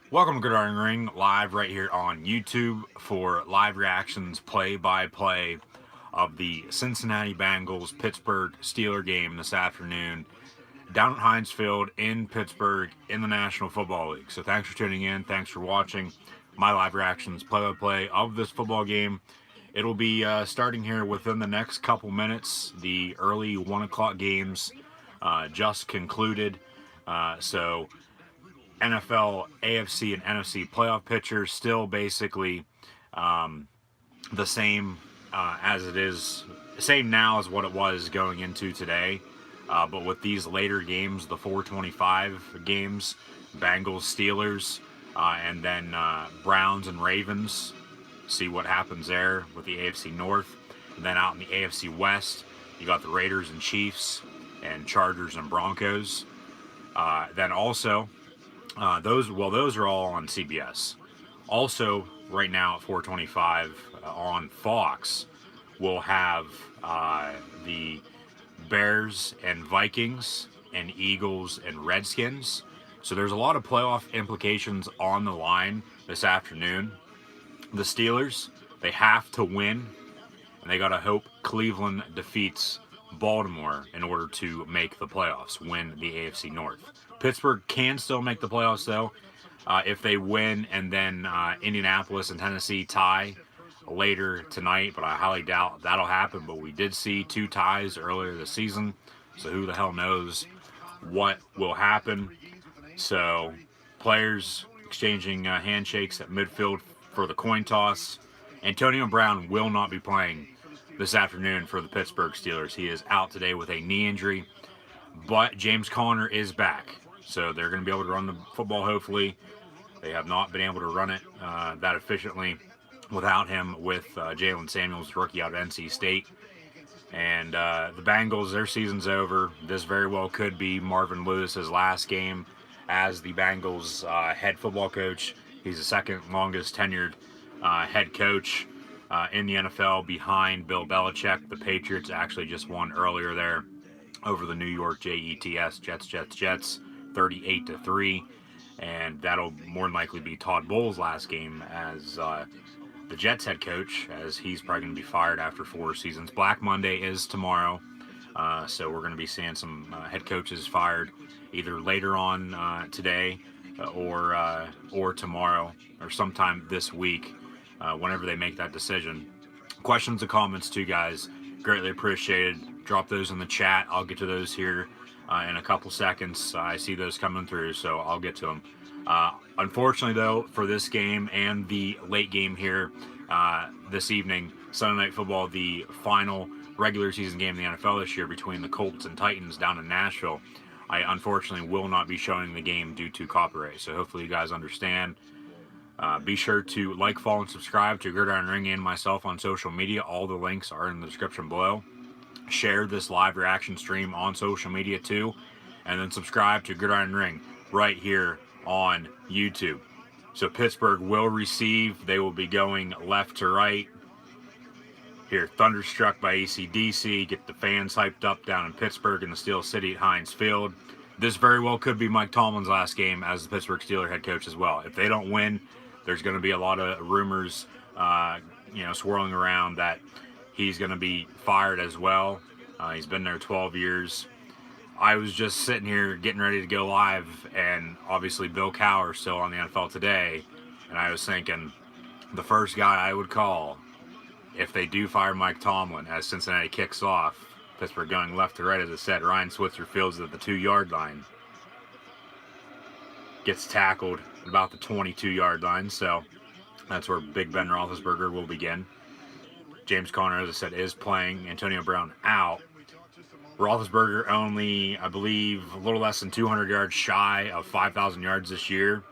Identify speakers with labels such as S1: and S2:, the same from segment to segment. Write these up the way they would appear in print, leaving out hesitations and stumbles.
S1: Welcome to Good Iron Ring, live right here on YouTube for live reactions, play-by-play of the Cincinnati Bengals Pittsburgh Steeler game this afternoon down at Heinz Field in Pittsburgh in the National Football League. So thanks for tuning in. Thanks for watching my live reactions, play-by-play of this football game. It'll be starting here within the next couple minutes. The early 1 o'clock games just concluded. So NFL, AFC, and NFC playoff picture still basically the same as it is, same now as what it was going into today. But with these later games, the 425 games, Bengals, Steelers, and then Browns and Ravens, see what happens there with the AFC North. And then out in the AFC West, you got the Raiders and Chiefs and Chargers and Broncos. Then also, those are all on CBS. Also, right now at 425 on Fox, we'll have the Bears and Vikings and Eagles and Redskins. So there's a lot of playoff implications on the line this afternoon. The Steelers, they have to win, and they got to hope Cleveland defeats Baltimore in order to make the playoffs, win the AFC North. Pittsburgh can still make the playoffs, though, if they win, and then Indianapolis and Tennessee tie later tonight, but I highly doubt that'll happen. But we did see 2 ties earlier this season, so who the hell knows what will happen. So players exchanging handshakes at midfield for the coin toss. Antonio Brown will not be playing this afternoon for the Pittsburgh Steelers. He is out today with a knee injury, but James Conner is back. So they're going to be able to run the football, hopefully. They have not been able to run it that efficiently without him, with Jalen Samuels, rookie out of NC State. And the Bengals, their season's over. This very well could be Marvin Lewis's last game as the Bengals head football coach. He's the second longest tenured head coach in the NFL behind Bill Belichick. The Patriots actually just won earlier there over the New York Jets, 38-3. And that'll more than likely be Todd Bowles' last game as the Jets head coach, as he's probably going to be fired after 4 seasons. Black Monday is tomorrow, so we're going to be seeing some head coaches fired either later on today or tomorrow or sometime this week, whenever they make that decision. Questions and comments too, guys. Greatly appreciated. Drop those in the chat. I'll get to those here in a couple seconds. I see those coming through, so I'll get to them. Unfortunately, though, for this game and the late game here this evening, Sunday Night Football, the final regular season game in the NFL this year between the Colts and Titans down in Nashville, I unfortunately will not be showing the game due to copyright. So hopefully you guys understand. Be sure to like, follow, and subscribe to Gridiron Ring and myself on social media. All the links are in the description below. Share this live reaction stream on social media too, and then subscribe to Gridiron Ring right here on YouTube. So Pittsburgh will receive. They will be going left to right. Here, Thunderstruck by AC/DC. Get the fans hyped up down in Pittsburgh in the Steel City at Heinz Field. This very well could be Mike Tomlin's last game as the Pittsburgh Steelers head coach as well. If they don't win, there's going to be a lot of rumors, swirling around that he's going to be fired as well. He's been there 12 years. I was just sitting here getting ready to go live, and obviously Bill Cowher's still on the NFL Today, and I was thinking the first guy I would call if they do fire Mike Tomlin as Cincinnati kicks off, Pittsburgh going left to right, as I said, Ryan Switzer fields at the 2-yard line. Gets tackled at about the 22-yard line, so that's where Big Ben Roethlisberger will begin. James Conner, as I said, is playing. Antonio Brown out. Roethlisberger only, I believe, a little less than 200 yards shy of 5,000 yards this year.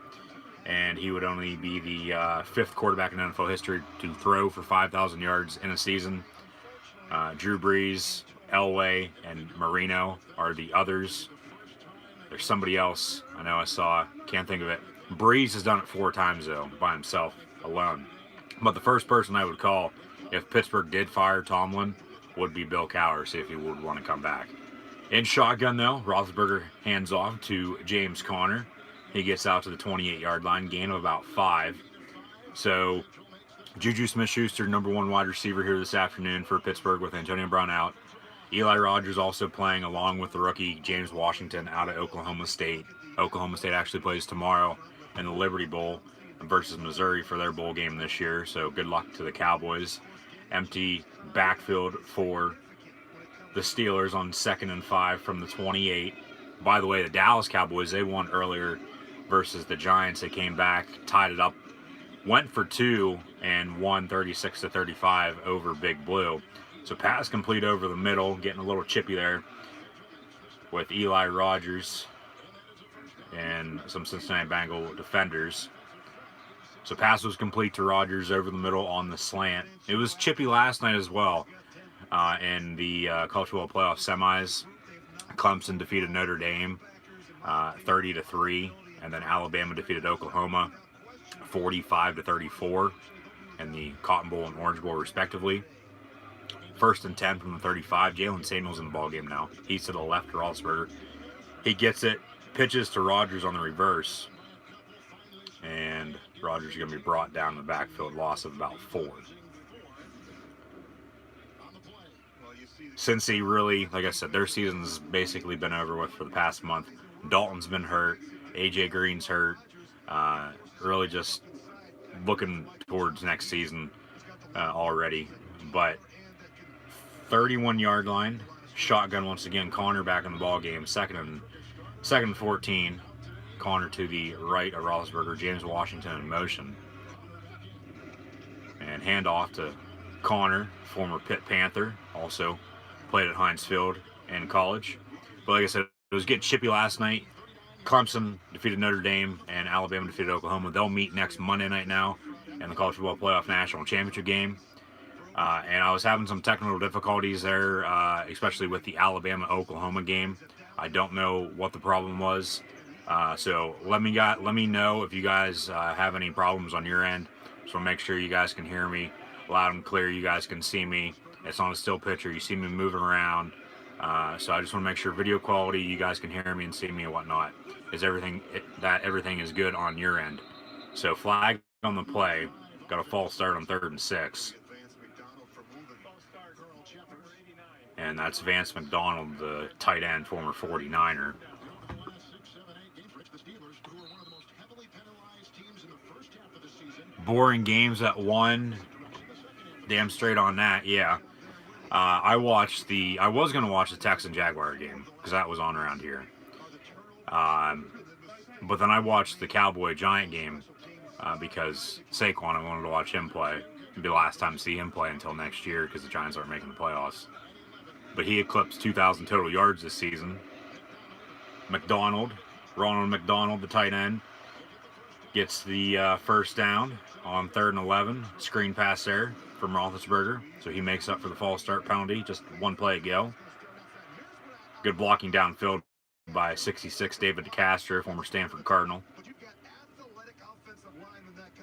S1: And he would only be the 5th quarterback in NFL history to throw for 5,000 yards in a season. Drew Brees, Elway, and Marino are the others. There's somebody else I know I saw. Can't think of it. Brees has done it 4 times, though, by himself alone. But the first person I would call if Pittsburgh did fire Tomlin would be Bill Cowher, see if he would want to come back. In shotgun, though, Roethlisberger hands off to James Conner. He gets out to the 28-yard line, gain of about 5. So Juju Smith-Schuster, number 1 wide receiver here this afternoon for Pittsburgh with Antonio Brown out. Eli Rogers also playing along with the rookie James Washington out of Oklahoma State. Oklahoma State actually plays tomorrow in the Liberty Bowl versus Missouri for their bowl game this year, so good luck to the Cowboys. Empty backfield for the Steelers on 2nd and 5 from the 28. By the way, the Dallas Cowboys, they won earlier versus the Giants. They came back, tied it up, went for 2, and won 36-35 over Big Blue. So pass complete over the middle, getting a little chippy there with Eli Rogers and some Cincinnati Bengal defenders. So pass was complete to Rogers over the middle on the slant. It was chippy last night as well in the College Football Playoff semis. Clemson defeated Notre Dame 30-3, and then Alabama defeated Oklahoma 45-34 in the Cotton Bowl and Orange Bowl respectively. 1st and 10 from the 35. Jalen Samuels in the ballgame now. He's to the left for Roethlisberger. He gets it, pitches to Rogers on the reverse, and Rogers is going to be brought down in the backfield, loss of about 4. Cincy really, like I said, their season's basically been over with for the past month. Dalton's been hurt. AJ Green's hurt. Really just looking towards next season already. But 31-yard line, shotgun once again. Connor back in the ball game. Second and 14. Connor to the right of Roethlisberger. James Washington in motion. And handoff to Connor, former Pitt Panther, also played at Heinz Field in college. But like I said, it was getting chippy last night. Clemson defeated Notre Dame and Alabama defeated Oklahoma. They'll meet next Monday night now in the College Football Playoff National Championship game. And I was having some technical difficulties there, especially with the Alabama-Oklahoma game. I don't know what the problem was. So let me know if you guys have any problems on your end. So make sure you guys can hear me loud and clear. You guys can see me. It's on a still picture. You see me moving around. So I just want to make sure video quality, you guys can hear me and see me and whatnot. Everything is good on your end. So flag on the play. Got a false start on 3rd and 6. And that's Vance McDonald, the tight end, former 49er. Boring games at 1. Damn straight on that, yeah. I was going to watch the Texan-Jaguar game because that was on around here. But then I watched the Cowboy-Giant game because Saquon, I wanted to watch him play. It'd be the last time to see him play until next year because the Giants aren't making the playoffs. But he eclipsed 2,000 total yards this season. Ronald McDonald, the tight end, gets the first down on 3rd and 11. Screen pass there from Roethlisberger. So he makes up for the false start penalty. Just one play ago. Good blocking downfield by 66 David DeCastro, former Stanford Cardinal.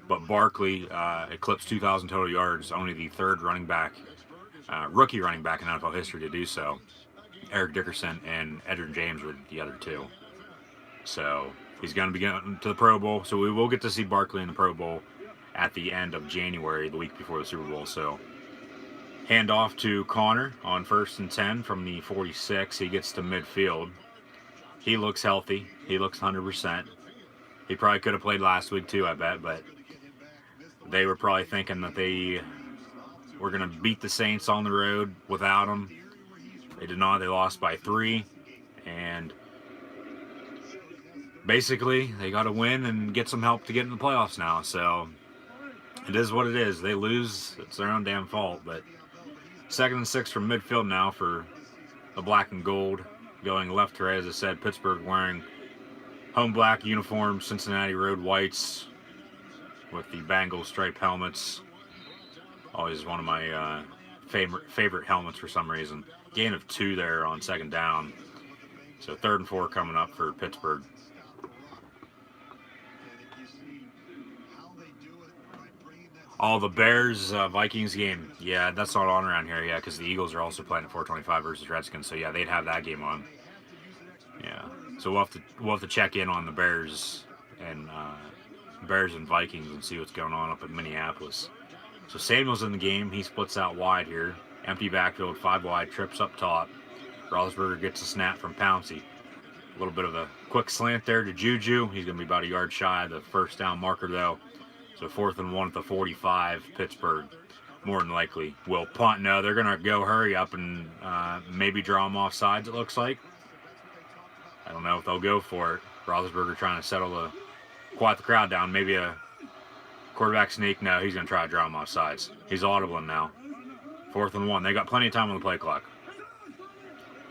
S1: But Barkley eclipsed 2,000 total yards, only the 3rd rookie running back in NFL history to do so. Eric Dickerson and Edgerrin James were the other 2. So he's going to be getting to the Pro Bowl. So we will get to see Barkley in the Pro Bowl at the end of January, the week before the Super Bowl. So handoff to Connor on 1st and 10 from the 46. He gets to midfield. He looks healthy. He looks 100%. He probably could have played last week too, I bet, but they were probably thinking that they were going to beat the Saints on the road without him. They did not. They lost by 3, and basically they got to win and get some help to get in the playoffs now. So it is what it is. They lose, it's their own damn fault. But 2nd and 6 from midfield now for the black and gold, going left to right. As I said, Pittsburgh wearing home black uniform, Cincinnati road whites with the Bengals striped helmets. Always one of my favorite helmets for some reason. Gain of 2 there on 2nd down. So 3rd and 4 coming up for Pittsburgh. Oh, the Bears-Vikings game. Yeah, that's not on around here, yeah, because the Eagles are also playing at 4:25 versus Redskins. So, yeah, they'd have that game on. Yeah. So we'll have to check in on the Bears and Bears and Vikings and see what's going on up in Minneapolis. So Samuel's in the game. He splits out wide here. Empty backfield, 5 wide, trips up top. Roethlisberger gets a snap from Pouncey. A little bit of a quick slant there to Juju. He's going to be about a yard shy of the first down marker, though. So 4th and 1 at the 45. Pittsburgh, more than likely, will punt. No, they're going to go hurry up and maybe draw them off sides, it looks like. I don't know if they'll go for it. Roethlisberger trying to quiet the crowd down. Maybe a quarterback sneak. No, he's going to try to draw him off sides. He's audibling now. 4th and 1. They got plenty of time on the play clock.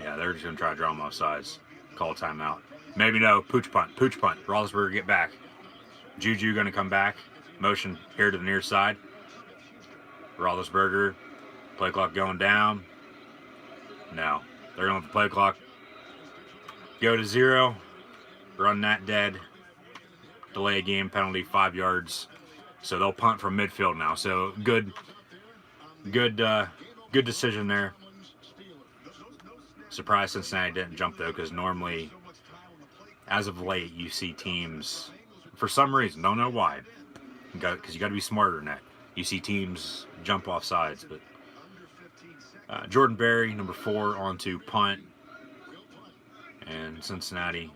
S1: Yeah, they're just going to try to draw him off sides. Call timeout. Maybe no. Pooch punt. Pooch punt. Roethlisberger get back. Juju going to come back. Motion here to the near side. Roethlisberger. Play clock going down. No. They're going to let the play clock go to 0. Run that dead. Delay a game penalty, 5 yards. So they'll punt from midfield now. So good decision there. Surprised Cincinnati didn't jump though, because normally, as of late, you see teams, for some reason, don't know why, because you got to be smarter than that. You see teams jump off sides, but Jordan Berry, number 4, on to punt, and Cincinnati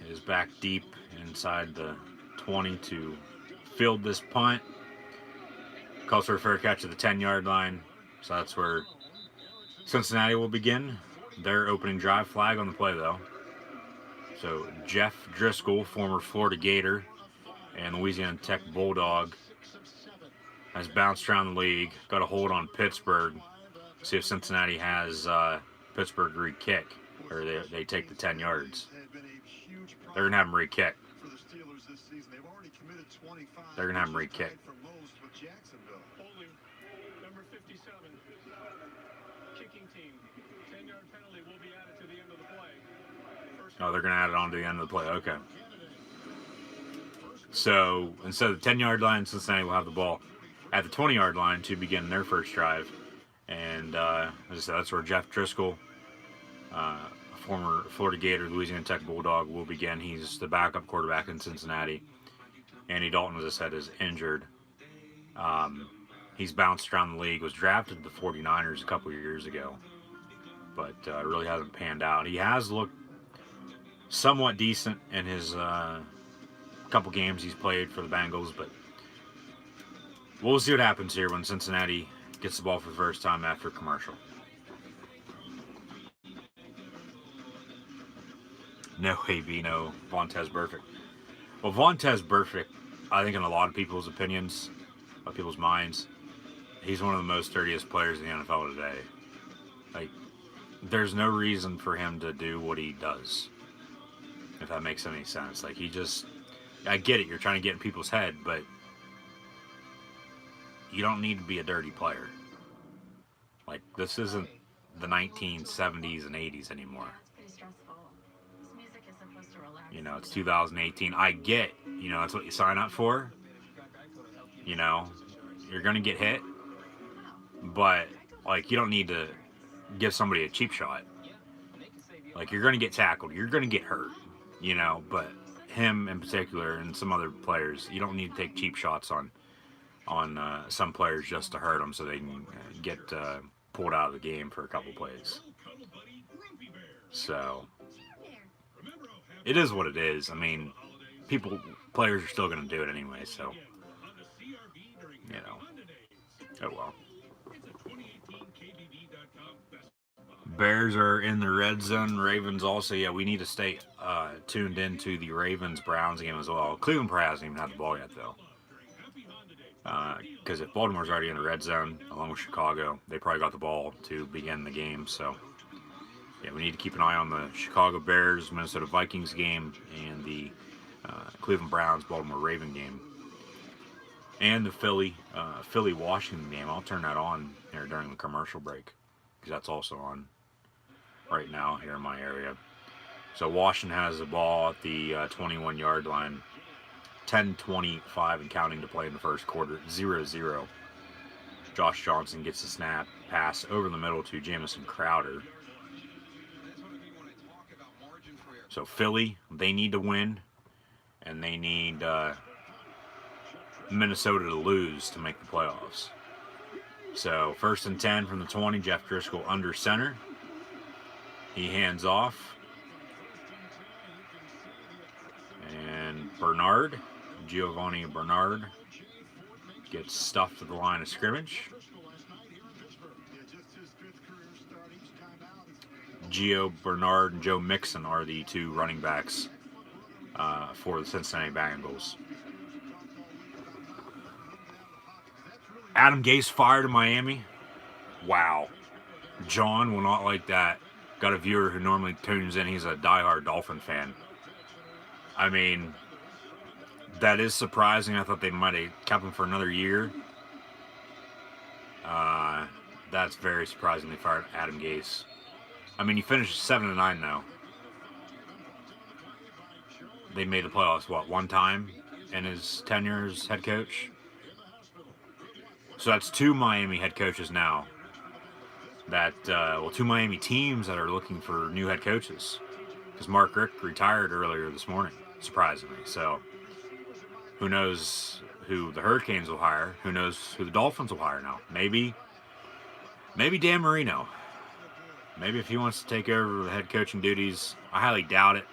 S1: is back deep inside the 20 to field this punt. Calls for a fair catch at the 10-yard line, so that's where Cincinnati will begin their opening drive. Flag on the play, though. So Jeff Driscoll, former Florida Gator and Louisiana Tech Bulldog, has bounced around the league. Got a hold on Pittsburgh. See if Cincinnati has Pittsburgh re-kick, or they take the 10 yards. They're going to have him re-kick. They're going to have him re-kick. Oh, they're going to add it on to the end of the play. Okay. So instead of the 10-yard line, Cincinnati will have the ball at the 20-yard line to begin their first drive. And as I said, that's where Jeff Driscoll, former Florida Gator, Louisiana Tech Bulldog, will begin. He's the backup quarterback in Cincinnati. Andy Dalton, as I said, is injured. He's bounced around the league, was drafted to the 49ers a couple of years ago, but really hasn't panned out. He has looked somewhat decent in his couple games he's played for the Bengals, but we'll see what happens here when Cincinnati gets the ball for the first time after commercial. No AB, no Vontaze Burfict. Well, Vontaze Burfict, I think in a lot of people's opinions, a lot of people's minds, he's one of the most dirtiest players in the NFL today. Like, there's no reason for him to do what he does, if that makes any sense. Like, I get it, you're trying to get in people's head, but you don't need to be a dirty player. Like, this isn't the 1970s and 80s anymore. You know, it's 2018. I get, that's what you sign up for. You're going to get hit. But, like, you don't need to give somebody a cheap shot. Like, you're going to get tackled. You're going to get hurt, But him in particular and some other players, you don't need to take cheap shots on some players just to hurt them so they can get pulled out of the game for a couple plays. So it is what it is. I mean, players are still going to do it anyway, so, oh well. Bears are in the red zone. Ravens also. Yeah, we need to stay tuned into the Ravens-Browns game as well. Cleveland probably hasn't even had the ball yet, though. Because if Baltimore's already in the red zone, along with Chicago, they probably got the ball to begin the game, so yeah, we need to keep an eye on the Chicago Bears, Minnesota Vikings game, and the Cleveland Browns, Baltimore Raven game, and the Philly Washington game. I'll turn that on here during the commercial break, because that's also on right now here in my area. So Washington has the ball at the 21-yard line, 10:25 and counting to play in the first quarter, 0-0. Josh Johnson gets the snap, pass over the middle to Jamison Crowder. So Philly, they need to win, and they need Minnesota to lose to make the playoffs. So 1st and 10 from the 20, Jeff Driscoll under center. He hands off. And Giovanni Bernard, gets stuffed to the line of scrimmage. Gio Bernard and Joe Mixon are the 2 running backs for the Cincinnati Bengals. Adam Gase fired in Miami. Wow. John will not like that. Got a viewer who normally tunes in. He's a diehard Dolphin fan. I mean, that is surprising. I thought they might have kept him for another year. That's very surprising they fired Adam Gase. I mean, he finished 7-9 though. They made the playoffs, what, 1 time in his tenure as head coach? So that's 2 Miami head coaches now. 2 Miami teams that are looking for new head coaches. Because Mark Richt retired earlier this morning, surprisingly. So who knows who the Hurricanes will hire? Who knows who the Dolphins will hire now? Maybe Dan Marino. Maybe if he wants to take over the head coaching duties. I highly doubt it.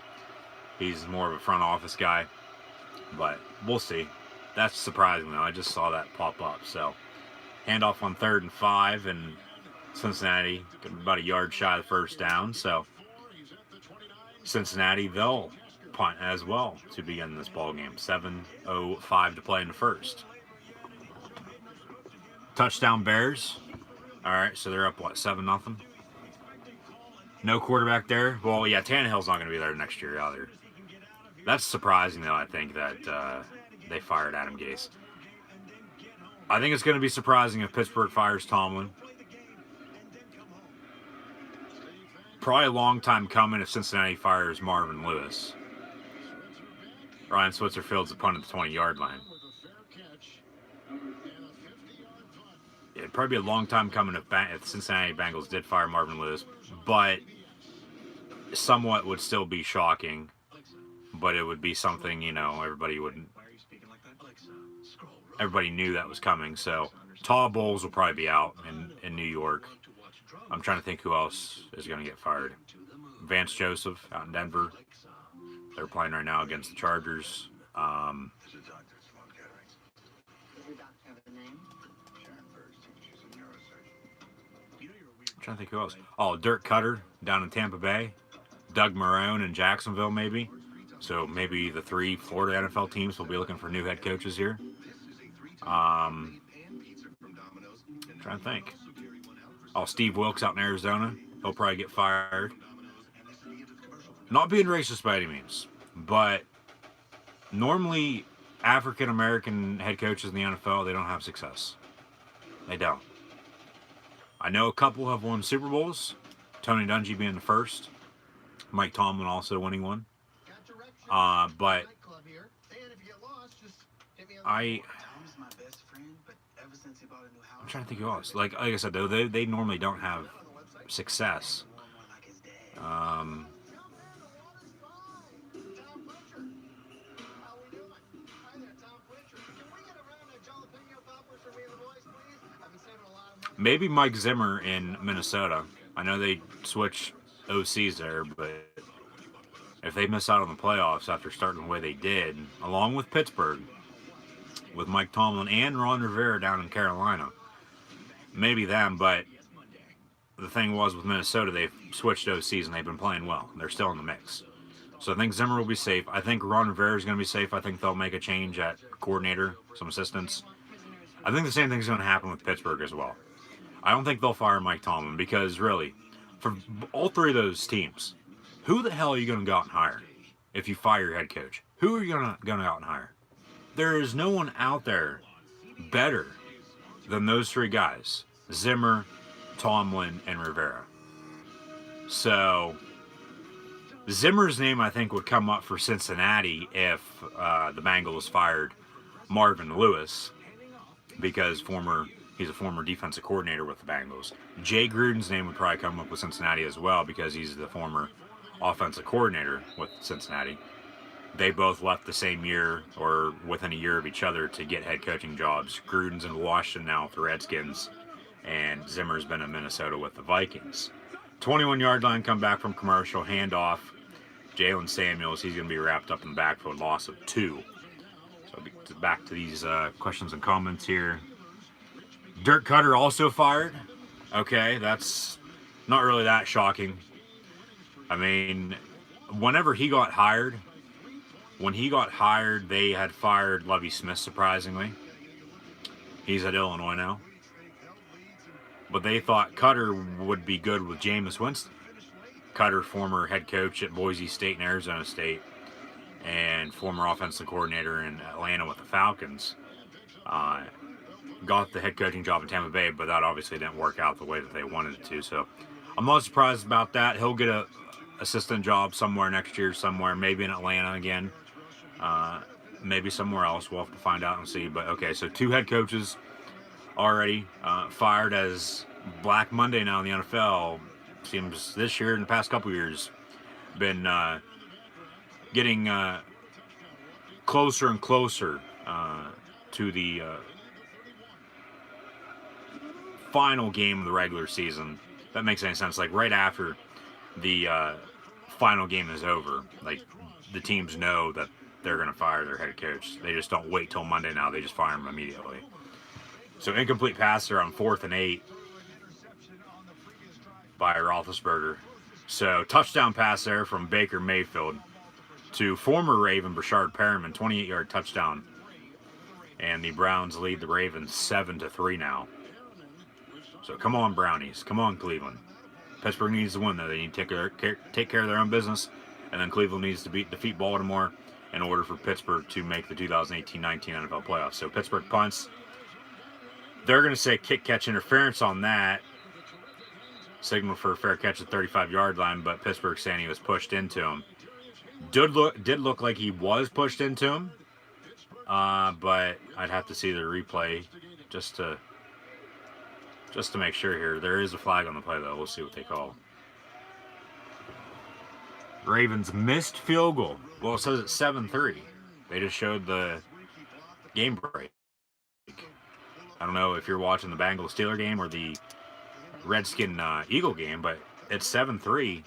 S1: He's more of a front office guy. But we'll see. That's surprising, though. I just saw that pop up. So, handoff on 3rd and 5, and Cincinnati about a yard shy of the first down. So, Cincinnati, they'll punt as well to begin this ball game. 7:05 to play in the first. Touchdown Bears. All right, so they're up, what, 7-0? No quarterback there. Well, yeah, Tannehill's not going to be there next year either. That's surprising, though, I think, that they fired Adam Gase. I think it's going to be surprising if Pittsburgh fires Tomlin. Probably a long time coming if Cincinnati fires Marvin Lewis. Ryan Switzer fields a punt at the 20-yard line. It'd probably be a long time coming if the Cincinnati Bengals did fire Marvin Lewis, but somewhat would still be shocking. But it would be something, everybody knew that was coming. So Todd Bowles will probably be out in New York. I'm trying to think who else is going to get fired. Vance Joseph out in Denver. They're playing right now against the Chargers. I'm trying to think who else. Oh, Dirk Cutter down in Tampa Bay. Doug Marrone in Jacksonville, maybe. So maybe the 3 Florida NFL teams will be looking for new head coaches here. Trying to think. Oh, Steve Wilkes out in Arizona. He'll probably get fired. Not being racist by any means, but normally African-American head coaches in the NFL, they don't have success. They don't. I know a couple have won Super Bowls. Tony Dungy being the first. Mike Tomlin also winning one. But I'm trying to think who else. Like I said, though, they normally don't have success. Maybe Mike Zimmer in Minnesota. I know they switch OCs there, but if they miss out on the playoffs after starting the way they did, along with Pittsburgh, with Mike Tomlin and Ron Rivera down in Carolina, maybe them, but the thing was with Minnesota, they've switched OCs and they've been playing well. They're still in the mix. So I think Zimmer will be safe. I think Ron Rivera is going to be safe. I think they'll make a change at coordinator, some assistants. I think the same thing is going to happen with Pittsburgh as well. I don't think they'll fire Mike Tomlin because, really, for all 3 of those teams, who the hell are you going to go out and hire if you fire your head coach? Who are you going to go out and hire? There is no one out there better than those 3 guys, Zimmer, Tomlin, and Rivera. So Zimmer's name, I think, would come up for Cincinnati if the Bengals fired Marvin Lewis because he's a former defensive coordinator with the Bengals. Jay Gruden's name would probably come up with Cincinnati as well because he's the former offensive coordinator with Cincinnati. They both left the same year or within a year of each other to get head coaching jobs. Gruden's in Washington now with the Redskins, and Zimmer's been in Minnesota with the Vikings. 21-yard line comeback from commercial, handoff. Jalen Samuels, he's going to be wrapped up in the backfield, loss of 2. So back to these questions and comments here. Dirk Cutter also fired. Okay, that's not really that shocking. I mean, whenever he got hired, they had fired Lovie Smith, surprisingly. He's at Illinois now. But they thought Cutter would be good with Jameis Winston. Cutter, former head coach at Boise State and Arizona State, and former offensive coordinator in Atlanta with the Falcons. Got the head coaching job in Tampa Bay, but that obviously didn't work out the way that they wanted it to. So I'm not surprised about that. He'll get a assistant job somewhere next year, somewhere, maybe in Atlanta again, maybe somewhere else. We'll have to find out and see. But okay, so 2 head coaches already fired as Black Monday now in the NFL. Seems this year, in the past couple years, been getting closer and closer to the final game of the regular season. If that makes any sense. Like right after the final game is over, like the teams know that they're going to fire their head coach. They just don't wait till Monday now. They just fire him immediately. So incomplete pass there on 4th and 8 by Roethlisberger. So touchdown pass there from Baker Mayfield to former Raven Brashard Perriman, 28-yard touchdown. And the Browns lead the Ravens 7-3 now. So come on, Brownies. Come on, Cleveland. Pittsburgh needs to win, though. They need to take care of their own business. And then Cleveland needs to defeat Baltimore in order for Pittsburgh to make the 2018-19 NFL playoffs. So Pittsburgh punts. They're going to say kick-catch interference on that. Signal for a fair catch at the 35-yard line, but Pittsburgh saying he was pushed into him. Did look like he was pushed into him, but I'd have to see the replay just to make sure here. There is a flag on the play, though. We'll see what they call. Ravens missed field goal. Well, it says it's 7-3. They just showed the game break. I don't know if you're watching the Bengals Steeler game or the Redskin Eagle game, but it's 7-3.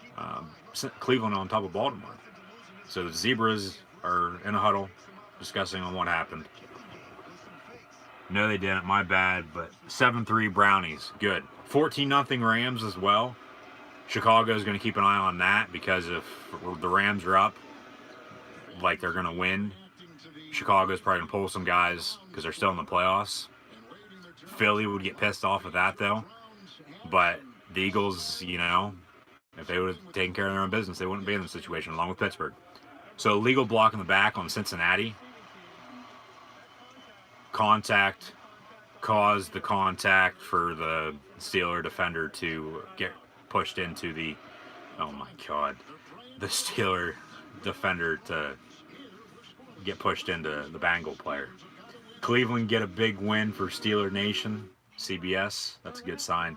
S1: Cleveland on top of Baltimore. So the Zebras are in a huddle discussing on what happened. No, they didn't. My bad. But 7-3 Brownies. Good. 14-0 Rams as well. Chicago is going to keep an eye on that because if the Rams are up, like they're going to win, Chicago's probably going to pull some guys because they're still in the playoffs. Philly would get pissed off at that, though. But the Eagles, you know, if they would have taken care of their own business, they wouldn't be in this situation, along with Pittsburgh. So legal block in the back on Cincinnati. Contact caused the contact for the Steeler defender to get pushed into the, oh my God, the Steeler defender to get pushed into the Bengal player. Cleveland get a big win for Steeler Nation, CBS. That's a good sign.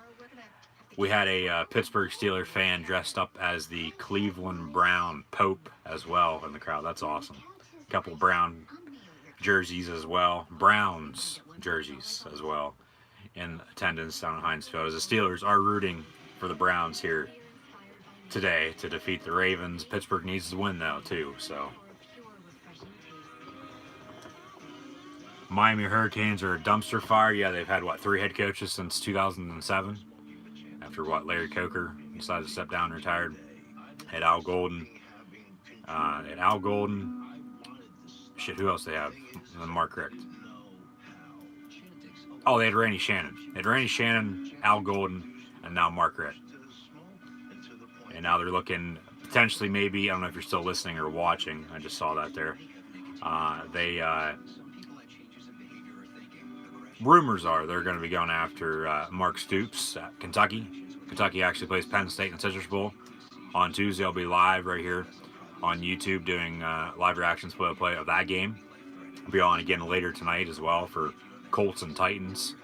S1: We had a Pittsburgh Steeler fan dressed up as the Cleveland Brown Pope as well in the crowd. That's awesome. A couple Brown jerseys as well. Browns jerseys as well in attendance down in Heinz Field. As the Steelers are rooting for the Browns here today to defeat the Ravens. Pittsburgh needs to win, though, too. So Miami Hurricanes are a dumpster fire. Yeah, they've had, 3 head coaches since 2007? After, Larry Coker decided to step down and retired. Had Al Golden. Shit, who else they have? Mark Richt. Oh, they had Randy Shannon. Al Golden, and now Mark Richt. And now they're looking, potentially maybe, I don't know if you're still listening or watching. I just saw that there. Rumors are they're going to be going after Mark Stoops at Kentucky. Kentucky actually plays Penn State in the Citrus Bowl. On Tuesday, I'll be live right here on YouTube doing live reactions play of that game. I'll be on again later tonight as well for Colts and Titans.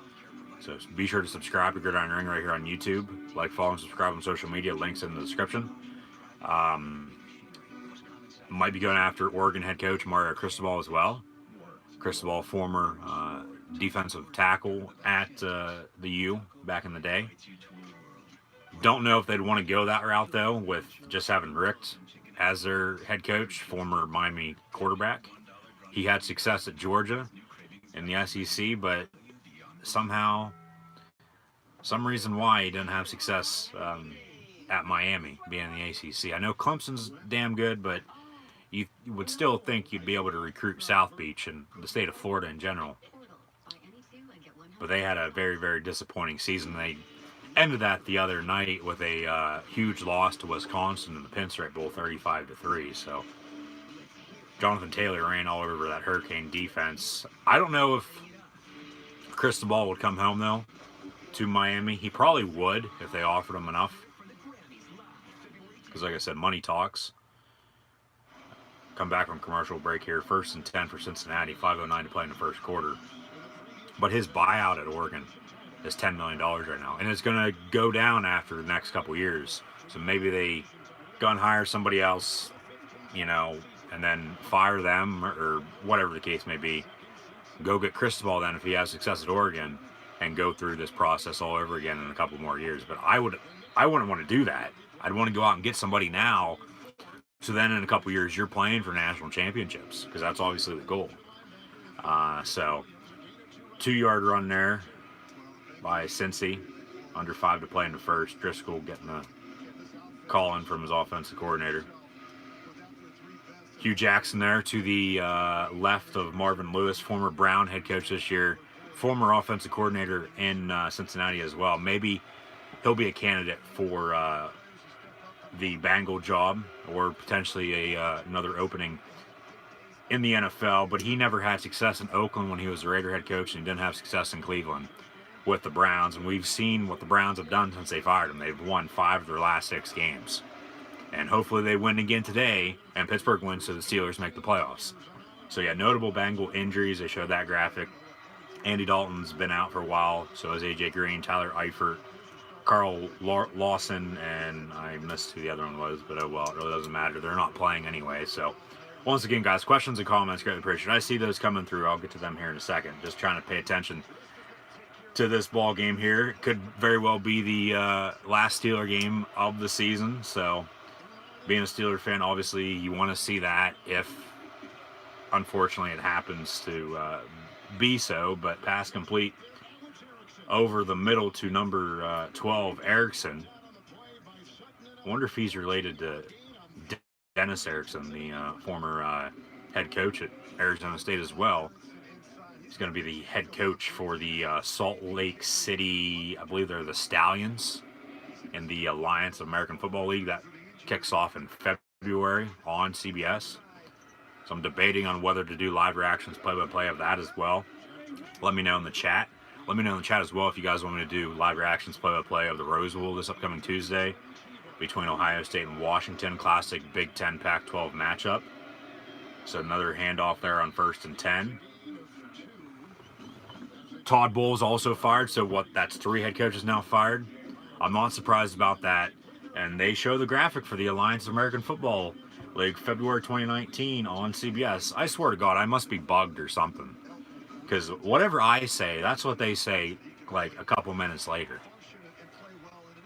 S1: So be sure to subscribe to Gridiron Ring right here on YouTube. Like, follow, and subscribe on social media. Links in the description. Might be going after Oregon head coach Mario Cristobal as well. Cristobal, former defensive tackle at the U back in the day. Don't know if they'd want to go that route, though, with just having Richt as their head coach, former Miami quarterback. He had success at Georgia in the SEC, but somehow, some reason why he didn't have success at Miami, being in the ACC. I know Clemson's damn good, but you would still think you'd be able to recruit South Beach and the state of Florida in general. But they had a very, very disappointing season. They ended that the other night with a huge loss to Wisconsin in the Pinstripe Bowl, 35-3. So Jonathan Taylor ran all over that Hurricane defense. I don't know if Cristobal would come home, though, to Miami. He probably would if they offered him enough. Because, like I said, money talks. Come back from commercial break here. 1st and 10 for Cincinnati. 5:09 to play in the first quarter. But his buyout at Oregon is $10 million right now. And it's going to go down after the next couple years. So maybe they go and hire somebody else, you know, and then fire them or whatever the case may be. Go get Cristobal then if he has success at Oregon and go through this process all over again in a couple more years. But I wouldn't want to do that. I'd want to go out and get somebody now. So then in a couple years, you're playing for national championships because that's obviously the goal. So 2-yard run there by Cincy. Under 5 to play in the first. Driscoll getting a call in from his offensive coordinator. Hugh Jackson there to the left of Marvin Lewis, former Brown head coach this year. Former offensive coordinator in Cincinnati as well. Maybe he'll be a candidate for the Bengal job or potentially another opening in the NFL, but he never had success in Oakland when he was the Raider head coach, and he didn't have success in Cleveland with the Browns, and we've seen what the Browns have done since they fired him. They've won 5 of their last 6 games, and hopefully they win again today, and Pittsburgh wins so the Steelers make the playoffs. So yeah, notable Bengal injuries. They showed that graphic. Andy Dalton's been out for a while, so is AJ Green, Tyler Eifert, Carl Lawson, and I missed who the other one was, but oh well, it really doesn't matter. They're not playing anyway. So once again, guys, questions and comments, greatly appreciated. I see those coming through. I'll get to them here in a second. Just trying to pay attention to this ball game here. It could very well be the last Steeler game of the season. So being a Steeler fan, obviously you want to see that if unfortunately it happens to be so, but pass complete over the middle to number 12, Erickson. I wonder if he's related to Dennis Erickson, the former head coach at Arizona State as well. He's going to be the head coach for the Salt Lake City, I believe they're the Stallions, in the Alliance of American Football League. That kicks off in February on CBS. So I'm debating on whether to do live reactions, play-by-play of that as well. Let me know in the chat. Let me know in the chat as well if you guys want me to do live reactions, play-by-play of the Rose Bowl this upcoming Tuesday between Ohio State and Washington. Classic Big Ten Pac-12 matchup. So another handoff there on 1st and 10. Todd Bowles also fired, so that's 3 head coaches now fired. I'm not surprised about that. And they show the graphic for the Alliance of American Football League, February 2019 on CBS. I swear to God, I must be bugged or something. Because whatever I say, that's what they say like a couple minutes later.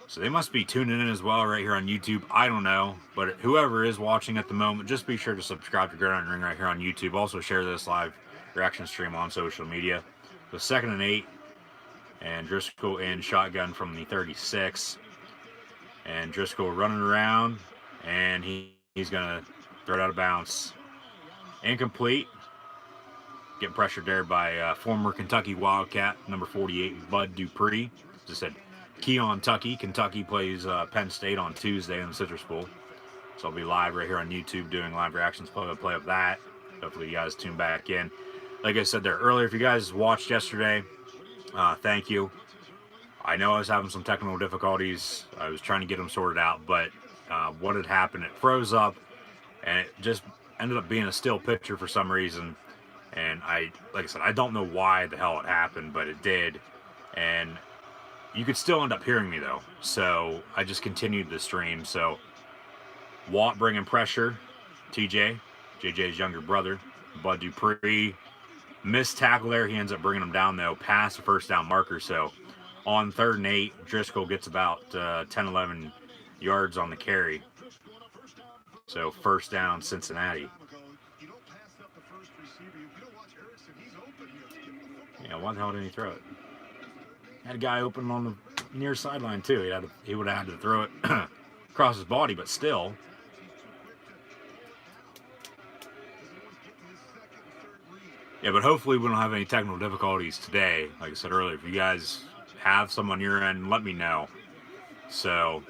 S1: So they must be tuning in as well right here on YouTube. I don't know. But whoever is watching at the moment, just be sure to subscribe to Gridiron Ring right here on YouTube. Also share this live reaction stream on social media. The 2nd and 8. And Driscoll in shotgun from the 36. And Driscoll running around. And he's going to throw it out of bounds. Incomplete. Getting pressured there by former Kentucky Wildcat, number 48, Bud Dupree. As I said, Keon Tucky. Kentucky plays Penn State on Tuesday in the Citrus Bowl. So I'll be live right here on YouTube doing live reactions, play-by-play of that. Hopefully you guys tune back in. Like I said there earlier, if you guys watched yesterday, thank you. I know I was having some technical difficulties. I was trying to get them sorted out, but what had happened, it froze up, and it just ended up being a still picture for some reason. And like I said, I don't know why the hell it happened, but it did. And you could still end up hearing me, though. So I just continued the stream. So Watt bringing pressure. JJ's younger brother. Bud Dupree. Missed tackle there. He ends up bringing him down, though, past the first down marker. So on 3rd and 8, Driscoll gets about 10, 11 yards on the carry. So first down, Cincinnati. Yeah, why the hell didn't he throw it? Had a guy open on the near sideline, too. He would have had to throw it across his body, but still. Yeah, but hopefully we don't have any technical difficulties today. Like I said earlier, if you guys have some on your end, let me know. So,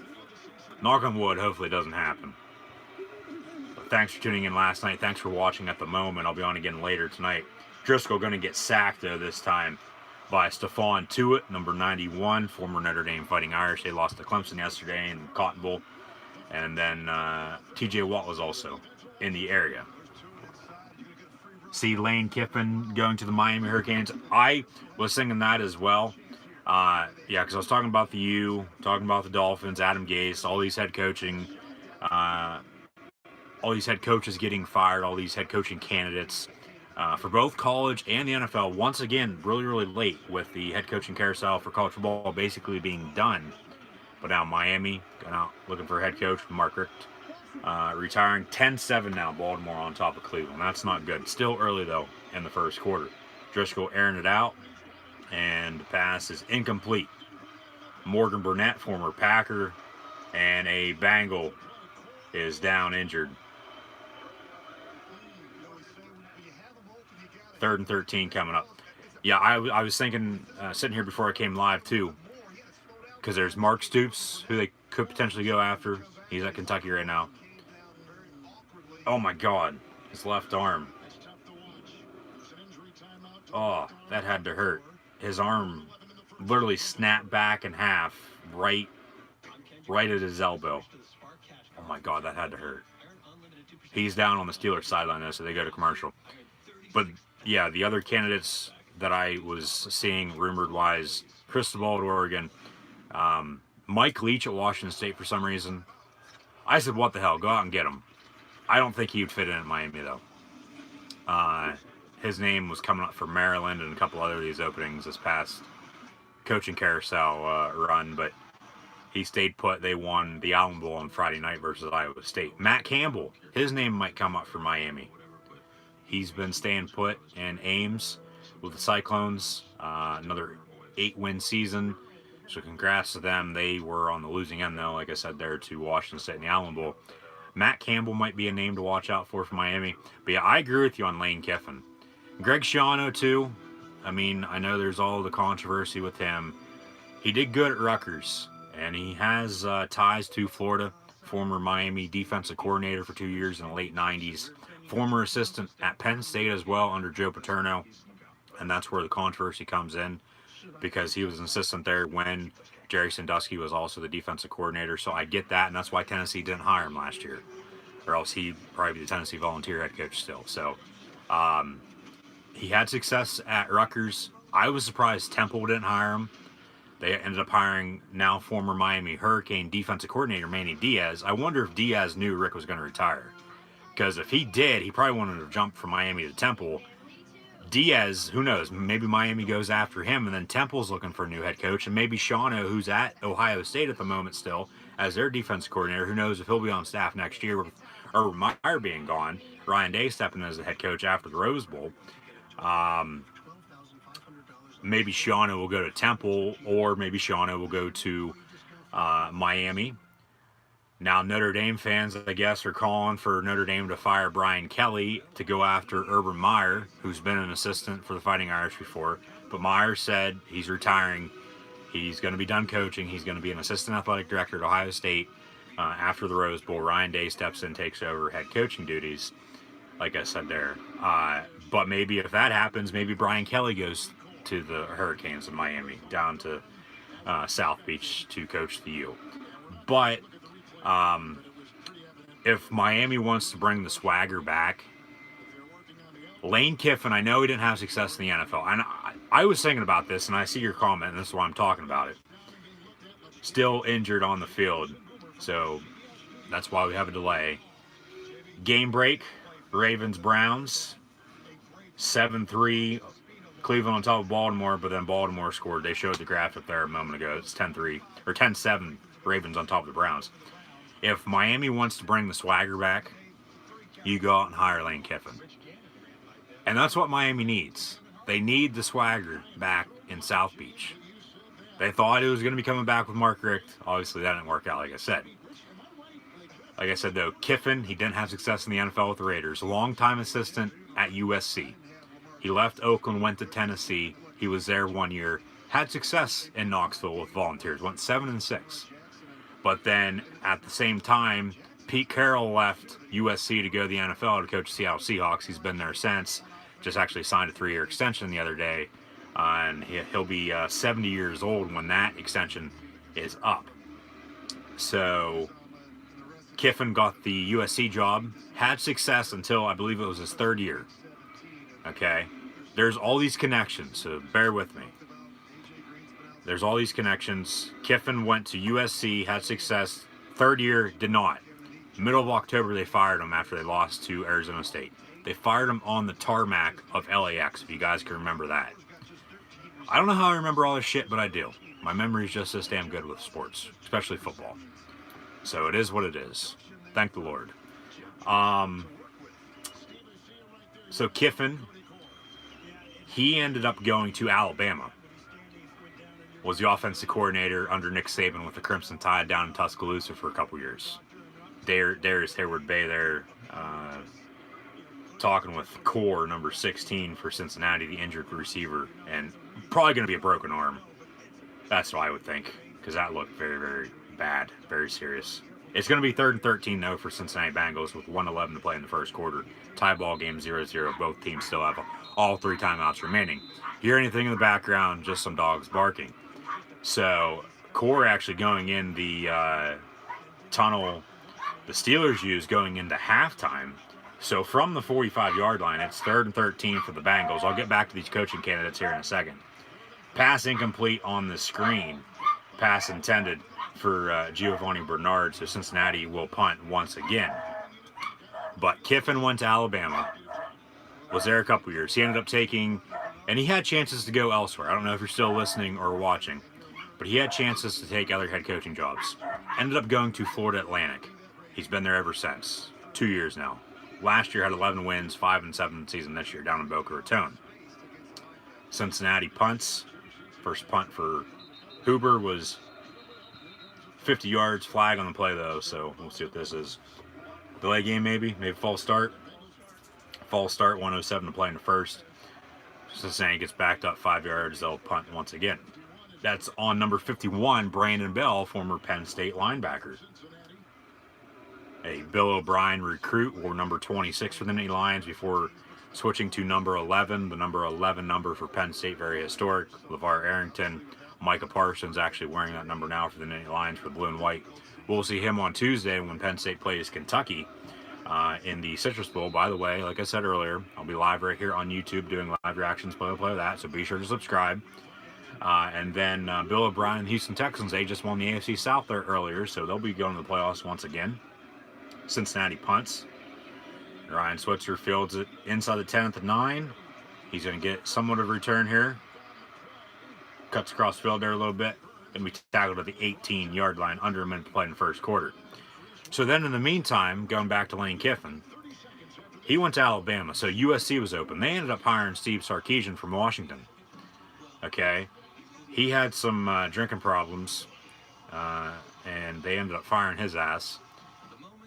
S1: knock on wood, hopefully it doesn't happen. But thanks for tuning in last night. Thanks for watching at the moment. I'll be on again later tonight. Driscoll going to get sacked, though, this time by Stephon Tuitt, number 91, former Notre Dame Fighting Irish. They lost to Clemson yesterday in the Cotton Bowl. And then T.J. Watt was also in the area. See Lane Kiffin going to the Miami Hurricanes. I was thinking that as well. Yeah, because I was talking about the U, talking about the Dolphins, Adam Gase, all these head coaching, all these head coaches getting fired, all these head coaching candidates for both college and the NFL. Once again, really, really late with the head coaching carousel for college football basically being done. But now Miami going out looking for a head coach, Mark Richt. Retiring 10-7 now, Baltimore on top of Cleveland. That's not good. Still early, though, in the first quarter. Driscoll airing it out, and the pass is incomplete. Morgan Burnett, former Packer, and a Bengal is down injured. 3rd and 13 coming up. Yeah, I was thinking, sitting here before I came live, too, because there's Mark Stoops, who they could potentially go after. He's at Kentucky right now. Oh my God, his left arm. Oh, that had to hurt. His arm literally snapped back in half, right at his elbow. Oh my God, that had to hurt. He's down on the Steelers sideline though, so they go to commercial. But yeah, the other candidates that I was seeing rumored wise, Cristobal at Oregon, Mike Leach at Washington State for some reason. I said, what the hell? Go out and get him. I don't think he would fit in at Miami, though. His name was coming up for Maryland and a couple other of these openings this past coaching carousel run, but he stayed put. They won the Allen Bowl on Friday night versus Iowa State. Matt Campbell, his name might come up for Miami. He's been staying put in Ames with the Cyclones. Another 8-win season. So congrats to them. They were on the losing end, though, like I said, there to Washington State in the Allen Bowl. Matt Campbell might be a name to watch out for Miami. But yeah, I agree with you on Lane Kiffin. Greg Schiano, too. I mean, I know there's all the controversy with him. He did good at Rutgers, and he has ties to Florida. Former Miami defensive coordinator for 2 years in the late 90s. Former assistant at Penn State as well under Joe Paterno. And that's where the controversy comes in, because he was an assistant there when Jerry Sandusky was also the defensive coordinator. So I get that, and that's why Tennessee didn't hire him last year. Or else he'd probably be the Tennessee Volunteer head coach still. So he had success at Rutgers. I was surprised Temple didn't hire him. They ended up hiring now former Miami Hurricane defensive coordinator Manny Diaz. I wonder if Diaz knew Rick was going to retire. Because if he did, he probably wanted to jump from Miami to Temple. Diaz, who knows, maybe Miami goes after him, and then Temple's looking for a new head coach, and maybe Schiano, who's at Ohio State at the moment still, as their defense coordinator, who knows if he'll be on staff next year with Urban Meyer being gone, Ryan Day stepping in as the head coach after the Rose Bowl. Maybe Schiano will go to Temple, or maybe Schiano will go to Miami. Now, Notre Dame fans, I guess, are calling for Notre Dame to fire Brian Kelly to go after Urban Meyer, who's been an assistant for the Fighting Irish before. But Meyer said he's retiring. He's going to be done coaching. He's going to be an assistant athletic director at Ohio State after the Rose Bowl. Ryan Day steps in, takes over head coaching duties, like I said there. But maybe if that happens, maybe Brian Kelly goes to the Hurricanes in Miami, down to South Beach to coach the U. But if Miami wants to bring the swagger back, Lane Kiffin, I know he didn't have success in the NFL. And I was thinking about this, and I see your comment, and this is why I'm talking about it. Still injured on the field. So That's why we have a delay. Game break, Ravens-Browns, 7-3. Cleveland on top of Baltimore, but then Baltimore scored. They showed the graphic there a moment ago. It's 10-3, or 10-7, Ravens on top of the Browns. If Miami wants to bring the swagger back, you go out and hire Lane Kiffin. And that's what Miami needs. They need the swagger back in South Beach. They thought it was going to be coming back with Mark Richt. Obviously, that didn't work out, like I said. Like I said, though, Kiffin, he didn't have success in the NFL with the Raiders. Longtime assistant at USC. He left Oakland, went to Tennessee. He was there 1 year. Had success in Knoxville with Volunteers. Went 7-6. But then, at the same time, Pete Carroll left USC to go to the NFL to coach the Seattle Seahawks. He's been there since. Just actually signed a 3-year extension the other day. And he'll be 70 years old when that extension is up. So Kiffin got the USC job, had success until I believe it was his 3rd year. Okay? There's all these connections, so bear with me. There's all these connections. Kiffin went to USC, had success. 3rd year, did not. Middle of October, they fired him after they lost to Arizona State. They fired him on the tarmac of LAX, if you guys can remember that. I don't know how I remember all this shit, but I do. My memory's just this damn good with sports, especially football. So it is what it is. Thank the Lord. So Kiffin, he ended up going to Alabama. Was the offensive coordinator under Nick Saban with the Crimson Tide down in Tuscaloosa for a couple years. Darius Hayward-Bay there, talking with core number 16 for Cincinnati, the injured receiver, and probably going to be a broken arm. That's what I would think, because that looked very, very bad, very serious. It's going to be 3rd and 13, though, for Cincinnati Bengals with 1:11 to play in the first quarter. Tie ball game 0-0. Both teams still have all 3 timeouts remaining. Hear anything in the background, just some dogs barking. So, core actually going in the tunnel the Steelers used going into halftime. So from the 45-yard line, it's 3rd and 13 for the Bengals. I'll get back to these coaching candidates here in a second. Pass incomplete on the screen. Pass intended for Giovanni Bernard, so Cincinnati will punt once again. But Kiffin went to Alabama. Was there a couple years. He ended up taking, and he had chances to go elsewhere. I don't know if you're still listening or watching, but he had chances to take other head coaching jobs. Ended up going to Florida Atlantic. He's been there ever since. 2 years now. Last year had 11 wins, 5-7 season this year down in Boca Raton. Cincinnati punts. First punt for Huber was 50 yards. Flag on the play though, so we'll see what this is. Delay game maybe false start. False start, 1:07 to play in the first. Cincinnati gets backed up 5 yards. They'll punt once again. That's on number 51, Brandon Bell, former Penn State linebacker. A Bill O'Brien recruit, wore number 26 for the Nittany Lions before switching to number 11. The number 11 number for Penn State, very historic. LeVar Arrington, Micah Parsons actually wearing that number now for the Nittany Lions for blue and white. We'll see him on Tuesday when Penn State plays Kentucky in the Citrus Bowl. By the way, like I said earlier, I'll be live right here on YouTube doing live reactions, play-by-play of that, so be sure to subscribe. And then Bill O'Brien and the Houston Texans, they just won the AFC South there earlier, so they'll be going to the playoffs once again. Cincinnati punts. Ryan Switzer fields it inside the 10 at the 9. He's going to get somewhat of a return here. Cuts across field there a little bit. And we tackled at the 18-yard line under a minute to play in the first quarter. So then in the meantime, going back to Lane Kiffin, he went to Alabama. So USC was open. They ended up hiring Steve Sarkisian from Washington. Okay. He had some drinking problems. And they ended up firing his ass.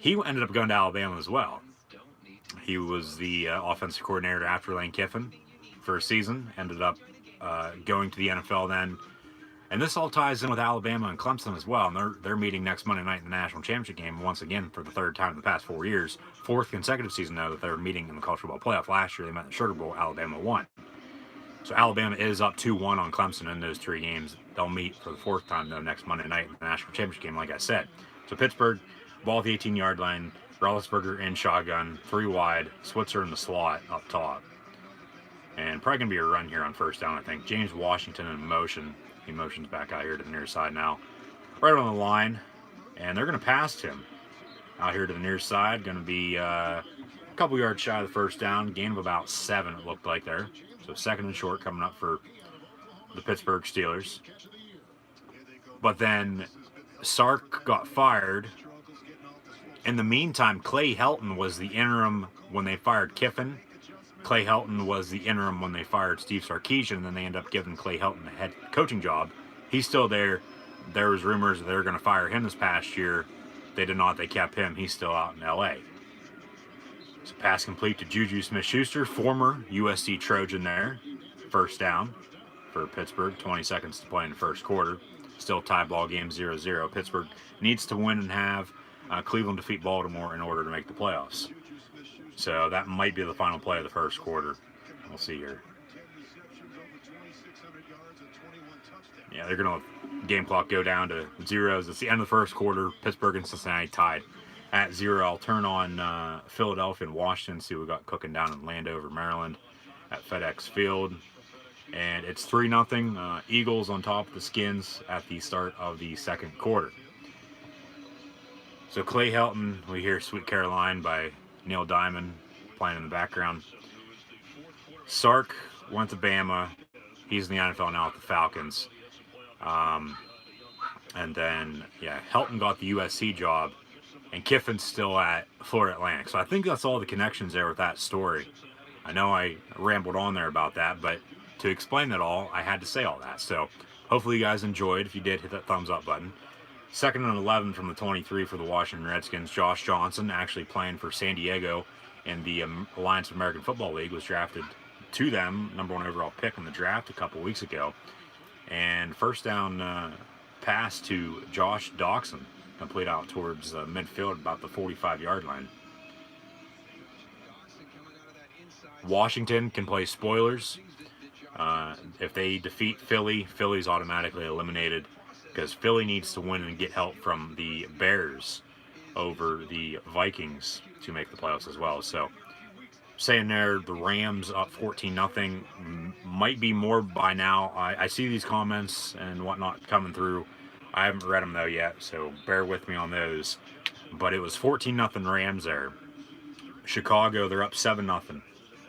S1: He ended up going to Alabama as well. He was the offensive coordinator after Lane Kiffin for a season. Ended up going to the NFL then. And this all ties in with Alabama and Clemson as well. And they're meeting next Monday night in the national championship game once again for the 3rd time in the past 4 years. 4th consecutive season, though, that they're meeting in the college football playoff. Last year, they met in the Sugar Bowl. Alabama won. So Alabama is up 2-1 on Clemson in those 3 games. They'll meet for the 4th time, though, next Monday night in the national championship game, like I said. So Pittsburgh, ball at the 18-yard line. Roethlisberger in shotgun, 3 wide. Switzer in the slot up top. And probably going to be a run here on first down, I think. James Washington in motion. He motions back out here to the near side now. Right on the line. And they're going to pass him. out here to the near side. Going to be a couple yards shy of the first down. Gain of about 7, it looked like there. So second and short coming up for the Pittsburgh Steelers. But then Sark got fired. In the meantime, Clay Helton was the interim when they fired Kiffin. Clay Helton was the interim when they fired Steve Sarkisian, and then they ended up giving Clay Helton the head coaching job. He's still there. There was rumors that they were going to fire him this past year. They did not. They kept him. He's still out in L.A. So pass complete to Juju Smith-Schuster, former USC Trojan there. First down for Pittsburgh. 20 seconds to play in the first quarter. Still tie ball game 0-0. Pittsburgh needs to win and have Cleveland defeat Baltimore in order to make the playoffs. So that might be the final play of the first quarter. We'll see here. Yeah, they're going to game clock go down to 0. It's the end of the first quarter. Pittsburgh and Cincinnati tied at 0. I'll turn on Philadelphia and Washington, see what we got cooking down in Landover, Maryland at FedEx Field. And it's 3-0. Eagles on top of the Skins at the start of the second quarter. So Clay Helton, we hear Sweet Caroline by Neil Diamond playing in the background. Sark went to Bama. He's in the NFL now with the Falcons. And then, yeah, Helton got the USC job, and Kiffin's still at Florida Atlantic. So I think that's all the connections there with that story. I know I rambled on there about that, but to explain it all, I had to say all that. So hopefully you guys enjoyed. If you did, hit that thumbs up button. 2nd and 11 from the 23 for the Washington Redskins. Josh Johnson, actually playing for San Diego in the Alliance of American Football League, was drafted to them, #1 overall pick in the draft a couple weeks ago. And first down pass to Josh Doxson, complete out towards midfield, about the 45-yard line. Washington can play spoilers. If they defeat Philly, Philly's automatically eliminated, because Philly needs to win and get help from the Bears over the Vikings to make the playoffs as well. So, saying there, the Rams up 14-0, might be more by now. I see these comments and whatnot coming through. I haven't read them though yet, so bear with me on those. But it was 14-0 Rams there. Chicago, they're up 7-0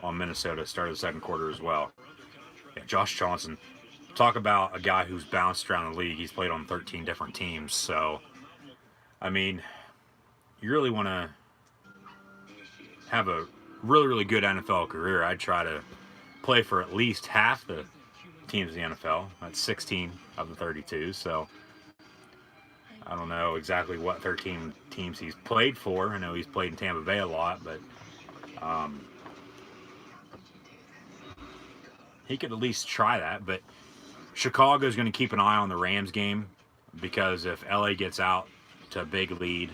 S1: on Minnesota, started the second quarter as well. Yeah, Josh Johnson. Talk about a guy who's bounced around the league. He's played on 13 different teams. So, I mean, you really want to have a really, really good NFL career. I'd try to play for at least half the teams in the NFL. That's 16 of the 32. So, I don't know exactly what 13 teams he's played for. I know he's played in Tampa Bay a lot, but he could at least try that. But Chicago's going to keep an eye on the Rams game, because if LA gets out to a big lead,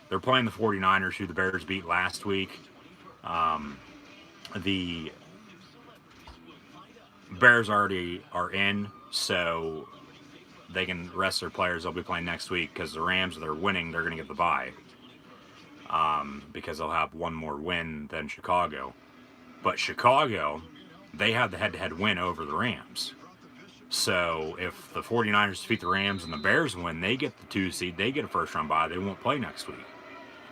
S1: they're playing the 49ers, who the Bears beat last week. The Bears already are in, so they can rest their players. They'll be playing next week, because the Rams, if they're winning, they're going to get the bye, because they'll have one more win than Chicago. But Chicago, they have the head-to-head win over the Rams. So if the 49ers defeat the Rams and the Bears win, they get the 2 seed, they get a first-round bye. They won't play next week.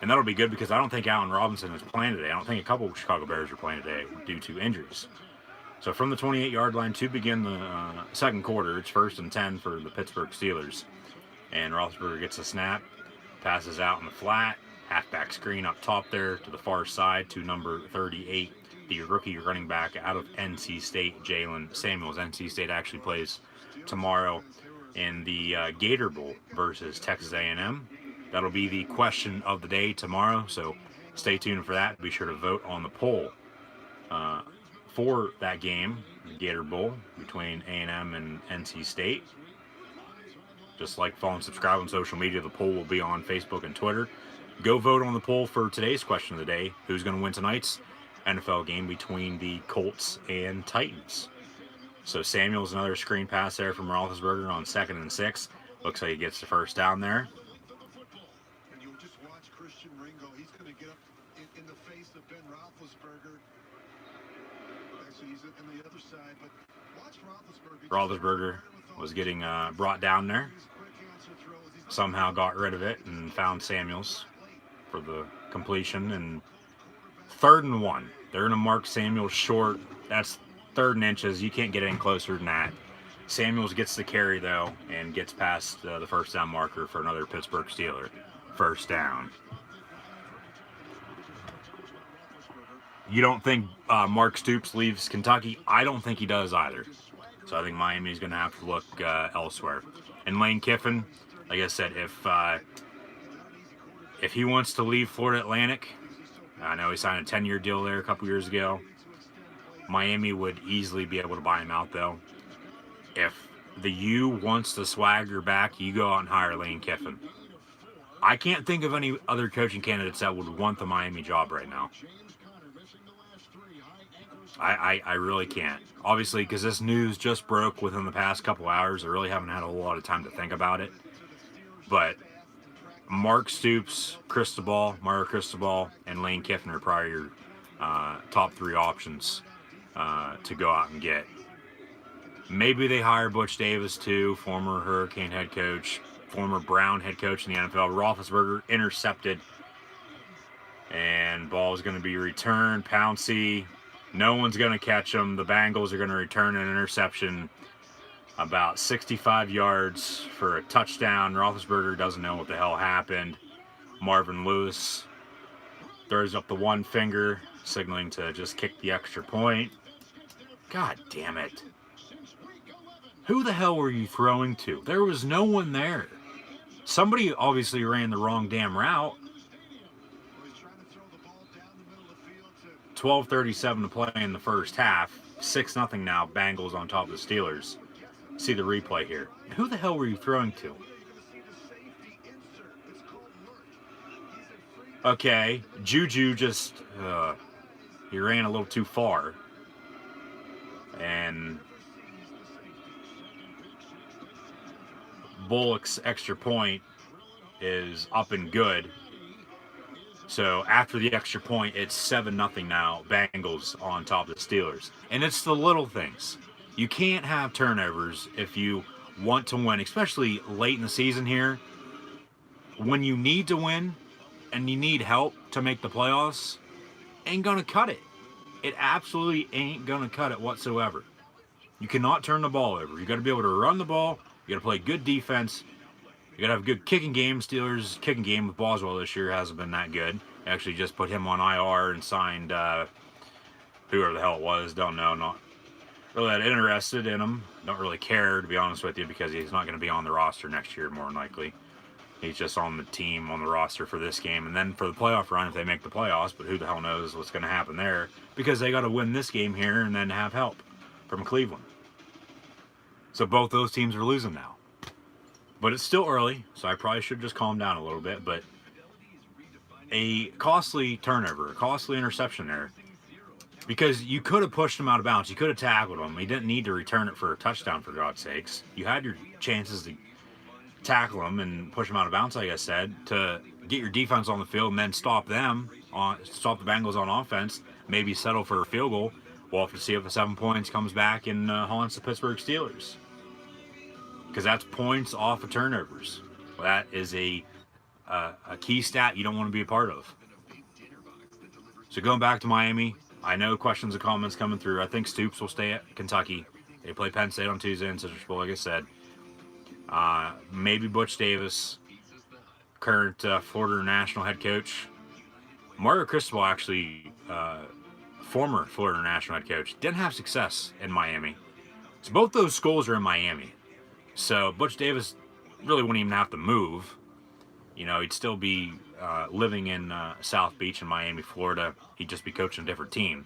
S1: And that'll be good, because I don't think Allen Robinson is playing today. I don't think a couple of Chicago Bears are playing today due to injuries. So from the 28-yard line to begin the second quarter, it's 1st and 10 for the Pittsburgh Steelers. And Roethlisberger gets a snap, passes out in the flat, halfback screen up top there to the far side to number 38, the rookie running back out of NC State, Jalen Samuels. NC State actually plays tomorrow in the Gator Bowl versus Texas A&M. That'll be the question of the day tomorrow, so stay tuned for that. Be sure to vote on the poll for that game, the Gator Bowl, between A&M and NC State. Just like, follow, and subscribe on social media. The poll will be on Facebook and Twitter. Go vote on the poll for today's question of the day. Who's going to win tonight's NFL game between the Colts and Titans? So Samuel's another screen pass there from Roethlisberger on 2nd and 6. Looks like he gets the first down there. Roethlisberger was getting brought down there. Somehow got rid of it and found Samuels. for the completion, and 3rd and 1. They're going to mark Samuels short. That's 3rd and inches. You can't get any closer than that. Samuels gets the carry, though, and gets past the first down marker for another Pittsburgh Steeler. First down. You don't think Mark Stoops leaves Kentucky? I don't think he does either. So I think Miami's going to have to look elsewhere. And Lane Kiffin, like I said, if he wants to leave Florida Atlantic, I know he signed a 10-year deal there a couple years ago. Miami would easily be able to buy him out, though. If the U wants the swagger back, you go out and hire Lane Kiffin. I can't think of any other coaching candidates that would want the Miami job right now. I really can't. Obviously, because this news just broke within the past couple hours, I really haven't had a whole lot of time to think about it. But Mark Stoops, Mario Cristobal, and Lane Kiffin are probably your top 3 options to go out and get. Maybe they hire Butch Davis too, former Hurricane head coach, former Brown head coach in the NFL. Roethlisberger intercepted, and ball is going to be returned. Pouncey, no one's going to catch him. The Bengals are going to return an interception about 65 yards for a touchdown. Roethlisberger doesn't know what the hell happened. Marvin Lewis throws up the one finger, signaling to just kick the extra point. God damn it. Who the hell were you throwing to? There was no one there. Somebody obviously ran the wrong damn route. 12:37 to play in the first half. 6-0 now. Bengals on top of the Steelers. See the replay here. Who the hell were you throwing to? Okay, Juju just he ran a little too far, and Bullock's extra point is up and good. So after the extra point, it's 7-0 now. Bengals on top of the Steelers. And it's the little things. You can't have turnovers if you want to win, especially late in the season here. When you need to win and you need help to make the playoffs, ain't going to cut it. It absolutely ain't going to cut it whatsoever. You cannot turn the ball over. You got to be able to run the ball. You got to play good defense. You got to have a good kicking game. Steelers' kicking game with Boswell this year hasn't been that good. Actually just put him on IR and signed whoever the hell it was. Don't know. Not really that interested in him. Don't really care, to be honest with you, because he's not going to be on the roster next year, more than likely. He's just on the team, on the roster for this game. And then for the playoff run, if they make the playoffs, but who the hell knows what's going to happen there, because they got to win this game here and then have help from Cleveland. So both those teams are losing now. But it's still early, so I probably should just calm down a little bit. But a costly turnover, a costly interception there, because you could have pushed him out of bounds. You could have tackled him. He didn't need to return it for a touchdown, for God's sakes. You had your chances to tackle him and push him out of bounds, like I said, to get your defense on the field and then stop the Bengals on offense, maybe settle for a field goal. We'll have to see if the 7 points comes back and haunts the Pittsburgh Steelers. Because that's points off of turnovers. That is a key stat you don't want to be a part of. So going back to Miami, I know questions and comments coming through. I think Stoops will stay at Kentucky. They play Penn State on Tuesday in Citrus Bowl, like I said. Maybe Butch Davis, current Florida National head coach. Mario Cristobal, actually, former Florida National head coach, didn't have success in Miami. So both those schools are in Miami. So Butch Davis really wouldn't even have to move. You know, he'd still be living in South Beach in Miami, Florida. He'd just be coaching a different team.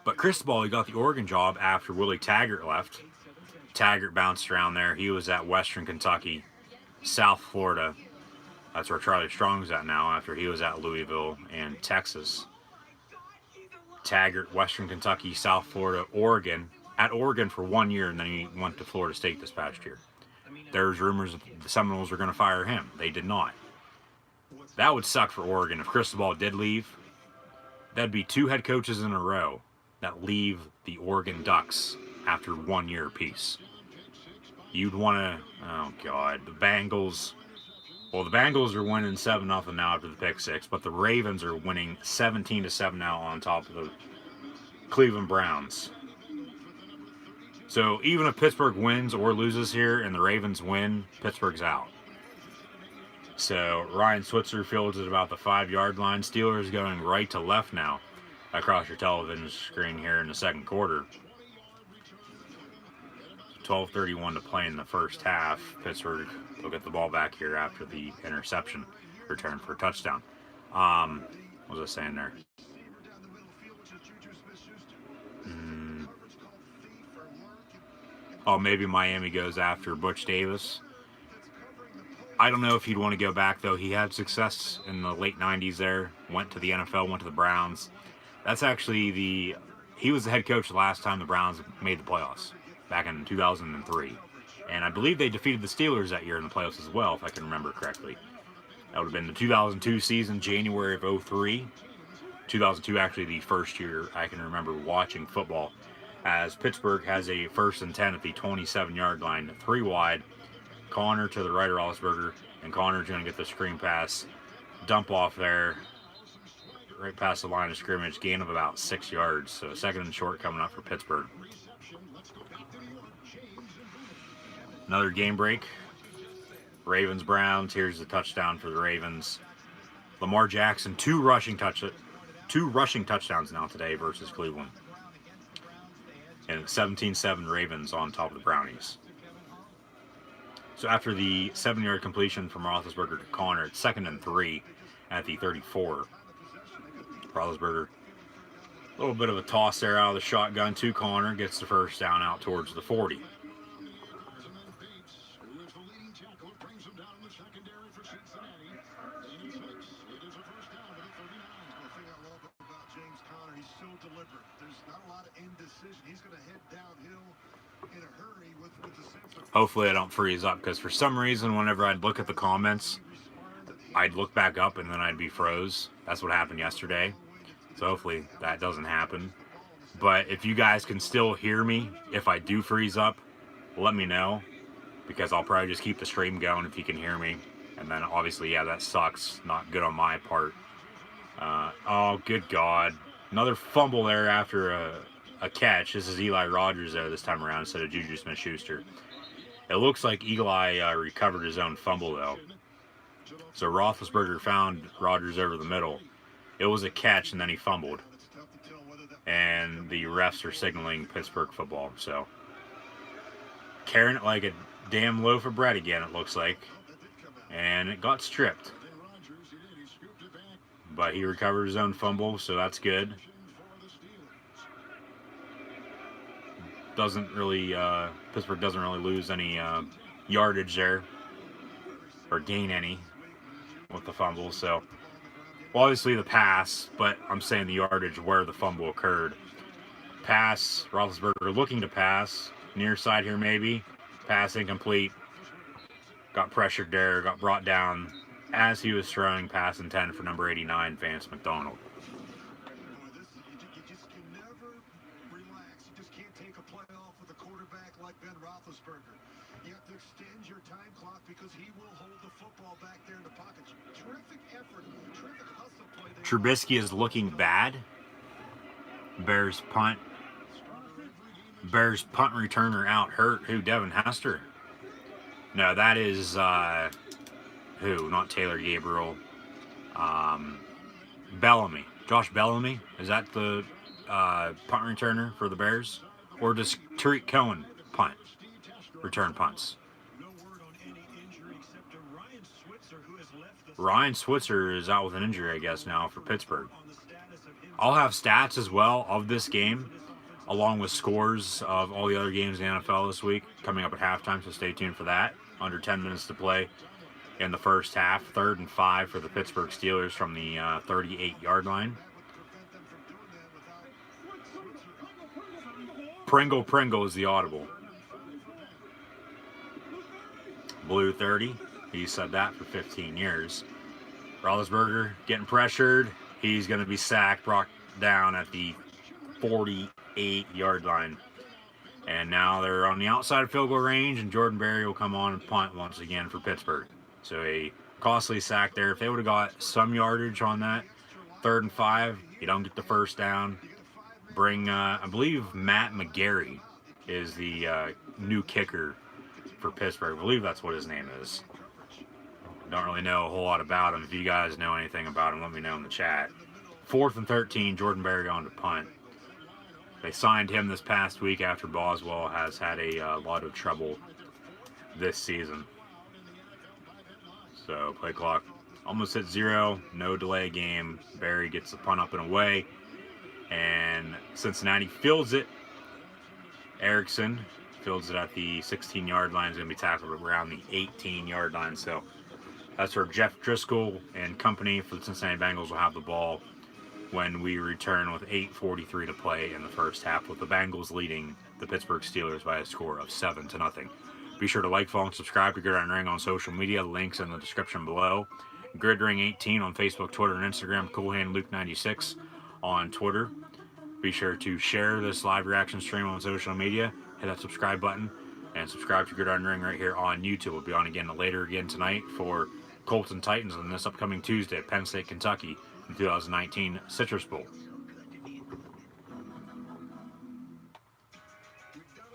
S1: But Cristobal, he got the Oregon job after Willie Taggart left. Taggart bounced around there. He was at Western Kentucky, South Florida. That's where Charlie Strong's at now after he was at Louisville and Texas. Taggart, Western Kentucky, South Florida, Oregon. At Oregon for 1 year, and then he went to Florida State this past year. There's rumors that the Seminoles were going to fire him. They did not. That would suck for Oregon. If Cristobal did leave, that'd be 2 head coaches in a row that leave the Oregon Ducks after 1 year apiece. You'd want to, oh God, the Bengals Well, the Bengals are winning 7-0 now after the pick six, but the Ravens are winning 17-7 now on top of the Cleveland Browns. So even if Pittsburgh wins or loses here and the Ravens win, Pittsburgh's out. So Ryan Switzer fields at about the 5-yard line. Steelers going right to left now across your television screen here in the second quarter. 12:31 to play in the first half. Pittsburgh will get the ball back here after the interception return for a touchdown. What was I saying there? Oh, maybe Miami goes after Butch Davis. I don't know if he'd want to go back, though. He had success in the late 90s there. Went to the NFL, went to the Browns. That's actually he was the head coach the last time the Browns made the playoffs, back in 2003. And I believe they defeated the Steelers that year in the playoffs as well, if I can remember correctly. That would have been the 2002 season, January of 03. 2002, actually the first year I can remember watching football, as Pittsburgh has a 1st and 10 at the 27-yard line, 3 wide. Connor to the right of Roethlisberger, and Connor's going to get the screen pass, dump off there, right past the line of scrimmage, gain of about 6 yards. So 2nd and short coming up for Pittsburgh. Another game break. Ravens-Browns. Here's the touchdown for the Ravens. Lamar Jackson, two rushing touchdowns now today versus Cleveland. And 17-7 Ravens on top of the Brownies. So after the 7-yard completion from Roethlisberger to Connor, it's 2nd and 3 at the 34. Roethlisberger, a little bit of a toss there out of the shotgun to Connor, gets the first down out towards the 40. Hopefully I don't freeze up, because for some reason whenever I'd look at the comments, I'd look back up and then I'd be froze. That's what happened yesterday. So hopefully that doesn't happen. But if you guys can still hear me, if I do freeze up, let me know, because I'll probably just keep the stream going if you can hear me. And then obviously, yeah, that sucks. Not good on my part. Oh, good God. Another fumble there after a catch. This is Eli Rogers there this time around instead of Juju Smith-Schuster. It looks like Eli recovered his own fumble, though. So Roethlisberger found Rodgers over the middle. It was a catch, and then he fumbled. And the refs are signaling Pittsburgh football. So carrying it like a damn loaf of bread again, it looks like. And it got stripped. But he recovered his own fumble, so that's good. Pittsburgh doesn't really lose any yardage there, or gain any with the fumble. So, well, obviously the pass, but I'm saying the yardage where the fumble occurred. Pass, Roethlisberger looking to pass, near side here maybe, pass incomplete, got pressured there, got brought down as he was throwing, pass intended for number 89, Vance McDonald.
S2: You have to extend your time clock because he will hold the football back there in the pocket. Terrific effort, terrific hustle play there.
S1: Trubisky is looking bad. Bears punt returner out hurt. Who? Devin Hester? No, that is who? Not Taylor Gabriel. Bellamy. Josh Bellamy. Is that the punt returner for the Bears? Or does Tariq Cohen punt? Return punts. Ryan Switzer is out with an injury, I guess, now for Pittsburgh. I'll have stats as well of this game, along with scores of all the other games in the NFL this week, coming up at halftime, so stay tuned for that. Under 10 minutes to play in the first half. 3rd and 5 for the Pittsburgh Steelers from the 38-yard line. Pringle is the audible. Blue 30. He said that for 15 years. Roethlisberger getting pressured. He's going to be sacked, brought down at the 48-yard line. And now they're on the outside of field goal range, and Jordan Berry will come on and punt once again for Pittsburgh. So a costly sack there. If they would have got some yardage on that 3rd and 5, you don't get the first down. Bring, I believe Matt McGarry is the new kicker for Pittsburgh. I believe that's what his name is. Don't really know a whole lot about him. If you guys know anything about him, let me know in the chat. 4th and 13, Jordan Berry on to punt. They signed him this past week after Boswell has had a lot of trouble this season. So play clock almost hit 0, no delay game. Berry gets the punt up and away, and Cincinnati fields it. Erickson fields it at the 16-yard line. Is going to be tackled around the 18-yard line. So that's where Jeff Driscoll and company for the Cincinnati Bengals will have the ball when we return with 8:43 to play in the first half, with the Bengals leading the Pittsburgh Steelers by a score of 7-0. Be sure to like, follow, and subscribe to Gridiron Ring on social media. Links in the description below. GridRing18 on Facebook, Twitter, and Instagram. CoolHandLuke96 on Twitter. Be sure to share this live reaction stream on social media. Hit that subscribe button and subscribe to Gridiron Ring right here on YouTube. We'll be on again later tonight for Colts and Titans on this upcoming Tuesday at Penn State, Kentucky, in 2019 Citrus Bowl.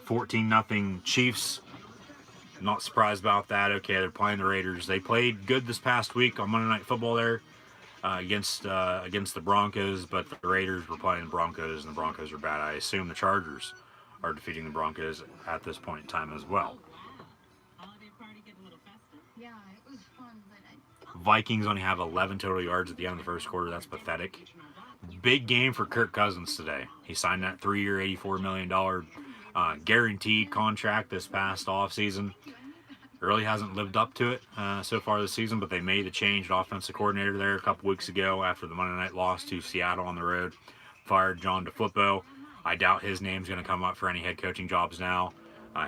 S1: 14-0 Chiefs. Not surprised about that. Okay, they're playing the Raiders. They played good this past week on Monday Night Football there against the Broncos, but the Raiders were playing the Broncos, and the Broncos are bad. I assume the Chargers are defeating the Broncos at this point in time as well. Vikings only have 11 total yards at the end of the first quarter. That's pathetic. Big game for Kirk Cousins today. He signed that 3-year, $84 million guaranteed contract this past offseason. Really hasn't lived up to it so far this season, but they made a change. Offensive coordinator there a couple weeks ago after the Monday night loss to Seattle on the road. Fired John DeFilippo. I doubt his name's going to come up for any head coaching jobs now.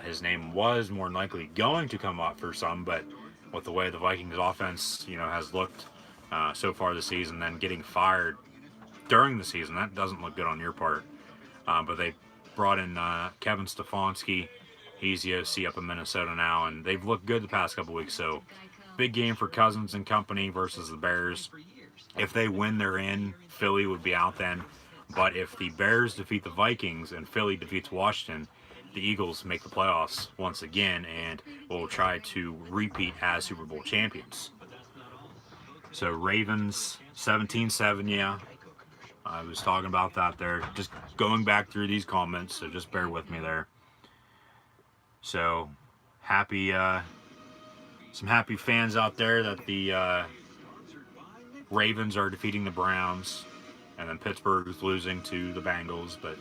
S1: His name was more than likely going to come up for some, but with the way the Vikings offense, has looked so far this season, then getting fired during the season, that doesn't look good on your part. But they brought in Kevin Stefanski. He's the OC up in Minnesota now, and they've looked good the past couple weeks. So big game for Cousins and company versus the Bears. If they win, they're in. Philly would be out then. But if the Bears defeat the Vikings and Philly defeats Washington, the Eagles make the playoffs once again and will try to repeat as Super Bowl champions. So Ravens 17-7, yeah. I was talking about that there. Just going back through these comments, so just bear with me there. So happy, some happy fans out there that the Ravens are defeating the Browns, and then Pittsburgh is losing to the Bengals, but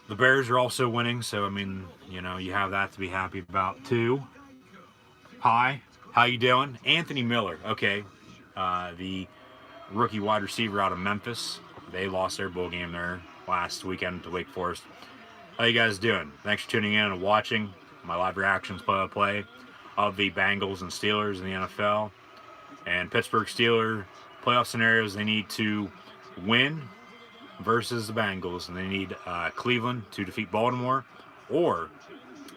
S1: the Bears are also winning, so I mean, you have that to be happy about too. Hi, how you doing? Anthony Miller, okay, the rookie wide receiver out of Memphis. They lost their bowl game there last weekend to Wake Forest. How you guys doing? Thanks for tuning in and watching my live reactions play of the Bengals and Steelers in the NFL. And Pittsburgh Steelers playoff scenarios, they need to win versus the Bengals, and they need Cleveland to defeat Baltimore, or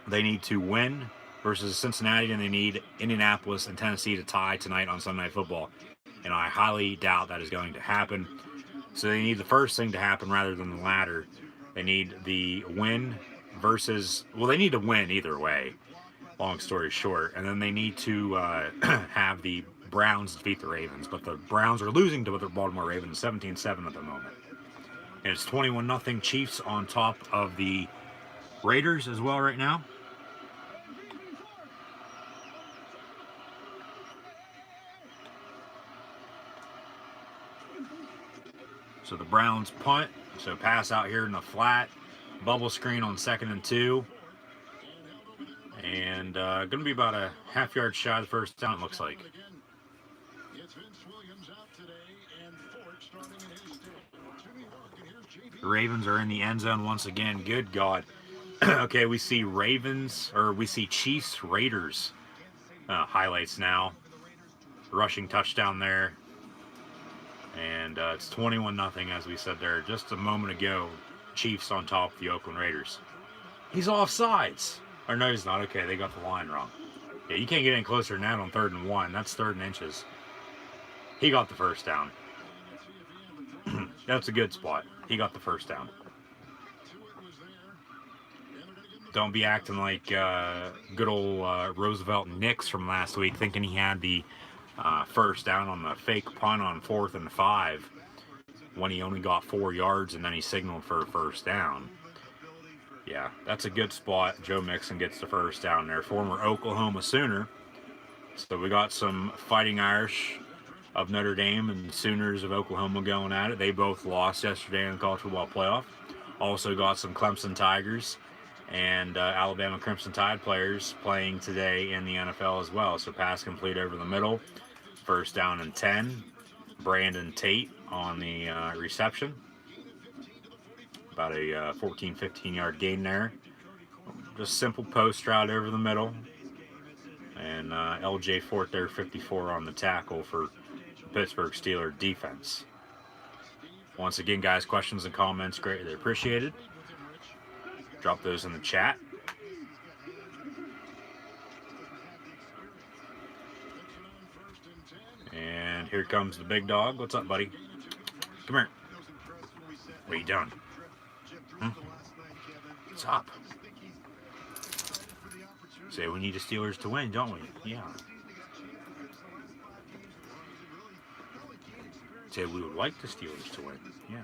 S1: they need to win versus Cincinnati, and they need Indianapolis and Tennessee to tie tonight on Sunday Night Football. And I highly doubt that is going to happen. So they need the first thing to happen rather than the latter. They need the win versus, well, they need to win either way, long story short. And then they need to have the Browns defeat the Ravens. But the Browns are losing to the Baltimore Ravens 17-7 at the moment. And it's 21-0 Chiefs on top of the Raiders as well right now. So the Browns punt. So pass out here in the flat. Bubble screen on 2nd and 2. And going to be about a half-yard shy of the first down, it looks like. The Ravens are in the end zone once again. Good God. Okay, we see Chiefs Raiders highlights now. Rushing touchdown there. And it's 21-0, as we said there just a moment ago. Chiefs on top of the Oakland Raiders. He's offsides. Or no, he's not. Okay, they got the line wrong. Yeah, you can't get any closer than that on 3rd and 1. That's 3rd and inches. He got the first down. That's a good spot. He got the first down. Don't be acting like good old Roosevelt Nix from last week, thinking he had the first down on the fake punt on 4th and 5 when he only got 4 yards and then he signaled for a first down. Yeah, that's a good spot. Joe Mixon gets the first down there. Former Oklahoma Sooner. So we got some Fighting Irish of Notre Dame and Sooners of Oklahoma going at it. They both lost yesterday in the college football playoff. Also got some Clemson Tigers and Alabama Crimson Tide players playing today in the NFL as well. So pass complete over the middle. First down and 10. Brandon Tate on the reception. About a 14, 15-yard gain there. Just simple post route over the middle. And LJ Fort there, 54 on the tackle for the Pittsburgh Steelers defense. Once again, guys, questions and comments greatly appreciated. Drop those in the chat. And here comes the big dog. What's up, buddy? Come here. What are you doing? What's up? Say we need the Steelers to win, don't we? Yeah. Say we would like the Steelers to win. Yeah.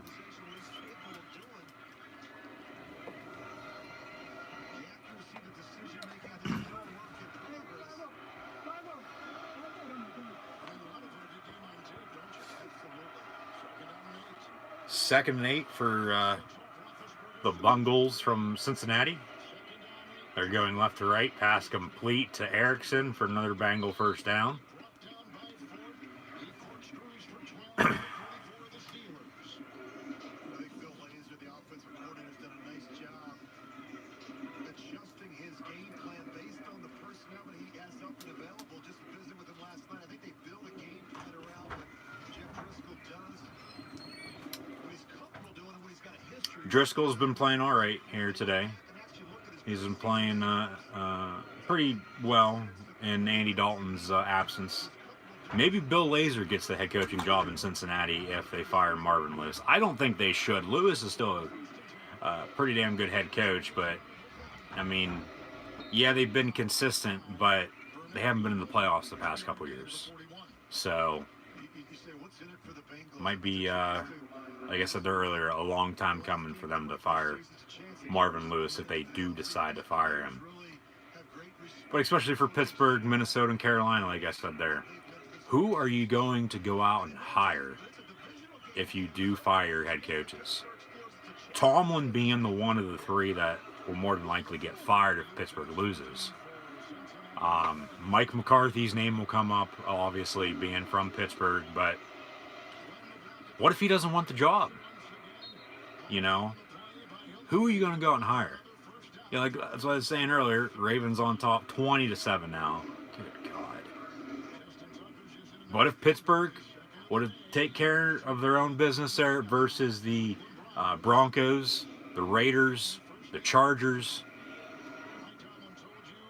S1: Second and 8 for the Bengals from Cincinnati. They're going left to right. Pass complete to Erickson for another Bengal first down. Driscoll's been playing all right here today. He's been playing pretty well in Andy Dalton's absence. Maybe Bill Lazor gets the head coaching job in Cincinnati if they fire Marvin Lewis. I don't think they should. Lewis is still a pretty damn good head coach, but, I mean, yeah, they've been consistent, but they haven't been in the playoffs the past couple years. So, might be, like I said earlier, a long time coming for them to fire Marvin Lewis if they do decide to fire him. But especially for Pittsburgh, Minnesota, and Carolina, like I said there. Who are you going to go out and hire if you do fire head coaches? Tomlin being the one of the three that will more than likely get fired if Pittsburgh loses. Mike McCarthy's name will come up, obviously, being from Pittsburgh, but what if he doesn't want the job? You know? Who are you going to go out and hire? Yeah, like that's what I was saying earlier. Ravens on top, 20-7 now. Good God. What if Pittsburgh would have take care of their own business there versus the Broncos, the Raiders, the Chargers?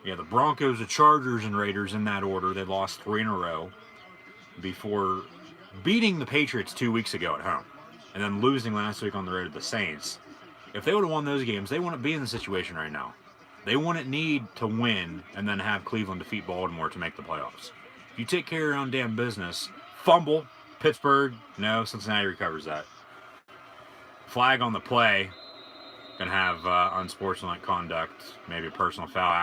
S1: Yeah, the Broncos, the Chargers, and Raiders in that order. They lost 3 in a row before beating the Patriots 2 weeks ago at home and then losing last week on the road to the Saints. If they would have won those games, they wouldn't be in the situation right now. They wouldn't need to win and then have Cleveland defeat Baltimore to make the playoffs. If you take care of your own damn business, fumble, Pittsburgh, no, Cincinnati recovers that. Flag on the play, gonna have unsportsmanlike conduct, maybe a personal foul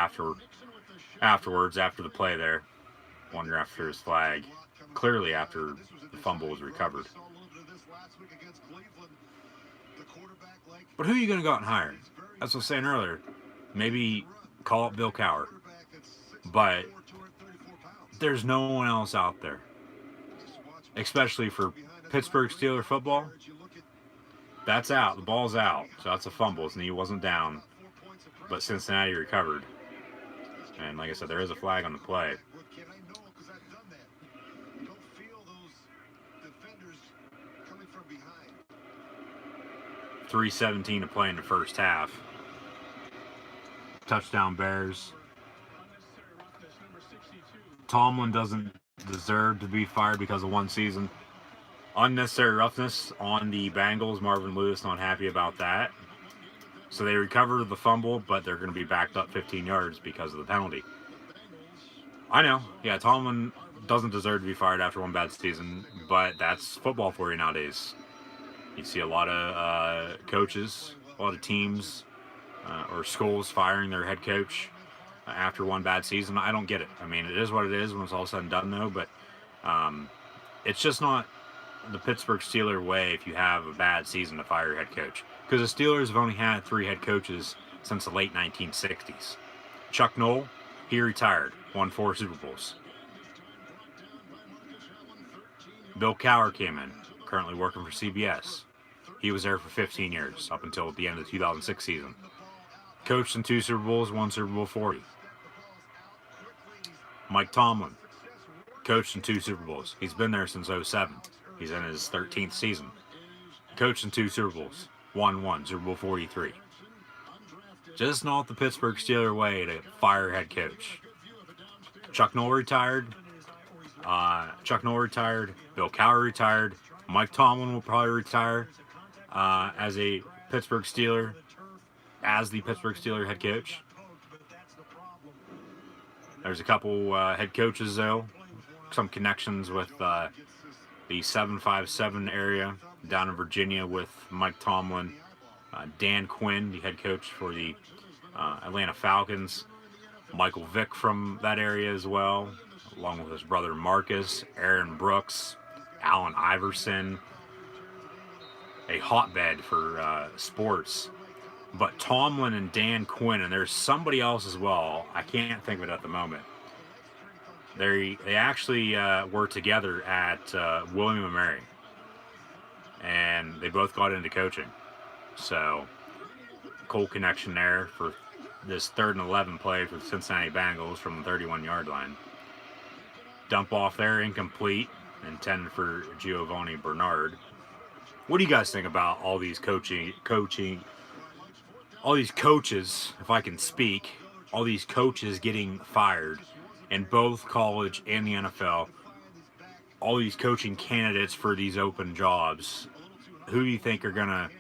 S1: afterwards, after the play there. Wonder after his flag. Clearly after the fumble was recovered. But who are you going to go out and hire? That's what I was saying earlier. Maybe call up Bill Cowher. But there's no one else out there. Especially for Pittsburgh Steelers football. That's out. The ball's out. So that's a fumble. His knee wasn't down. But Cincinnati recovered. And like I said, there is a flag on the play. 3:17 to play in the first half. Touchdown Bears. Tomlin doesn't deserve to be fired because of one season. Unnecessary roughness on the Bengals. Marvin Lewis not happy about that. So they recovered the fumble, but they're going to be backed up 15 yards because of the penalty. I know. Yeah, Tomlin doesn't deserve to be fired after one bad season, but that's football for you nowadays. You see a lot of coaches, a lot of teams or schools firing their head coach after one bad season. I don't get it. I mean, it is what it is when it's all said and done, though, but it's just not the Pittsburgh Steelers way if you have a bad season to fire your head coach. Because the Steelers have only had 3 head coaches since the late 1960s. Chuck Noll, he retired, won 4 Super Bowls. Bill Cowher came in, currently working for CBS. He was there for 15 years, up until the end of the 2006 season. Coached in 2 Super Bowls, 1 Super Bowl 40. Mike Tomlin, coached in 2 Super Bowls. He's been there since 07. He's in his 13th season. Coached in 2 Super Bowls, won 1, Super Bowl 43. Just not the Pittsburgh Steelers way to fire head coach. Chuck Noll retired. Bill Cowher retired. Mike Tomlin will probably retire as a Pittsburgh Steeler, as the Pittsburgh Steelers head coach. There's a couple head coaches, though. Some connections with the 757 area down in Virginia with Mike Tomlin. Dan Quinn, the head coach for the Atlanta Falcons. Michael Vick from that area as well, along with his brother Marcus, Aaron Brooks, Allen Iverson. A hotbed for sports. But Tomlin and Dan Quinn, and there's somebody else as well. I can't think of it at the moment. They actually were together at William & Mary, and they both got into coaching. So, cool connection there for this 3rd and 11 play for the Cincinnati Bengals from the 31-yard line. Dump off there, incomplete, intended for Giovanni Bernard. What do you guys think about all these all these coaches, if I can speak, all these coaches getting fired in both college and the NFL? All these coaching candidates for these open jobs. Who do you think are gonna?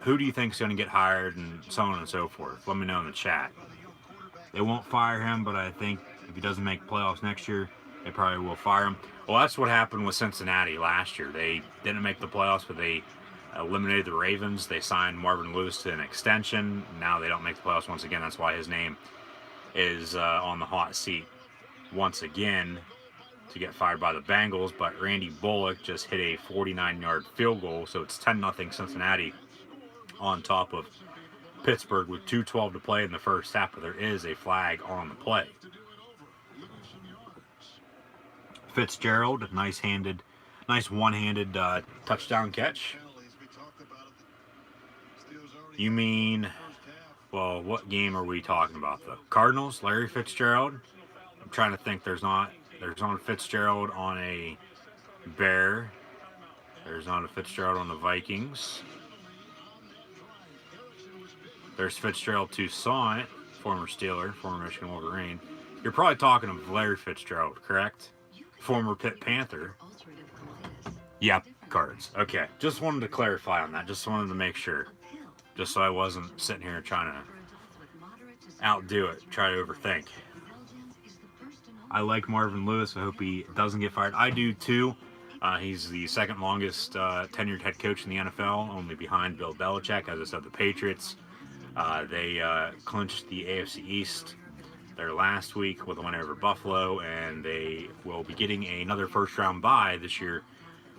S1: Who do you think is gonna get hired, and so on and so forth? Let me know in the chat. They won't fire him, but I think if he doesn't make playoffs next year, they probably will fire him. Well, that's what happened with Cincinnati last year. They didn't make the playoffs, but they eliminated the Ravens. They signed Marvin Lewis to an extension. Now they don't make the playoffs once again. That's why his name is on the hot seat once again to get fired by the Bengals. But Randy Bullock just hit a 49-yard field goal, so it's 10-0 Cincinnati on top of Pittsburgh with 2:12 to play in the first half, but there is a flag on the play. Fitzgerald, nice one-handed touchdown catch. You mean, well, what game are we talking about, though? Cardinals, Larry Fitzgerald. I'm trying to think. There's not a Fitzgerald on a Bear. There's not a Fitzgerald on the Vikings. There's Fitzgerald Toussaint, former Steeler, former Michigan Wolverine. You're probably talking of Larry Fitzgerald, correct? Former Pitt Panther. Yep, Cards. Okay, just wanted to clarify on that. Just wanted to make sure. Just so I wasn't sitting here trying to outdo it, try to overthink. I like Marvin Lewis. I hope he doesn't get fired. I do too. He's the second longest tenured head coach in the NFL, only behind Bill Belichick. As I said, the Patriots. They clinched the AFC East there last week with a win over Buffalo, and they will be getting another first-round bye this year,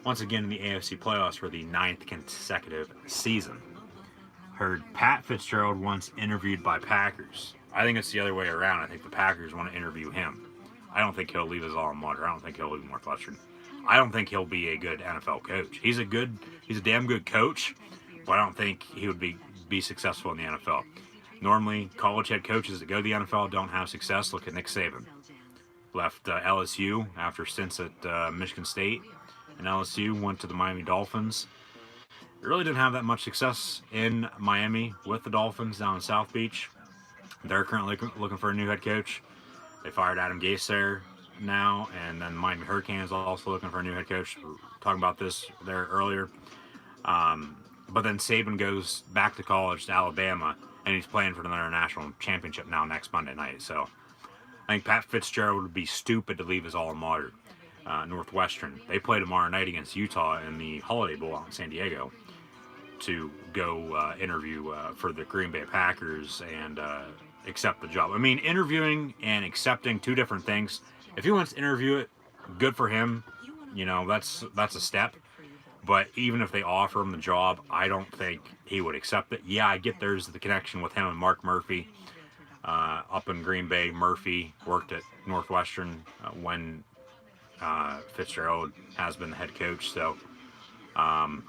S1: once again in the AFC playoffs for the 9th consecutive season. Heard Pat Fitzgerald once interviewed by Packers. I think it's the other way around. I think the Packers want to interview him. I don't think he'll leave his alma mater. I don't think he'll leave Northwestern. I don't think he'll be a good NFL coach. He's a damn good coach, but I don't think he would be successful in the NFL. Normally, college head coaches that go to the NFL don't have success. Look at Nick Saban. Left LSU after stints at Michigan State, and LSU went to the Miami Dolphins. Really didn't have that much success in Miami with the Dolphins down in South Beach. They're currently looking for a new head coach. They fired Adam Gase there now, and then Miami Hurricanes also looking for a new head coach. We were talking about this there earlier. But then Saban goes back to college to Alabama, and he's playing for another national championship now next Monday night. So I think Pat Fitzgerald would be stupid to leave his alma mater, Northwestern. They play tomorrow night against Utah in the Holiday Bowl out in San Diego to go interview for the Green Bay Packers and accept the job. I mean, interviewing and accepting two different things. If he wants to interview it, good for him. You know, that's a step. But even if they offer him the job, I don't think he would accept it. Yeah, I get there's the connection with him and Mark Murphy up in Green Bay. Murphy worked at Northwestern when Fitzgerald has been the head coach. So I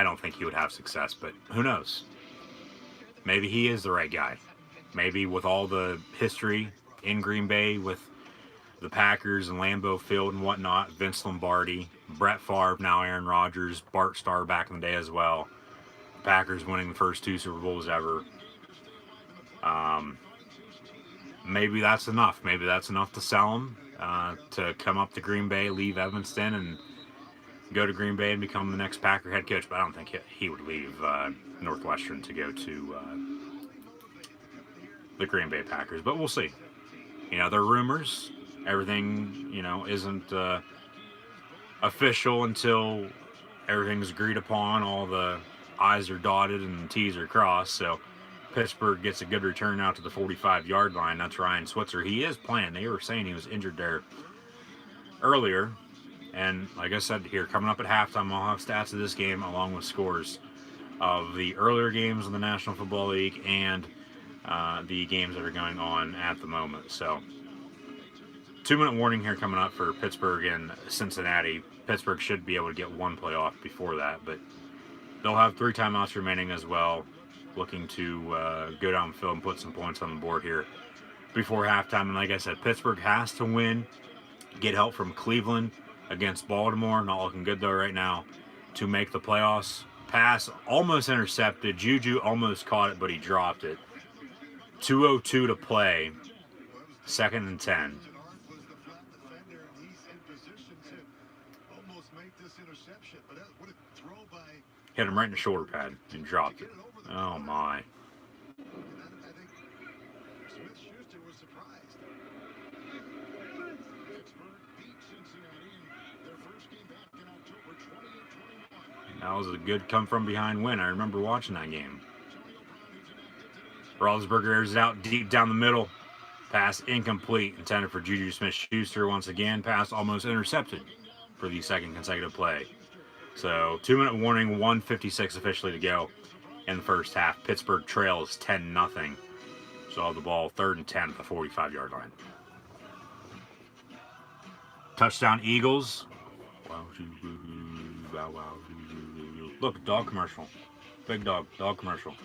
S1: don't think he would have success, but who knows? Maybe he is the right guy. Maybe with all the history in Green Bay with the Packers and Lambeau Field and whatnot, Vince Lombardi, Brett Favre, now Aaron Rodgers, Bart Starr back in the day as well. Packers winning the first 2 Super Bowls ever. Maybe that's enough. Maybe that's enough to sell him to come up to Green Bay, leave Evanston, and go to Green Bay and become the next Packer head coach. But I don't think he would leave Northwestern to go to the Green Bay Packers. But we'll see. You know, they're rumors. Everything, you know, isn't official until everything's agreed upon. All the I's are dotted and T's are crossed. So Pittsburgh gets a good return out to the 45-yard line. That's Ryan Switzer. He is playing. They were saying he was injured there earlier. And like I said here, coming up at halftime, I'll have stats of this game along with scores of the earlier games in the National Football League and the games that are going on at the moment. So 2-minute warning here coming up for Pittsburgh and Cincinnati. Pittsburgh should be able to get one playoff before that, but they'll have 3 timeouts remaining as well, looking to go down the field and put some points on the board here before halftime. And like I said, Pittsburgh has to win, get help from Cleveland against Baltimore. Not looking good though right now to make the playoffs. Pass almost intercepted. Juju almost caught it, but he dropped it. 2:02 to play. 2nd and 10. Hit him right in the shoulder pad and dropped it. Oh my. That was a good come from behind win. I remember watching that game. Roethlisberger airs it out deep down the middle. Pass incomplete. Intended for Juju Smith-Schuster once again. Pass almost intercepted for the 2nd consecutive play. So 2-minute warning, 1:56 officially to go in the first half. Pittsburgh trails 10-0. So have the ball 3rd and 10 at the 45-yard line. Touchdown Eagles. Look, dog commercial. Big dog commercial.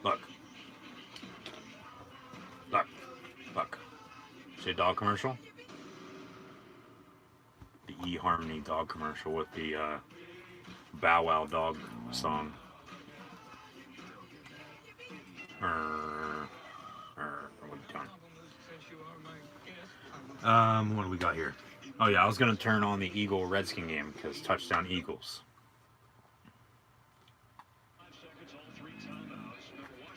S1: Look. See a dog commercial? The eHarmony dog commercial with the Bow Wow dog song. What are you doing? What do we got here? Oh yeah, I was gonna turn on the Eagle-Redskin game because touchdown Eagles.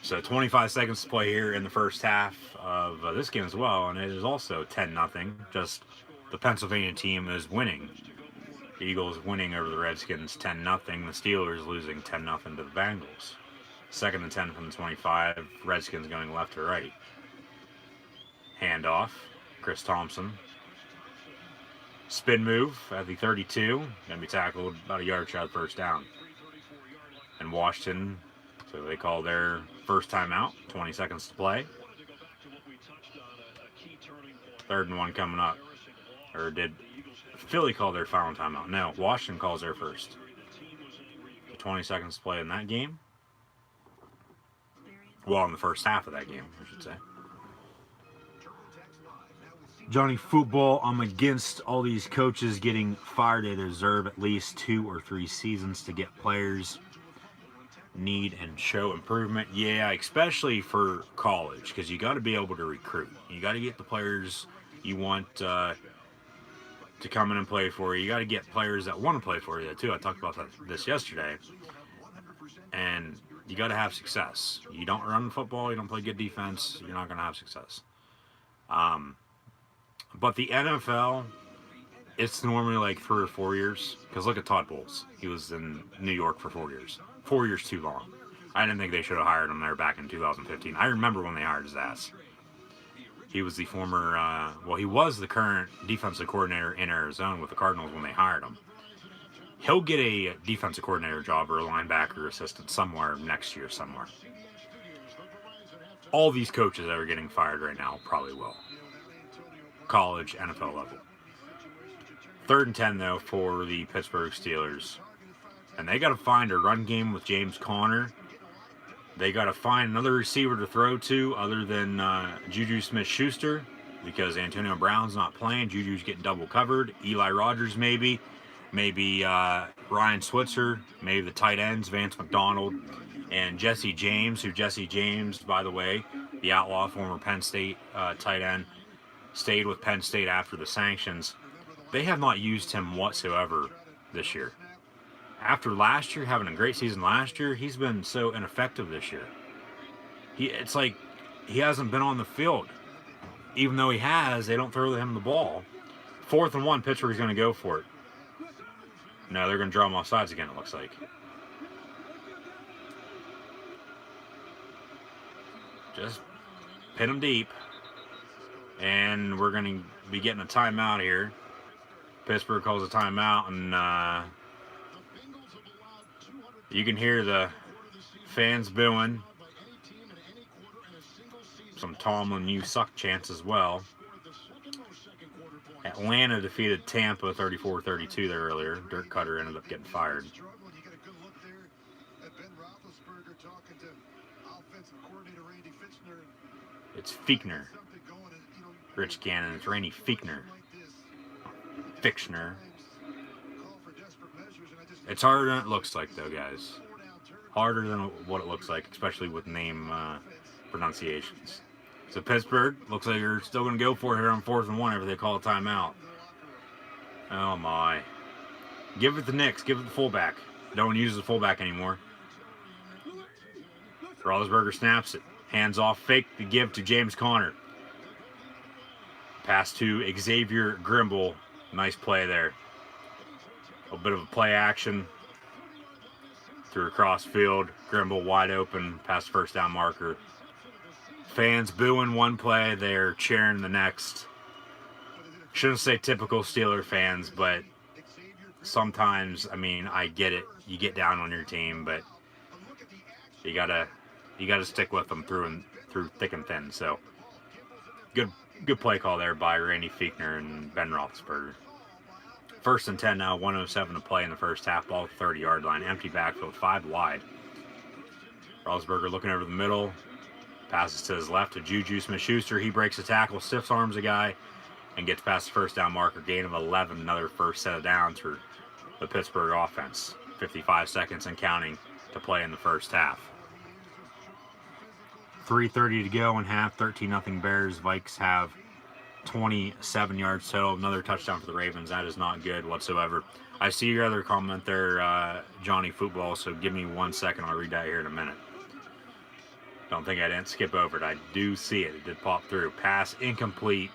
S1: So 25 seconds to play here in the first half of this game as well, and it is also 10-0. Just the Pennsylvania team is winning. The Eagles winning over the Redskins 10-0. The Steelers losing 10-0 to the Bengals. 2nd and 10 from the 25. Redskins going left to right. Handoff. Chris Thompson. Spin move at the 32. Going to be tackled about a yard shy of first down. And Washington, so they call their first timeout. 20 seconds to play. 3rd and 1 coming up. Or did Philly call their final timeout? No, Washington calls their first. 20 seconds to play in that game. Well, in the first half of that game, I should say. Johnny Football, I'm against all these coaches getting fired. They deserve at least 2 or 3 seasons to get players. need and show improvement. Yeah, especially for college, because you got to be able to recruit. You got to get the players you want to come in and play for you. You got to get players that want to play for you too. I talked about this yesterday, and you got to have success. You don't run the football, you don't play good defense, you're not going to have success. But the NFL, it's normally like 3 or 4 years. Because look at Todd Bowles. He was in New York for 4 years. 4 years too long. I didn't think they should have hired him there back in 2015. I remember when they hired his ass. He was the former, he was the current defensive coordinator in Arizona with the Cardinals when they hired him. He'll get a defensive coordinator job or a linebacker assistant somewhere next year somewhere. All these coaches that are getting fired right now probably will. College, NFL level. 3rd and 10, though, for the Pittsburgh Steelers. And they got to find a run game with James Conner. They got to find another receiver to throw to other than Juju Smith-Schuster, because Antonio Brown's not playing. Juju's getting double covered. Eli Rogers maybe. Maybe Ryan Switzer. Maybe the tight ends, Vance McDonald. And Jesse James, who Jesse James, by the way, the outlaw former Penn State tight end, stayed with Penn State after the sanctions. They have not used him whatsoever this year. After last year, having a great season last year, he's been so ineffective this year. It's like he hasn't been on the field. Even though he has, they don't throw him the ball. 4th and 1, Pittsburgh's going to go for it. No, they're going to draw him off sides again, it looks like. Just pin him deep. And we're going to be getting a timeout here. Pittsburgh calls a timeout, and you can hear the fans booing. Some Tomlin, you suck chants as well. Atlanta defeated Tampa 34-32 there earlier. Dirk Cutter ended up getting fired. It's Fichtner. Rich Gannon, it's Randy Fichtner. Fichtner. It's harder than it looks like, though, guys. Harder than what it looks like, especially with name pronunciations. So Pittsburgh looks like you're still going to go for it here on 4th and 1 after they call a timeout. Oh my! Give it the Knicks. Give it the fullback. No one uses the fullback anymore. Roethlisberger snaps it. Hands off, fake the give to James Conner. Pass to Xavier Grimble. Nice play there. A bit of a play action. Through across field. Grimble wide open. Past first down marker. Fans booing one play. They're cheering the next. Shouldn't say typical Steeler fans, but sometimes, I mean, I get it. You get down on your team, but you gotta stick with them through thick and thin. So good play call there by Randy Fichtner and Ben Roethlisberger. 1st and 10 now, 1:07 to play in the first half. Ball at the 30-yard line. Empty backfield, 5 wide. Roethlisberger looking over the middle. Passes to his left to Juju Smith-Schuster. He breaks the tackle, stiff arms a guy, and gets past the first down marker. Gain of 11. Another first set of downs for the Pittsburgh offense. 55 seconds and counting to play in the first half. 3:30 to go in half. 13-0 Bears. Vikes have 27 yards total. Another touchdown for the Ravens. That is not good whatsoever. I see your other comment there, Johnny Football, so give me 1 second. I'll read that here in a minute. Don't think I didn't skip over it. I do see it. It did pop through. Pass incomplete.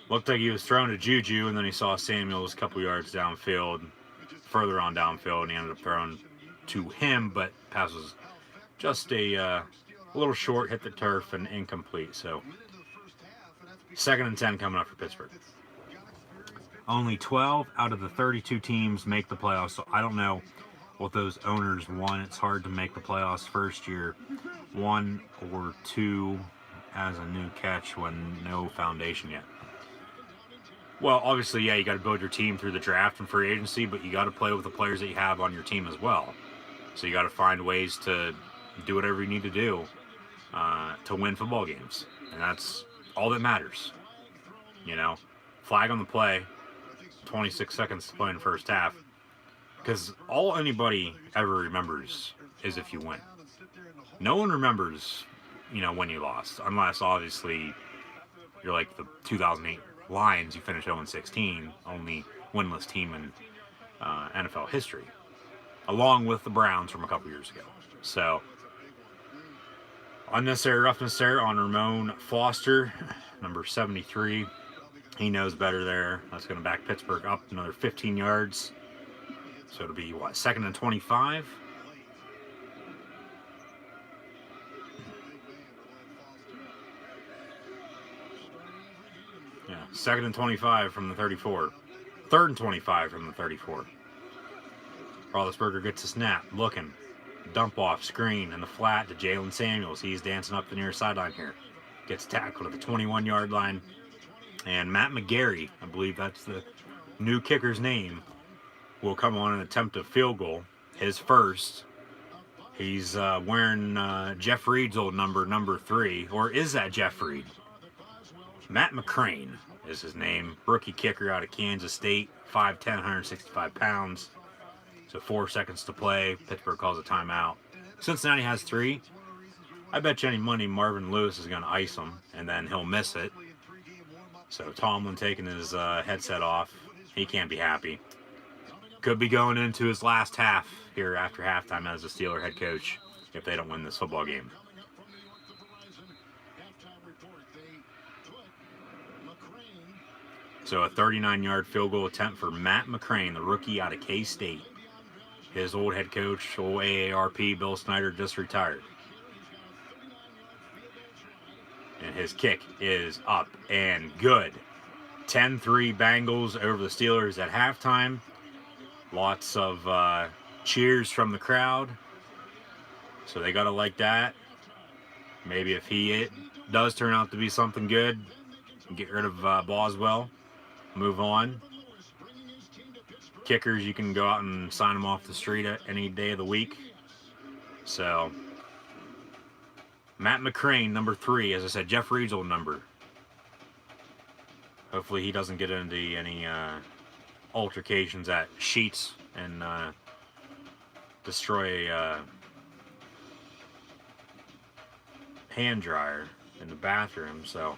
S1: Looked like he was thrown to Juju, and then he saw Samuels a couple yards downfield, further on downfield, and he ended up throwing to him, but pass was just a little short, hit the turf, and incomplete. So 2nd and 10 coming up for Pittsburgh. Only 12 out of the 32 teams make the playoffs, so I don't know what those owners want. It's hard to make the playoffs first year. 1 or 2 as a new catch when no foundation yet. Well, obviously, yeah, you got to build your team through the draft and free agency, but you got to play with the players that you have on your team as well. So you got to find ways to do whatever you need to do to win football games. And that's all that matters. You know, flag on the play, 26 seconds to play in the first half. Because all anybody ever remembers is if you win. No one remembers, when you lost, unless obviously you're like the 2008 Lions. You finished 0-16, only winless team in NFL history, along with the Browns from a couple years ago. So, unnecessary roughness there on Ramon Foster, number 73. He knows better there. That's going to back Pittsburgh up another 15 yards. So it'll be, what, 2nd and 25? Yeah, 2nd and 25 from the 34. 3rd and 25 from the 34. Roethlisberger gets a snap, looking. Dump off, screen, and the flat to Jalen Samuels. He's dancing up the near sideline here. Gets tackled at the 21-yard line. And Matt McGarry, I believe that's the new kicker's name, will come on and attempt a field goal. His first. He's wearing Jeff Reed's old number 3. Or is that Jeff Reed? Matt McCrane is his name. Rookie kicker out of Kansas State. 5'10", 165 pounds. So 4 seconds to play. Pittsburgh calls a timeout. Cincinnati has 3. I bet you any money Marvin Lewis is going to ice him, and then he'll miss it. So Tomlin taking his headset off. He can't be happy. Could be going into his last half here after halftime as a Steeler head coach if they don't win this football game. So a 39-yard field goal attempt for Matt McCrane, the rookie out of K-State. His old head coach, old AARP, Bill Snyder, just retired. And his kick is up and good. 10-3 Bengals over the Steelers at halftime. Lots of cheers from the crowd. So they got to like that. Maybe if it does turn out to be something good, get rid of Boswell. Move on. Kickers, you can go out and sign them off the street any day of the week. So, Matt McCrane, number 3. As I said, Jeff Reed's old number. Hopefully he doesn't get into any altercations at Sheets and destroy a hand dryer in the bathroom. So,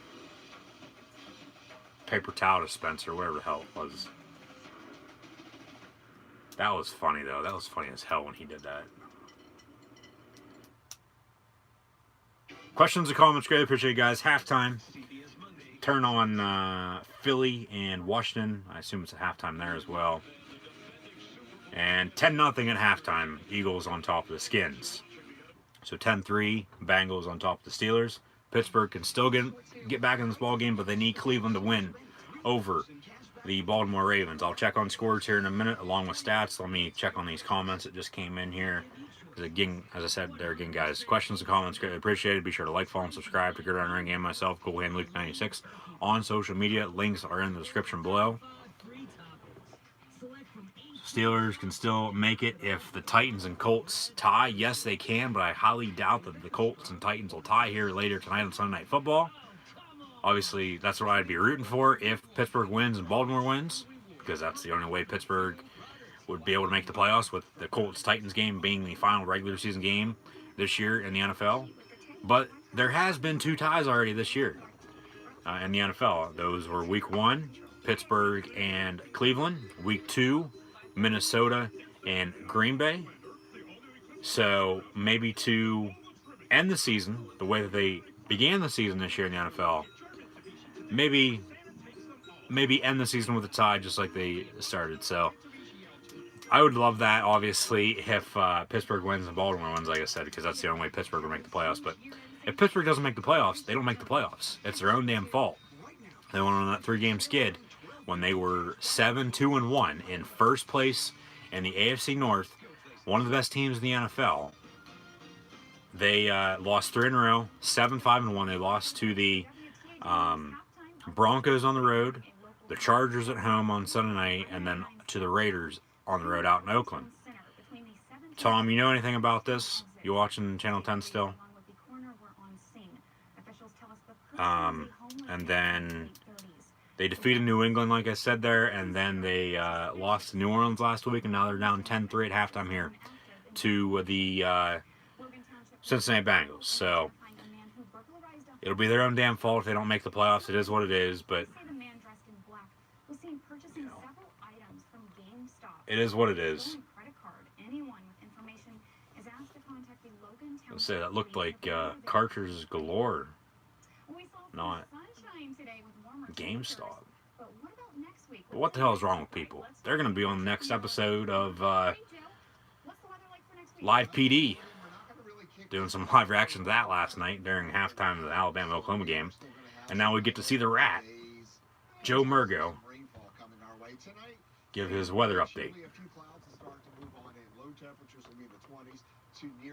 S1: paper towel dispenser, whatever the hell it was. That was funny, though. That was funny as hell when he did that. Questions or comments? Greatly appreciate you guys. Halftime. Turn on Philly and Washington. I assume it's a halftime there as well. And 10-0 at halftime. Eagles on top of the Skins. So 10-3. Bengals on top of the Steelers. Pittsburgh can still get back in this ball game, but they need Cleveland to win over the Baltimore Ravens. I'll check on scores here in a minute along with stats. Let me check on these comments that just came in here. Again, as I said there again, guys, questions and comments greatly appreciated. Be sure to like, follow, and subscribe to Good Around Ring and myself, Cool Hand Luke 96 on social media. Links are in the description below. Steelers can still make it if the Titans and Colts tie. Yes, they can, but I highly doubt that the Colts and Titans will tie here later tonight on Sunday Night Football. Obviously, that's what I'd be rooting for if Pittsburgh wins and Baltimore wins, because that's the only way Pittsburgh would be able to make the playoffs, with the Colts-Titans game being the final regular season game this year in the NFL. But there has been 2 ties already this year in the NFL. Those were Week 1, Pittsburgh and Cleveland. Week 2, Minnesota and Green Bay. So maybe to end the season the way that they began the season this year in the NFL, maybe end the season with a tie just like they started. So I would love that, obviously, if Pittsburgh wins and Baltimore wins, like I said, because that's the only way Pittsburgh will make the playoffs. But if Pittsburgh doesn't make the playoffs, they don't make the playoffs. It's their own damn fault. They went on that 3-game skid when they were 7-2-1 in first place in the AFC North, one of the best teams in the NFL. They lost 3 in a row, 7-5-1. They lost to the Broncos on the road, the Chargers at home on Sunday night, and then to the Raiders on the road out in Oakland. Tom, you know anything about this? You watching Channel 10 still? And then They defeated New England, like I said there, and then they lost to New Orleans last week, and now they're down 10-3 at halftime here to the Cincinnati Bengals. So it'll be their own damn fault if they don't make the playoffs. It is what it is, but you know, it is what it is. I'll say that looked like cartridges galore, not GameStop. But what the hell is wrong with people? They're going to be on the next episode of Live PD, doing some live reaction to that last night during halftime of the Alabama-Oklahoma game. And now we get to see the Rat, Joe Murgo, give his weather update.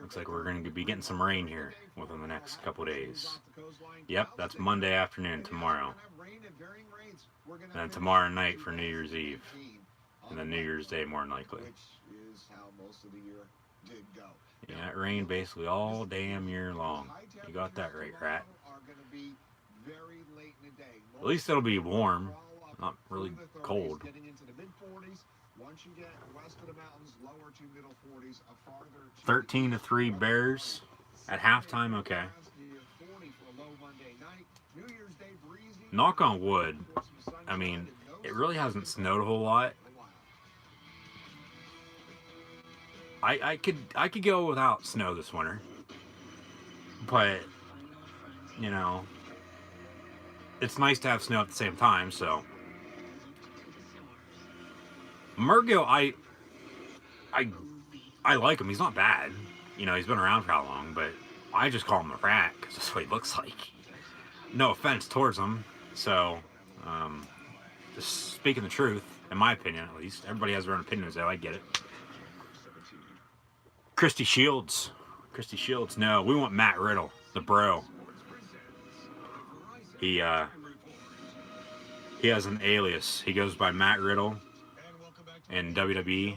S1: Looks like we're going to be getting some rain here within the next couple days. Yep, that's Monday afternoon tomorrow. And then tomorrow night for New Year's Eve. And then New Year's Day more than likely. Yeah, it rained basically all damn year long. You got that right, Rat. At least it'll be warm, not really cold. 13-3 Bears at halftime. Okay. Knock on wood. I mean, it really hasn't snowed a whole lot. I could go without snow this winter, but you know, it's nice to have snow at the same time. So Murgo, I like him. He's not bad. You know, he's been around for how long, but I just call him a rat because that's what he looks like. No offense towards him. So, just speaking the truth, in my opinion at least. Everybody has their own opinions, though. I get it. Christy Shields. No, we want Matt Riddle, the bro. He has an alias. He goes by Matt Riddle in WWE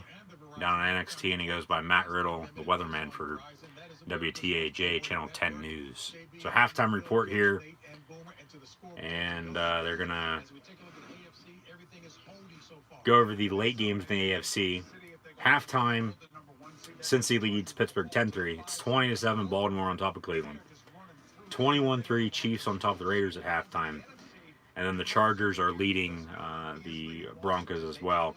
S1: down on NXT, and he goes by Matt Riddle, the weatherman for WTAJ Channel 10 News. So halftime report here, and they're gonna go over the late games in the AFC. Halftime, Cincy leads Pittsburgh 10-3. It's 20-7 Baltimore on top of Cleveland. 21-3 Chiefs on top of the Raiders at halftime. And then the Chargers are leading the Broncos as well.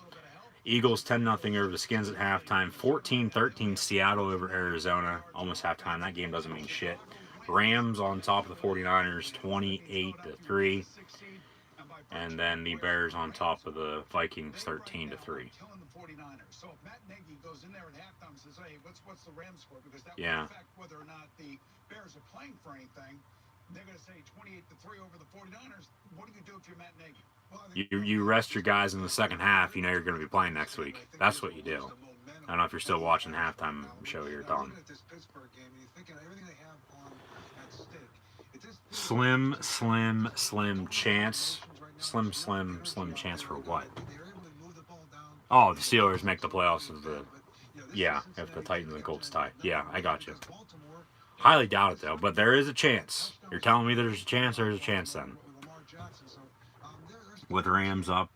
S1: Eagles 10-0 over the Skins at halftime. 14-13 Seattle over Arizona. Almost halftime. That game doesn't mean shit. Rams on top of the 49ers 28-3. And then the Bears on top of the Vikings 13-3.
S2: So if Matt Nagy goes in there at halftime and says, "Hey, what's the Rams score?" Because that will affect whether or not the Bears are playing for anything. They're going to say 28-3 over the 49ers. What do you do if you're Matt Nagy? Well,
S1: you rest your guys in the second half. You know you're going to be playing next week. That's what you do. I don't know if you're still watching the halftime show here, Don. Slim chance. Slim chance for what? Oh, the Steelers make the playoffs of the... Yeah, if the Titans and Colts tie. Yeah, I got you. Highly doubt it, though, but there is a chance. You're telling me there's a chance? There's a chance, then. With Rams up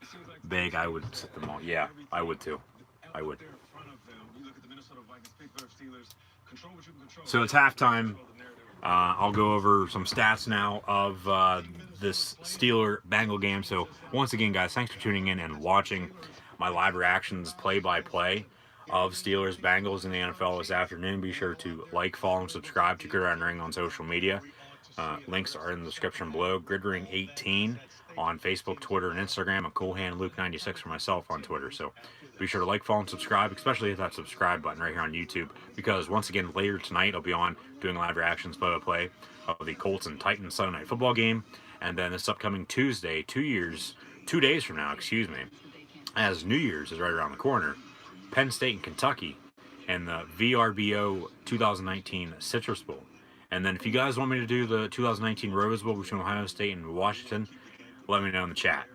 S1: big, I would sit them all. Yeah, I would, too. I would. So it's halftime. I'll go over some stats now of this Steeler-Bengal game. So, once again, guys, thanks for tuning in and watching my live reactions play-by-play of Steelers-Bengals in the NFL this afternoon. Be sure to like, follow, and subscribe to Gridiron Ring on social media. Links are in the description below. Gridring18 on Facebook, Twitter, and Instagram. And CoolHandLuke96 for myself on Twitter. So be sure to like, follow, and subscribe, especially hit that subscribe button right here on YouTube. Because once again, later tonight, I'll be on doing live reactions play-by-play of the Colts and Titans Sunday Night Football game. And then this upcoming Tuesday, 2 days from now, as New Year's is right around the corner, Penn State and Kentucky and the VRBO 2019 Citrus Bowl. And then if you guys want me to do the 2019 Rose Bowl between Ohio State and Washington, let me know in the chat.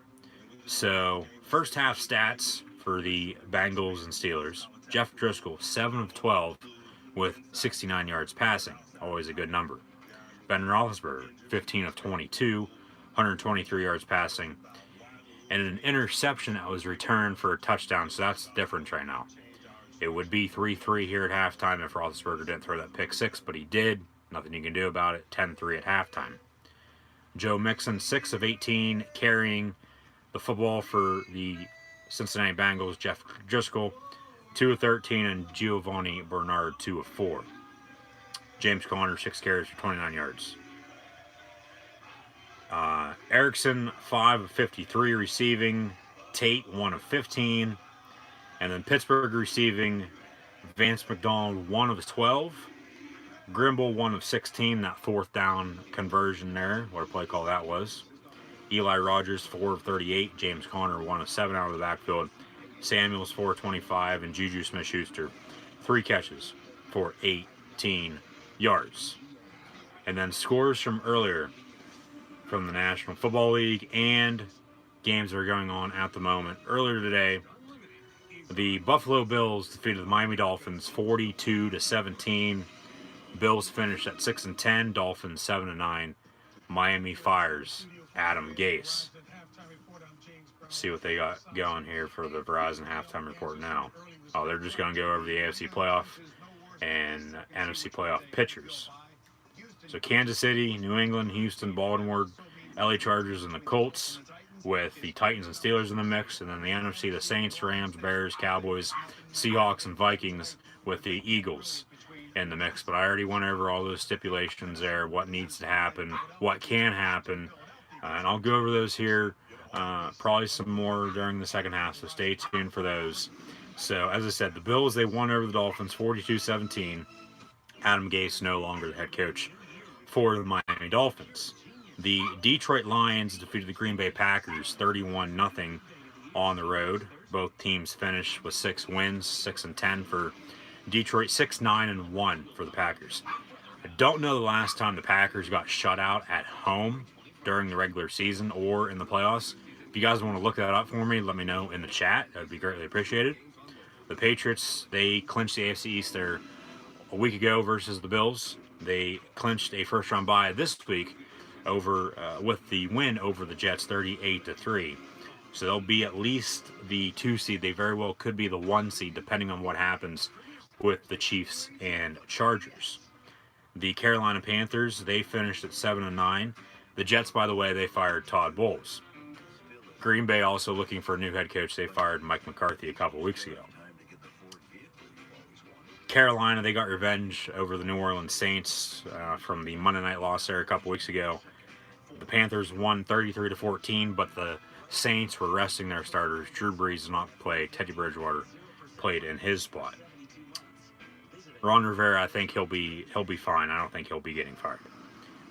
S1: So, first half stats for the Bengals and Steelers. Jeff Driscoll, 7 of 12 with 69 yards passing. Always a good number. Ben Roethlisberger, 15 of 22, 123 yards passing. and an interception that was returned for a touchdown. So that's the difference right now. It would be 3-3 here at halftime if Roethlisberger didn't throw that pick six, but he did. Nothing you can do about it. 10-3 at halftime. Joe Mixon, 6 of 18, carrying the football for the Cincinnati Bengals. Jeff Driscoll, 2 of 13, and Giovanni Bernard, 2 of 4. James Conner, 6 carries for 29 yards. Erickson, 5 of 53 receiving. Tate, 1 of 15. And then Pittsburgh receiving, Vance McDonald, 1 of 12. Grimble, 1 of 16, that fourth down conversion there, what a play call that was. Eli Rogers, 4 of 38. James Conner, 1 of 7 out of the backfield. Samuels, 4 of 25. And Juju Smith-Schuster, 3 catches for 18 yards. And then scores from earlier from the National Football League and games that are going on at the moment. Earlier today, the Buffalo Bills defeated the Miami Dolphins 42-17. Bills finished at 6-10, Dolphins 7-9. Miami fires Adam Gase. See what they got going here for the Verizon halftime report now. Oh, they're just going to go over the AFC playoff and NFC playoff pitchers. So Kansas City, New England, Houston, Baltimore, LA Chargers, and the Colts, with the Titans and Steelers in the mix. And then the NFC, the Saints, Rams, Bears, Cowboys, Seahawks, and Vikings, with the Eagles in the mix. But I already went over all those stipulations there, what needs to happen, what can happen. And I'll go over those here, probably some more during the second half, so stay tuned for those. So, as I said, the Bills, they won over the Dolphins 42-17. Adam Gase no longer the head coach for the Miami Dolphins. The Detroit Lions defeated the Green Bay Packers 31-0 on the road. Both teams finished with 6 wins, 6-10 for Detroit, 6-9-1 for the Packers. I don't know the last time the Packers got shut out at home during the regular season or in the playoffs. If you guys want to look that up for me, let me know in the chat. That would be greatly appreciated. The Patriots, they clinched the AFC East there a week ago versus the Bills. They clinched a first-round bye this week over with the win over the Jets, 38-3. So they'll be at least the 2 seed. They very well could be the 1 seed, depending on what happens with the Chiefs and Chargers. The Carolina Panthers, they finished at 7-9. The Jets, by the way, they fired Todd Bowles. Green Bay also looking for a new head coach. They fired Mike McCarthy a couple weeks ago. Carolina, they got revenge over the New Orleans Saints from the Monday night loss there a couple weeks ago. The Panthers won 33-14, but the Saints were resting their starters. Drew Brees did not play. Teddy Bridgewater played in his spot. Ron Rivera, I think he'll be fine. I don't think he'll be getting fired.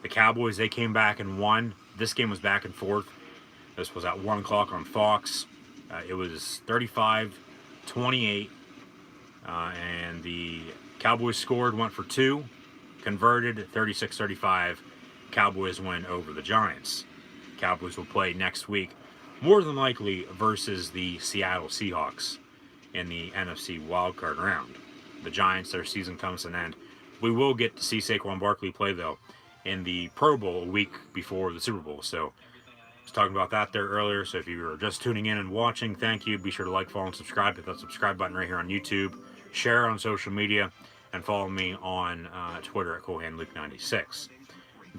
S1: The Cowboys, they came back and won. This game was back and forth. This was at 1 o'clock on Fox. It was 35-28. And the Cowboys scored, went for 2, converted, 36-35. Cowboys win over the Giants. Cowboys will play next week, more than likely versus the Seattle Seahawks in the NFC wildcard round. The Giants, their season comes to an end. We will get to see Saquon Barkley play, though, in the Pro Bowl a week before the Super Bowl. So, I was talking about that there earlier. So, if you were just tuning in and watching, thank you. Be sure to like, follow, and subscribe. Hit that subscribe button right here on YouTube. Share on social media, and follow me on Twitter at CoolHandLuke96.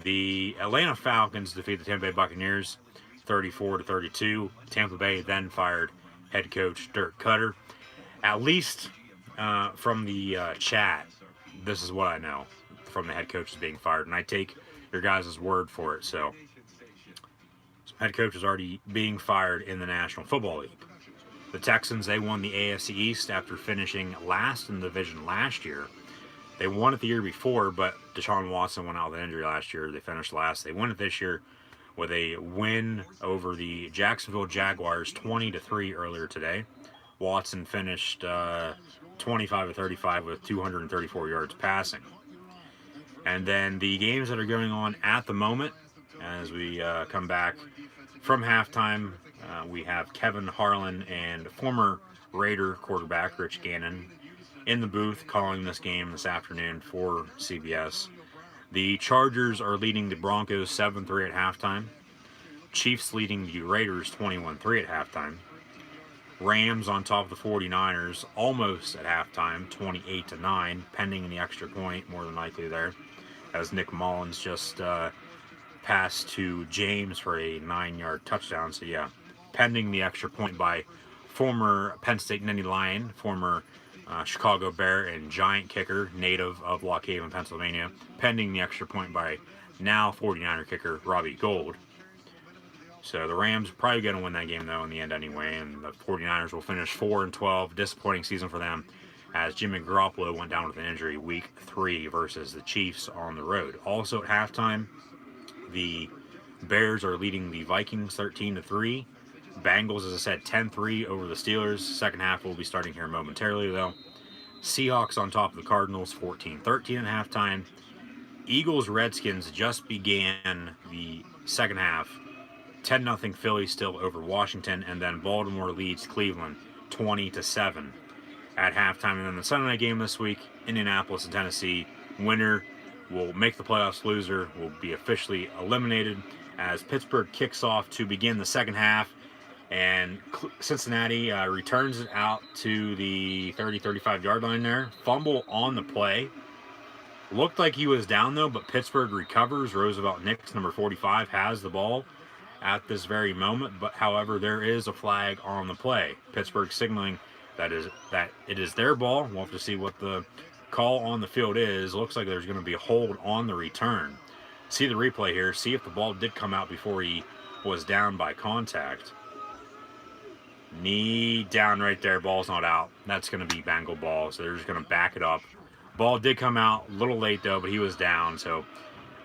S1: The Atlanta Falcons defeat the Tampa Bay Buccaneers 34-32. Tampa Bay then fired head coach Dirk Cutter. At least from the chat, this is what I know from the head coaches being fired, and I take your guys' word for it. So, some head coaches already being fired in the National Football League. The Texans, they won the AFC East after finishing last in the division last year. They won it the year before, but Deshaun Watson went out with an injury last year. They finished last. They won it this year with a win over the Jacksonville Jaguars 20-3 earlier today. Watson finished 25-35 with 234 yards passing. And then the games that are going on at the moment, as we come back from halftime, we have Kevin Harlan and former Raider quarterback Rich Gannon in the booth calling this game this afternoon for CBS. The Chargers are leading the Broncos 7-3 at halftime. Chiefs leading the Raiders 21-3 at halftime. Rams on top of the 49ers almost at halftime, 28-9, pending the extra point, more than likely there, as Nick Mullins just passed to James for a 9-yard touchdown. So yeah, pending the extra point by former Penn State Nittany Lion, former Chicago Bear and Giant kicker, native of Lock Haven, Pennsylvania, pending the extra point by now 49er kicker Robbie Gould. So the Rams are probably going to win that game, though, in the end anyway, and the 49ers will finish 4-12. Disappointing season for them, as Jimmy Garoppolo went down with an injury week 3 versus the Chiefs on the road. Also at halftime, the Bears are leading the Vikings 13-3. Bengals, as I said, 10-3 over the Steelers. Second half will be starting here momentarily, though. Seahawks on top of the Cardinals 14-13 at halftime. Eagles-Redskins just began the second half. 10-0 Philly still over Washington, and then Baltimore leads Cleveland 20-7 at halftime. And then the Sunday night game this week, Indianapolis and Tennessee. Winner will make the playoffs. Loser will be officially eliminated, as Pittsburgh kicks off to begin the second half, and Cincinnati returns it out to the 30-35 yard line there. Fumble on the play. Looked like he was down, though, but Pittsburgh recovers. Roosevelt Nix, number 45, has the ball at this very moment, but however, there is a flag on the play. Pittsburgh signaling that it is their ball. We'll have to see what the call on the field is. Looks like there's going to be a hold on the return. See the replay here. See if the ball did come out before he was down by contact. Knee down right there. Ball's not out. That's going to be Bengal ball, so they're just going to back it up. Ball did come out a little late, though, but he was down, so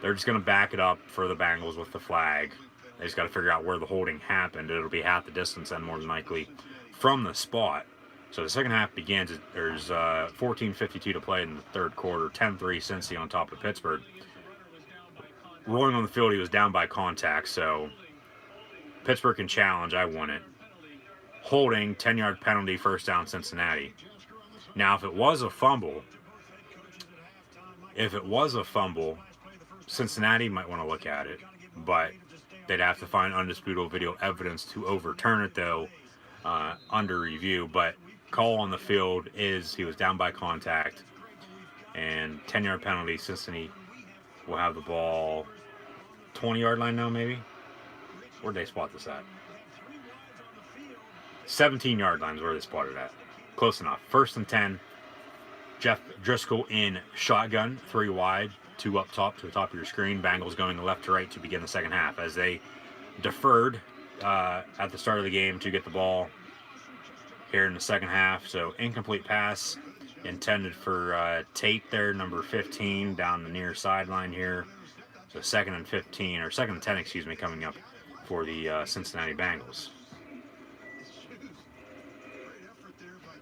S1: they're just going to back it up for the Bengals with the flag. They just got to figure out where the holding happened. It'll be half the distance, then, more than likely, from the spot. So the second half begins. There's 14:52 to play in the third quarter. 10-3 Cincy on top of Pittsburgh. Rolling on the field, he was down by contact, so Pittsburgh can challenge. I want it. Holding, 10-yard penalty, first down Cincinnati. Now, if it was a fumble, Cincinnati might want to look at it, but they'd have to find undisputable video evidence to overturn it, though, under review. But call on the field is he was down by contact, and 10-yard penalty. Cincinnati will have the ball 20-yard line now, maybe? Where'd they spot this at? 17-yard line is where they spotted at. Close enough. 1st and 10. Jeff Driscoll in shotgun, 3 wide, 2 up top to the top of your screen. Bengals going left to right to begin the second half, as they deferred at the start of the game to get the ball here in the second half. So incomplete pass intended for Tate there, number 15, down the near sideline here. So 2nd and 15, or 2nd and 10, excuse me, coming up for the Cincinnati Bengals.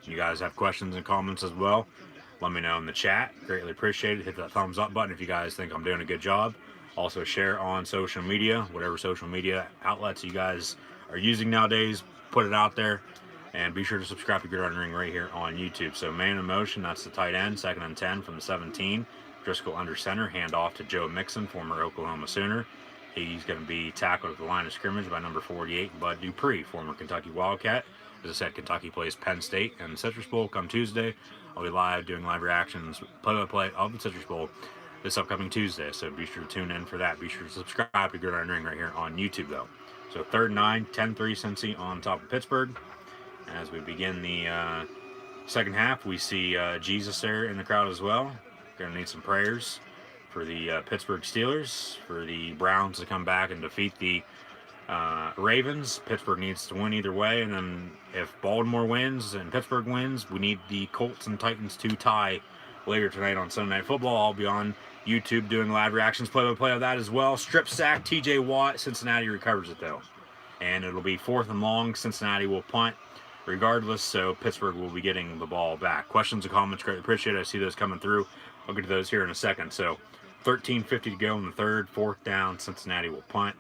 S1: You guys have questions and comments as well, let me know in the chat. Greatly appreciated. Hit that thumbs up button if you guys think I'm doing a good job. Also share on social media, whatever social media outlets you guys are using nowadays. Put it out there. And be sure to subscribe to Gridiron Ring right here on YouTube. So man in motion, that's the tight end. 2nd and 10 from the 17. Driscoll under center. Hand off to Joe Mixon, former Oklahoma Sooner. He's going to be tackled at the line of scrimmage by number 48, Bud Dupree, former Kentucky Wildcat. As I said, Kentucky plays Penn State and the Citrus Bowl come Tuesday. I'll be live doing live reactions, play-by-play of the Citrus Bowl this upcoming Tuesday. So be sure to tune in for that. Be sure to subscribe to Gridiron Ring right here on YouTube, though. So 3rd and 9, 10-3 Cincy on top of Pittsburgh. As we begin the second half, we see Jesus there in the crowd as well. Going to need some prayers for the Pittsburgh Steelers, for the Browns to come back and defeat the Ravens. Pittsburgh needs to win either way, and then if Baltimore wins and Pittsburgh wins, we need the Colts and Titans to tie later tonight on Sunday Night Football. I'll be on YouTube doing live reactions, play-by-play of that as well. Strip sack, TJ Watt. Cincinnati recovers it, though. And it'll be 4th and long. Cincinnati will punt regardless, so Pittsburgh will be getting the ball back. Questions and comments, greatly appreciate it. I see those coming through. I'll get to those here in a second. So 13:50 to go in the third, 4th down. Cincinnati will punt.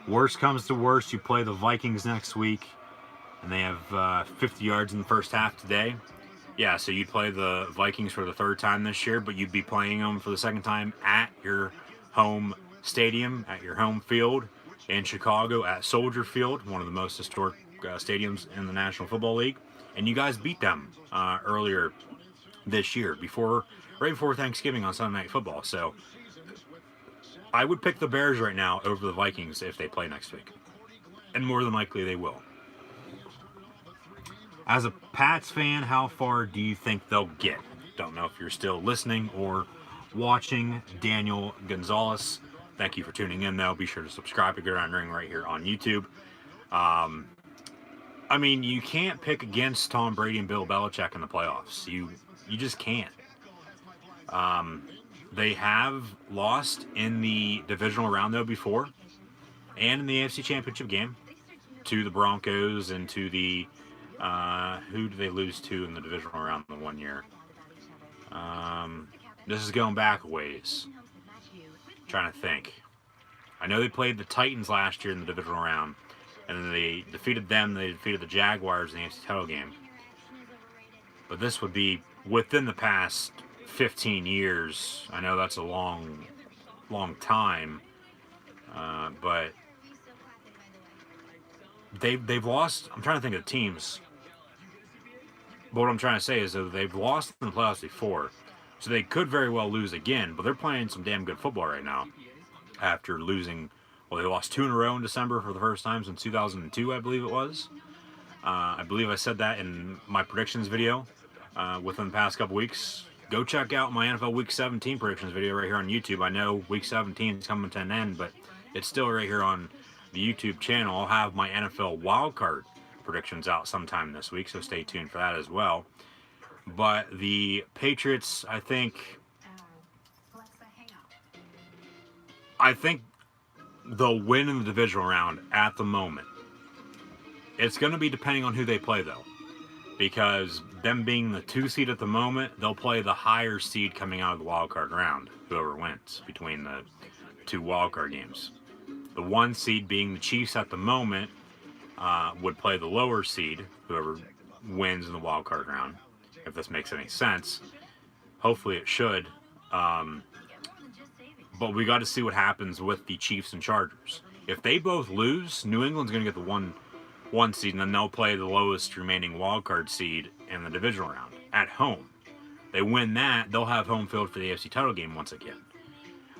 S1: Worst comes to worst, you play the Vikings next week, and they have 50 yards in the first half today. Yeah, so you'd play the Vikings for the third time this year, but you'd be playing them for the second time at your home stadium, at your home field in Chicago at Soldier Field, one of the most historic stadiums in the National Football League. And you guys beat them earlier this year, right before Thanksgiving on Sunday Night Football. So I would pick the Bears right now over the Vikings if they play next week. And more than likely they will. As a Pats fan, how far do you think they'll get? Don't know if you're still listening or watching. Daniel Gonzalez, thank you for tuning in, though. Be sure to subscribe to Good On Ring right here on YouTube. I mean, you can't pick against Tom Brady and Bill Belichick in the playoffs. You just can't. They have lost in the divisional round, though, before, and in the AFC Championship game to the Broncos and to the who did they lose to in the divisional round the one year? This is going back a ways. I'm trying to think. I know they played the Titans last year in the divisional round, and then they defeated them. They defeated the Jaguars in the AFC title game. But this would be within the past 15 years. I know that's a long time, but they've lost. I'm trying to think of the teams. But what I'm trying to say is that they've lost in the playoffs before, so they could very well lose again. But they're playing some damn good football right now. After losing, well, they lost 2 in a row in December for the first time since 2002, I believe it was. I believe I said that in my predictions video within the past couple weeks. Go check out my NFL Week 17 predictions video right here on YouTube. I know Week 17 is coming to an end, but it's still right here on the YouTube channel. I'll have my NFL wildcard predictions out sometime this week, so stay tuned for that as well. But the Patriots, I think they'll win in the divisional round at the moment. It's going to be depending on who they play, though, because them being the 2 seed at the moment, they'll play the higher seed coming out of the wild card round, whoever wins between the 2 wild card games. The 1 seed being the Chiefs at the moment would play the lower seed, whoever wins in the wild card round, if this makes any sense. Hopefully it should. But we got to see what happens with the Chiefs and Chargers. If they both lose, New England's going to get the one seed, and then they'll play the lowest remaining wild card seed in the divisional round at home. They win that, they'll have home field for the AFC title game once again.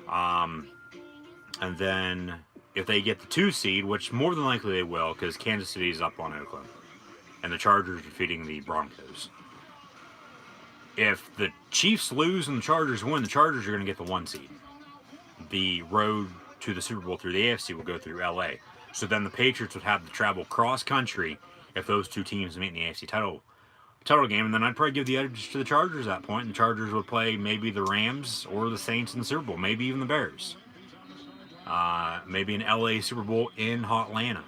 S1: And then if they get the 2 seed, which more than likely they will, because Kansas City is up on Oakland, and the Chargers defeating the Broncos. If the Chiefs lose and the Chargers win, the Chargers are going to get the 1 seed. The road to the Super Bowl through the AFC will go through LA. So then the Patriots would have to travel cross country if those 2 teams meet in the AFC title game, and then I'd probably give the edge to the Chargers at that point. And the Chargers would play maybe the Rams or the Saints in the Super Bowl, maybe even the Bears. Maybe an LA Super Bowl in Hotlanta.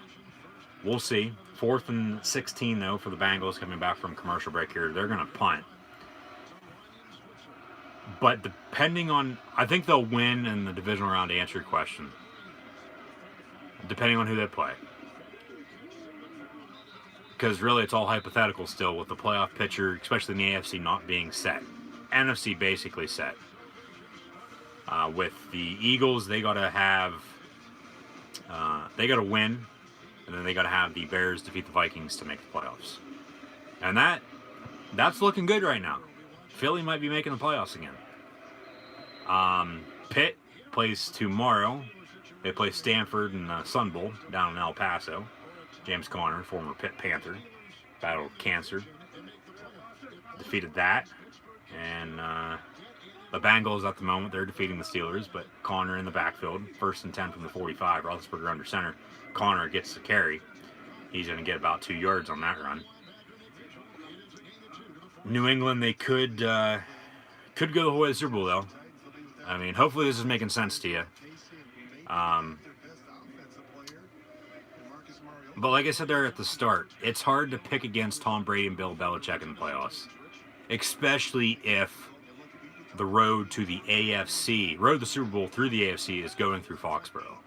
S1: We'll see. 4th and 16 though for the Bengals coming back from commercial break here. They're going to punt. But depending on, I think they'll win in the divisional round, to answer your question. Depending on who they play. Because really it's all hypothetical still with the playoff picture, especially in the AFC not being set. NFC basically set. With the Eagles, they got to win, and then they got to have the Bears defeat the Vikings to make the playoffs. And that's looking good right now. Philly might be making the playoffs again. Pitt plays tomorrow. They play Stanford in the Sun Bowl down in El Paso. James Conner, former Pitt Panther, battled cancer, defeated that. And the Bengals at the moment, they're defeating the Steelers, but Conner in the backfield, 1st and 10 from the 45. Roethlisberger under center. Conner gets the carry. He's going to get about 2 yards on that run. New England, they could go the whole way to the Super Bowl, though. I mean, hopefully this is making sense to you. But like I said there at the start, it's hard to pick against Tom Brady and Bill Belichick in the playoffs. Especially if the road to the Super Bowl through the AFC is going through Foxborough.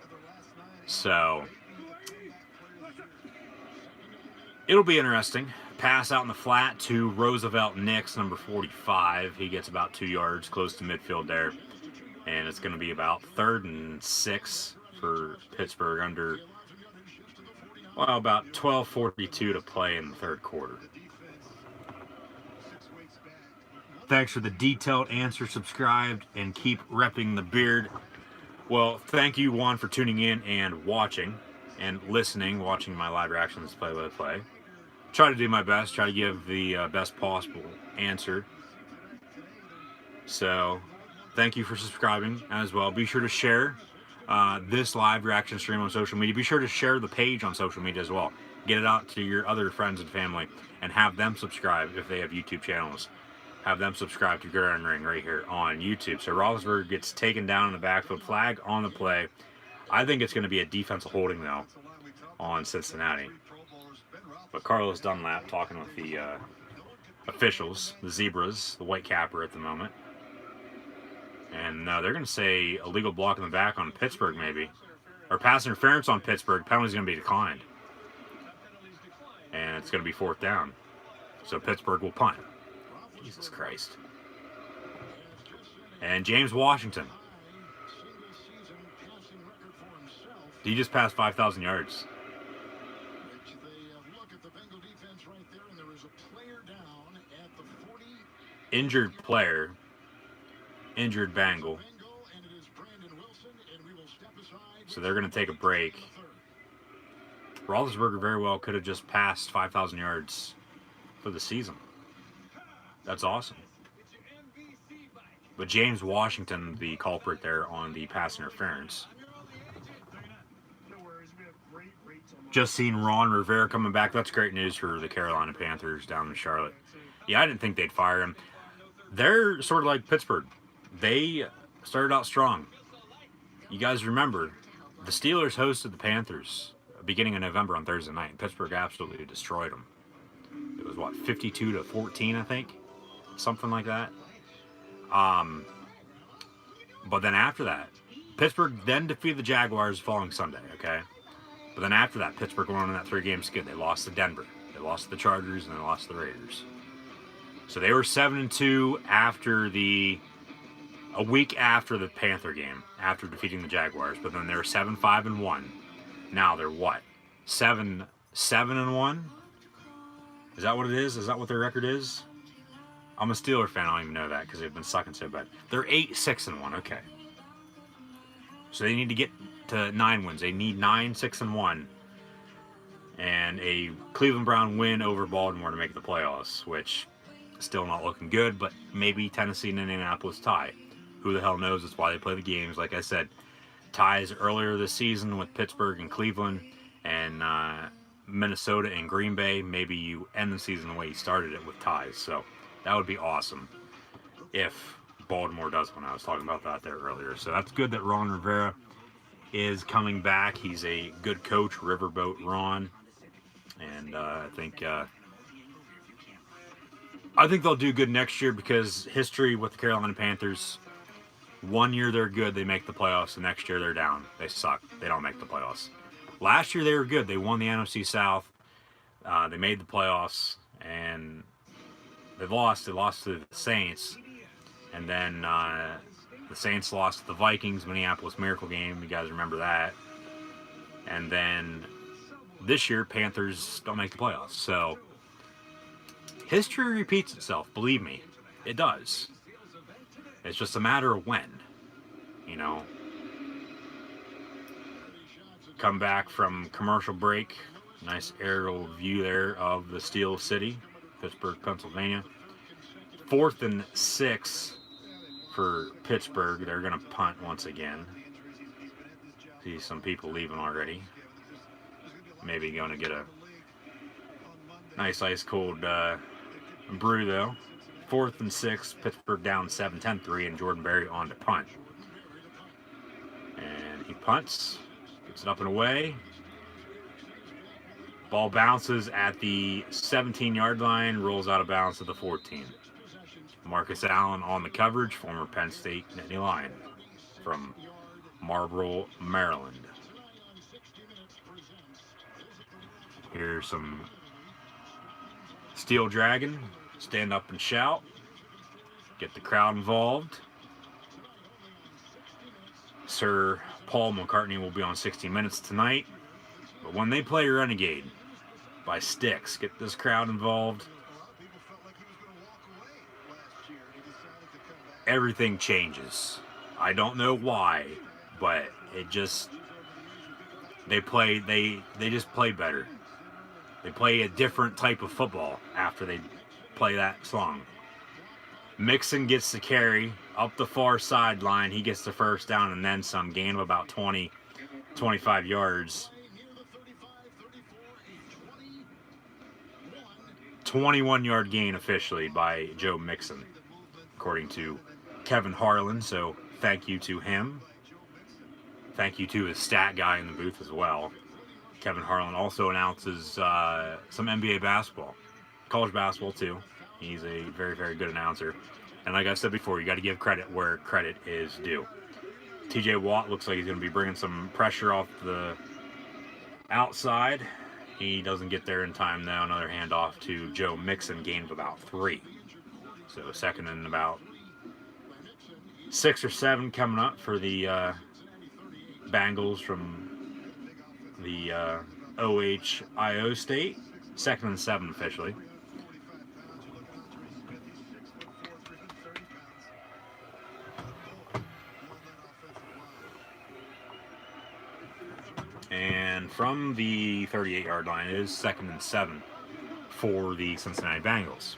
S1: So, it'll be interesting. pass out in the flat to Roosevelt Nix, number 45. He gets about 2 yards close to midfield there. And it's going to be about 3rd and 6 for Pittsburgh under, well, about 12:42 to play in the 3rd quarter. Thanks for the detailed answer, subscribed, and keep repping the beard. Well, thank you, Juan, for tuning in and watching and listening, watching my live reactions play-by-play. Try to do my best, try to give the best possible answer. So, thank you for subscribing as well. Be sure to share this live reaction stream on social media. Be sure to share the page on social media as well. Get it out to your other friends and family and have them subscribe if they have YouTube channels. Have them subscribe to Gridiron Ring right here on YouTube. So Roethlisberger gets taken down in the backfield, flag on the play. I think it's going to be a defensive holding, though, on Cincinnati. But Carlos Dunlap talking with the officials, the Zebras, the white capper at the moment. And they're going to say illegal block in the back on Pittsburgh, maybe. Or pass interference on Pittsburgh. Penalty's going to be declined. And it's going to be 4th down. So Pittsburgh will punt. Jesus Christ. And James Washington. He just passed 5,000 yards. Injured player. Injured Bengal. So they're going to take a break. Roethlisberger very well could have just passed 5,000 yards for the season. That's awesome. But James Washington, the culprit there on the pass interference. Just seen Ron Rivera coming back. That's great news for the Carolina Panthers down in Charlotte. Yeah, I didn't think they'd fire him. They're sort of like Pittsburgh. They started out strong. You guys remember, the Steelers hosted the Panthers beginning of November on Thursday night, and Pittsburgh absolutely destroyed them. It was, what, 52-14, I think? Something like that. But then after that, Pittsburgh then defeated the Jaguars the following Sunday, okay? But then after that, Pittsburgh went on that 3-game skid. They lost to Denver. They lost to the Chargers, and they lost to the Raiders. So they were 7-2 after a week after the Panther game, after defeating the Jaguars. But then they were 7-5-1. Now they're what? 7-1? Is that what it is? Is that what their record is? I'm a Steeler fan. I don't even know that because they've been sucking so bad. They're 8-6-1. Okay. So they need to get to 9 wins. They need 9-6-1. And a Cleveland Brown win over Baltimore to make the playoffs, which still not looking good, but maybe Tennessee and Indianapolis tie. Who the hell knows? That's why they play the games. Like I said, ties earlier this season with Pittsburgh and Cleveland and Minnesota and Green Bay. Maybe you end the season the way you started it with ties. So that would be awesome if Baltimore does win. I was talking about that there earlier. So that's good that Ron Rivera is coming back. He's a good coach, Riverboat Ron. And I think they'll do good next year because history with the Carolina Panthers, 1 year they're good, they make the playoffs. The next year they're down. They suck. They don't make the playoffs. Last year they were good. They won the NFC South. They made the playoffs, and they lost. They lost to the Saints, and then the Saints lost to the Vikings, Minneapolis Miracle game. You guys remember that. And then this year, Panthers don't make the playoffs. So history repeats itself. Believe me, it does. It's just a matter of when, you know. Come back from commercial break. Nice aerial view there of the Steel City, Pittsburgh, Pennsylvania. 4th and 6 for Pittsburgh. They're going to punt once again. See some people leaving already. Maybe going to get a nice ice cold brew though. 4th and 6, Pittsburgh down 7-10-3, and Jordan Berry on to punt. And he punts, gets it up and away. Ball bounces at the 17-yard line, rolls out of bounds to the 14. Marcus Allen on the coverage, former Penn State Nittany Lion from Marlboro, Maryland. Here's some Steel Dragon, stand up and shout. Get the crowd involved. Sir Paul McCartney will be on 60 Minutes tonight. But when they play Renegade by Styx, get this crowd involved. Everything changes. I don't know why, but it just they just play better. They play a different type of football after they play that song. Mixon gets the carry up the far sideline. He gets the first down and then some, gain of about 20, 25 yards. 21-yard gain officially by Joe Mixon, according to Kevin Harlan. So thank you to him. Thank you to his stat guy in the booth as well. Kevin Harlan also announces some NBA basketball, college basketball too. He's a very, very good announcer. And like I said before, you got to give credit where credit is due. TJ Watt looks like he's going to be bringing some pressure off the outside. He doesn't get there in time now. Another handoff to Joe Mixon, gain of about 3. So second and about 6 or 7 coming up for the Bengals from the OHIO State. Second and 7 officially. And from the 38-yard line, it is second and 7 for the Cincinnati Bengals.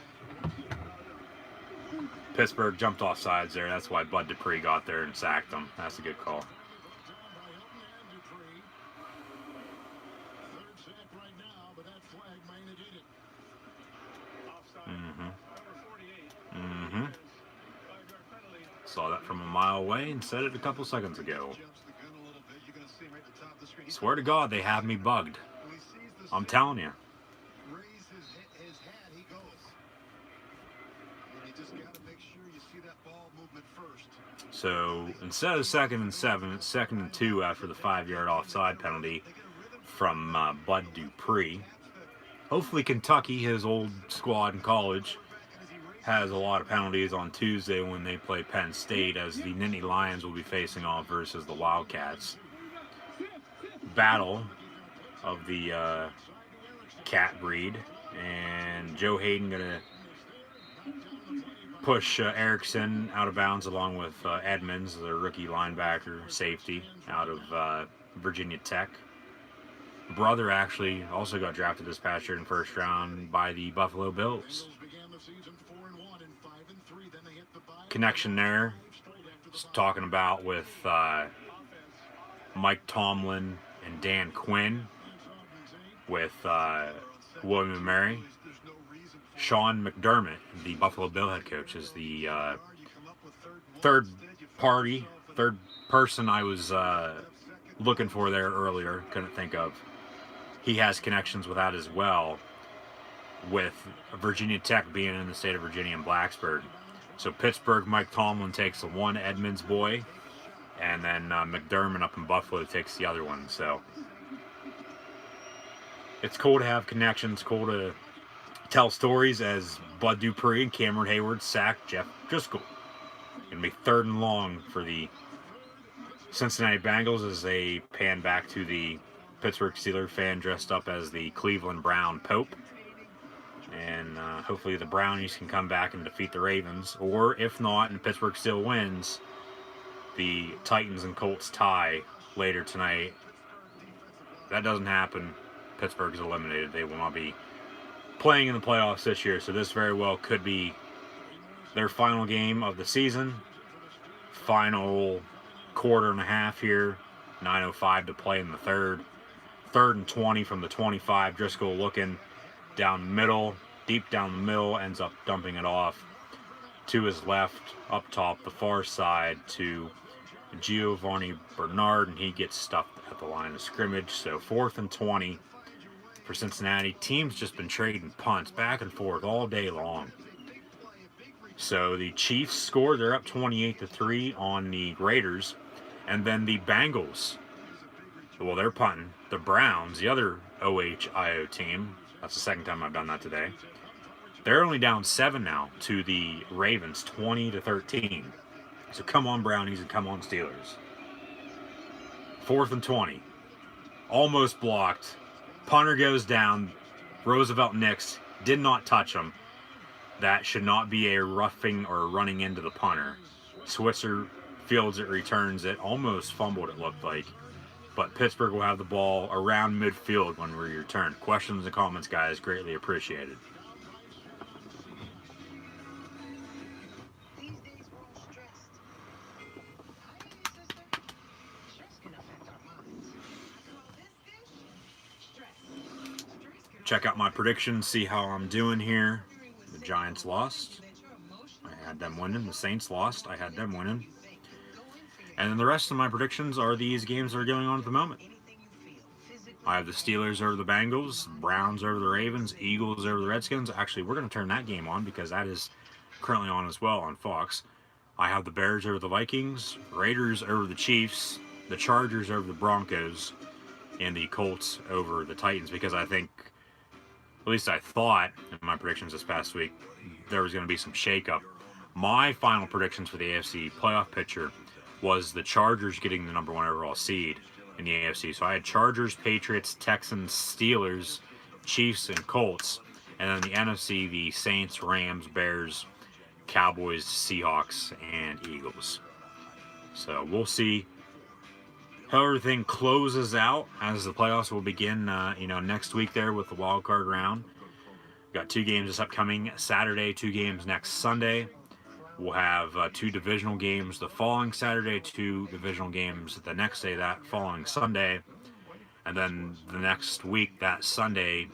S1: Pittsburgh jumped off sides there. That's why Bud Dupree got there and sacked him. That's a good call. Saw that from a mile away and said it a couple seconds ago. Swear to God, they have me bugged. I'm telling you. So instead of second and 7, it's second and 2 after the 5-yard offside penalty from Bud Dupree. Hopefully Kentucky, his old squad in college, has a lot of penalties on Tuesday when they play Penn State, as the Nittany Lions will be facing off versus the Wildcats. Battle of the cat breed, and Joe Hayden gonna push Erickson out of bounds along with Edmonds, the rookie linebacker safety out of Virginia Tech. Brother actually also got drafted this past year in first round by the Buffalo Bills. Connection there, just talking about with Mike Tomlin and Dan Quinn, with William & Mary. Sean McDermott, the Buffalo Bill head coach, is the third person I was looking for there earlier. Couldn't think of. He has connections with that as well, with Virginia Tech being in the state of Virginia and Blacksburg. So Pittsburgh, Mike Tomlin takes the one Edmonds boy, and then McDermott up in Buffalo takes the other one. So it's cool to have connections, cool to tell stories as Bud Dupree and Cameron Hayward sacked Jeff Driscoll. Going to be third and long for the Cincinnati Bengals as they pan back to the Pittsburgh Steelers fan dressed up as the Cleveland Brown Pope. And hopefully the Brownies can come back and defeat the Ravens. Or if not, and Pittsburgh still wins, the Titans and Colts tie later tonight. If that doesn't happen, Pittsburgh is eliminated. They will not be playing in the playoffs this year. So this very well could be their final game of the season. Final quarter and a half here. 9:05 to play in the third. 3rd and 20 from the 25. Driscoll looking down the middle, deep down the middle, ends up dumping it off to his left, up top, the far side to Giovanni Bernard, and he gets stuffed at the line of scrimmage. So 4th and 20 for Cincinnati. Team's just been trading punts back and forth all day long. So the Chiefs score. They're up 28-3 on the Raiders. And then the Bengals, well, they're punting. The Browns, the other OHIO team, that's the second time I've done that today, They're only down 7 now to the Ravens, 20-13. So come on, Brownies, and come on, Steelers. 4th and 20. Almost blocked. Punter goes down. Roosevelt Nix did not touch him. That should not be a roughing or running into the punter. Switzer fields it, returns it. Almost fumbled, it looked like. But Pittsburgh will have the ball around midfield when we return. Questions and comments, guys. Greatly appreciated. Check out my predictions, see how I'm doing here. The Giants lost. I had them winning. The Saints lost. I had them winning. And then the rest of my predictions are these games that are going on at the moment. I have the Steelers over the Bengals, Browns over the Ravens, Eagles over the Redskins. Actually, we're going to turn that game on because that is currently on as well on Fox. I have the Bears over the Vikings, Raiders over the Chiefs, the Chargers over the Broncos, and the Colts over the Titans, because I think, at least I thought in my predictions this past week, there was going to be some shakeup. My final predictions for the AFC playoff picture was the Chargers getting the number 1 overall seed in the AFC. So I had Chargers, Patriots, Texans, Steelers, Chiefs, and Colts. And then the NFC, the Saints, Rams, Bears, Cowboys, Seahawks, and Eagles. So we'll see how everything closes out as the playoffs will begin, next week there with the wild card round. Got 2 games this upcoming Saturday, 2 games next Sunday. We'll have 2 divisional games the following Saturday, 2 divisional games the next day, that following Sunday. And then the next week, that Sunday,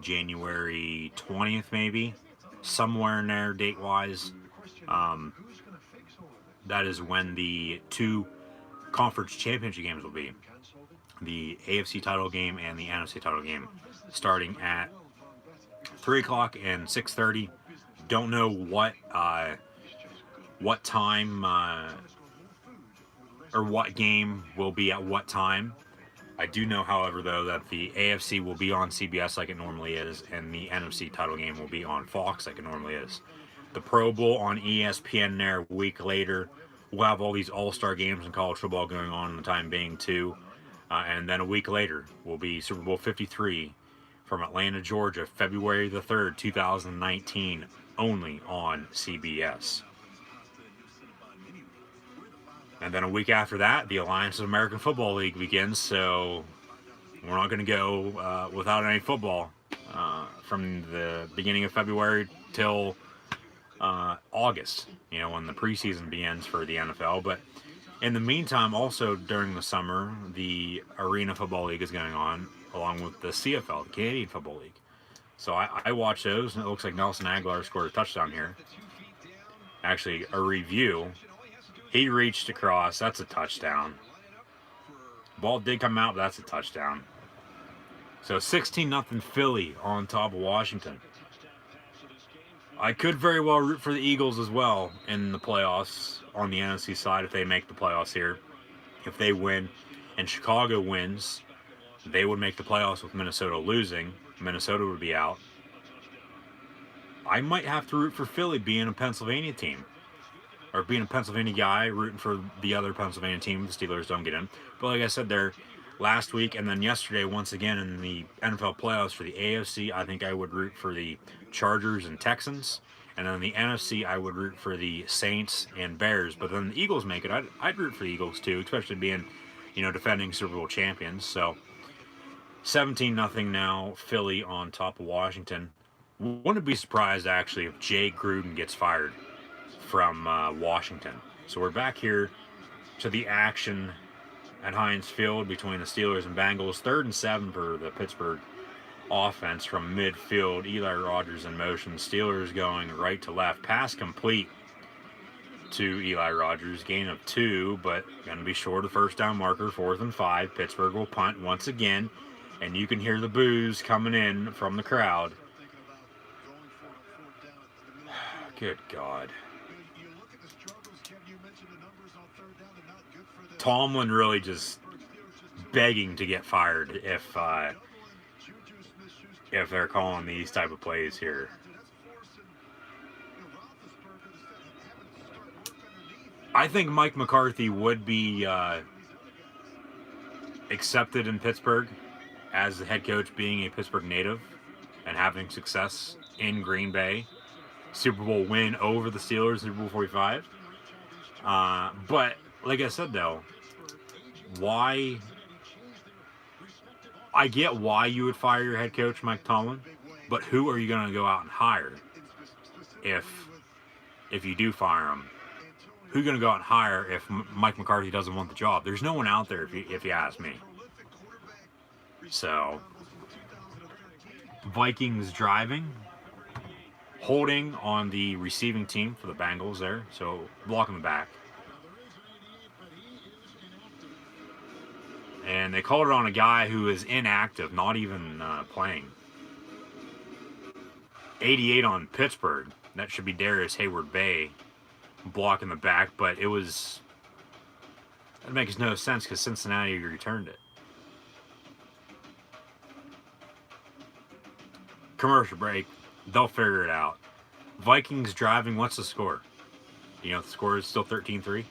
S1: January 20th maybe, somewhere in there date-wise. That is when the 2 conference championship games will be. The AFC title game and the NFC title game, starting at 3 o'clock and 6:30. Don't know what time or what game will be at what time. I do know, however, though, that the AFC will be on CBS like it normally is, and the NFC title game will be on Fox like it normally is. The Pro Bowl on ESPN there a week later. We'll have all these all-star games in college football going on in the time being, too. And then a week later will be Super Bowl 53 from Atlanta, Georgia, February the 3rd, 2019, only on CBS. And then a week after that, the Alliance of American Football League begins, so we're not going to go without any football from the beginning of February till August, when the preseason begins for the NFL. But in the meantime, also during the summer, the Arena Football League is going on, along with the CFL, the Canadian Football League. So I watch those, and it looks like Nelson Aguilar scored a touchdown here. Actually, a review. He reached across. That's a touchdown. Ball did come out, but that's a touchdown. So 16-0 Philly on top of Washington. I could very well root for the Eagles as well in the playoffs on the NFC side if they make the playoffs here. If they win and Chicago wins, they would make the playoffs with Minnesota losing. Minnesota would be out. I might have to root for Philly being a Pennsylvania team. Or being a Pennsylvania guy, rooting for the other Pennsylvania team. The Steelers don't get in. But like I said there, last week and then yesterday, once again in the NFL playoffs for the AFC, I think I would root for the Chargers and Texans. And then the NFC, I would root for the Saints and Bears. But then the Eagles make it. I'd root for the Eagles too, especially being, defending Super Bowl champions. So 17-0 now, Philly on top of Washington. Wouldn't be surprised, actually, if Jay Gruden gets fired from Washington. So we're back here to the action at Heinz Field between the Steelers and Bengals. 3rd and 7 for the Pittsburgh offense from midfield. Eli Rogers in motion. Steelers going right to left. Pass complete to Eli Rogers. Gain of 2, but going to be short of the first down marker. 4th and 5. Pittsburgh will punt once again. And you can hear the boos coming in from the crowd. Good God. Tomlin really just begging to get fired if they're calling these type of plays here. I think Mike McCarthy would be accepted in Pittsburgh as the head coach, being a Pittsburgh native and having success in Green Bay. Super Bowl win over the Steelers, Super Bowl 45. But like I said, though, why? I get why you would fire your head coach, Mike Tomlin, but who are you going to go out and hire if you do fire him? Who are you going to go out and hire if Mike McCarthy doesn't want the job? There's no one out there, if you ask me. So, Vikings driving, holding on the receiving team for the Bengals there, so blocking the back. And they called it on a guy who is inactive, not even playing. 88 on Pittsburgh. That should be Darius Hayward-Bay blocking the back, but it makes no sense because Cincinnati returned it. Commercial break. They'll figure it out. Vikings driving. What's the score? You know, the score is still 13-3.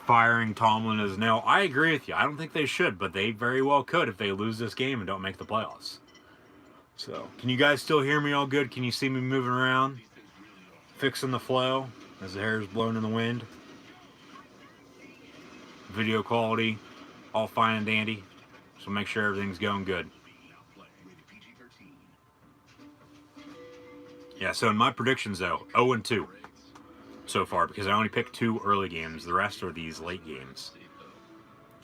S1: Firing Tomlin is no. I agree with you. I don't think they should, but they very well could if they lose this game and don't make the playoffs. So, can you guys still hear me all good? Can you see me moving around? Fixing the flow as the hair is blowing in the wind. Video quality, all fine and dandy. So make sure everything's going good. Yeah, so in my predictions, though, 0-2 so far, because I only picked 2 early games. The rest are these late games.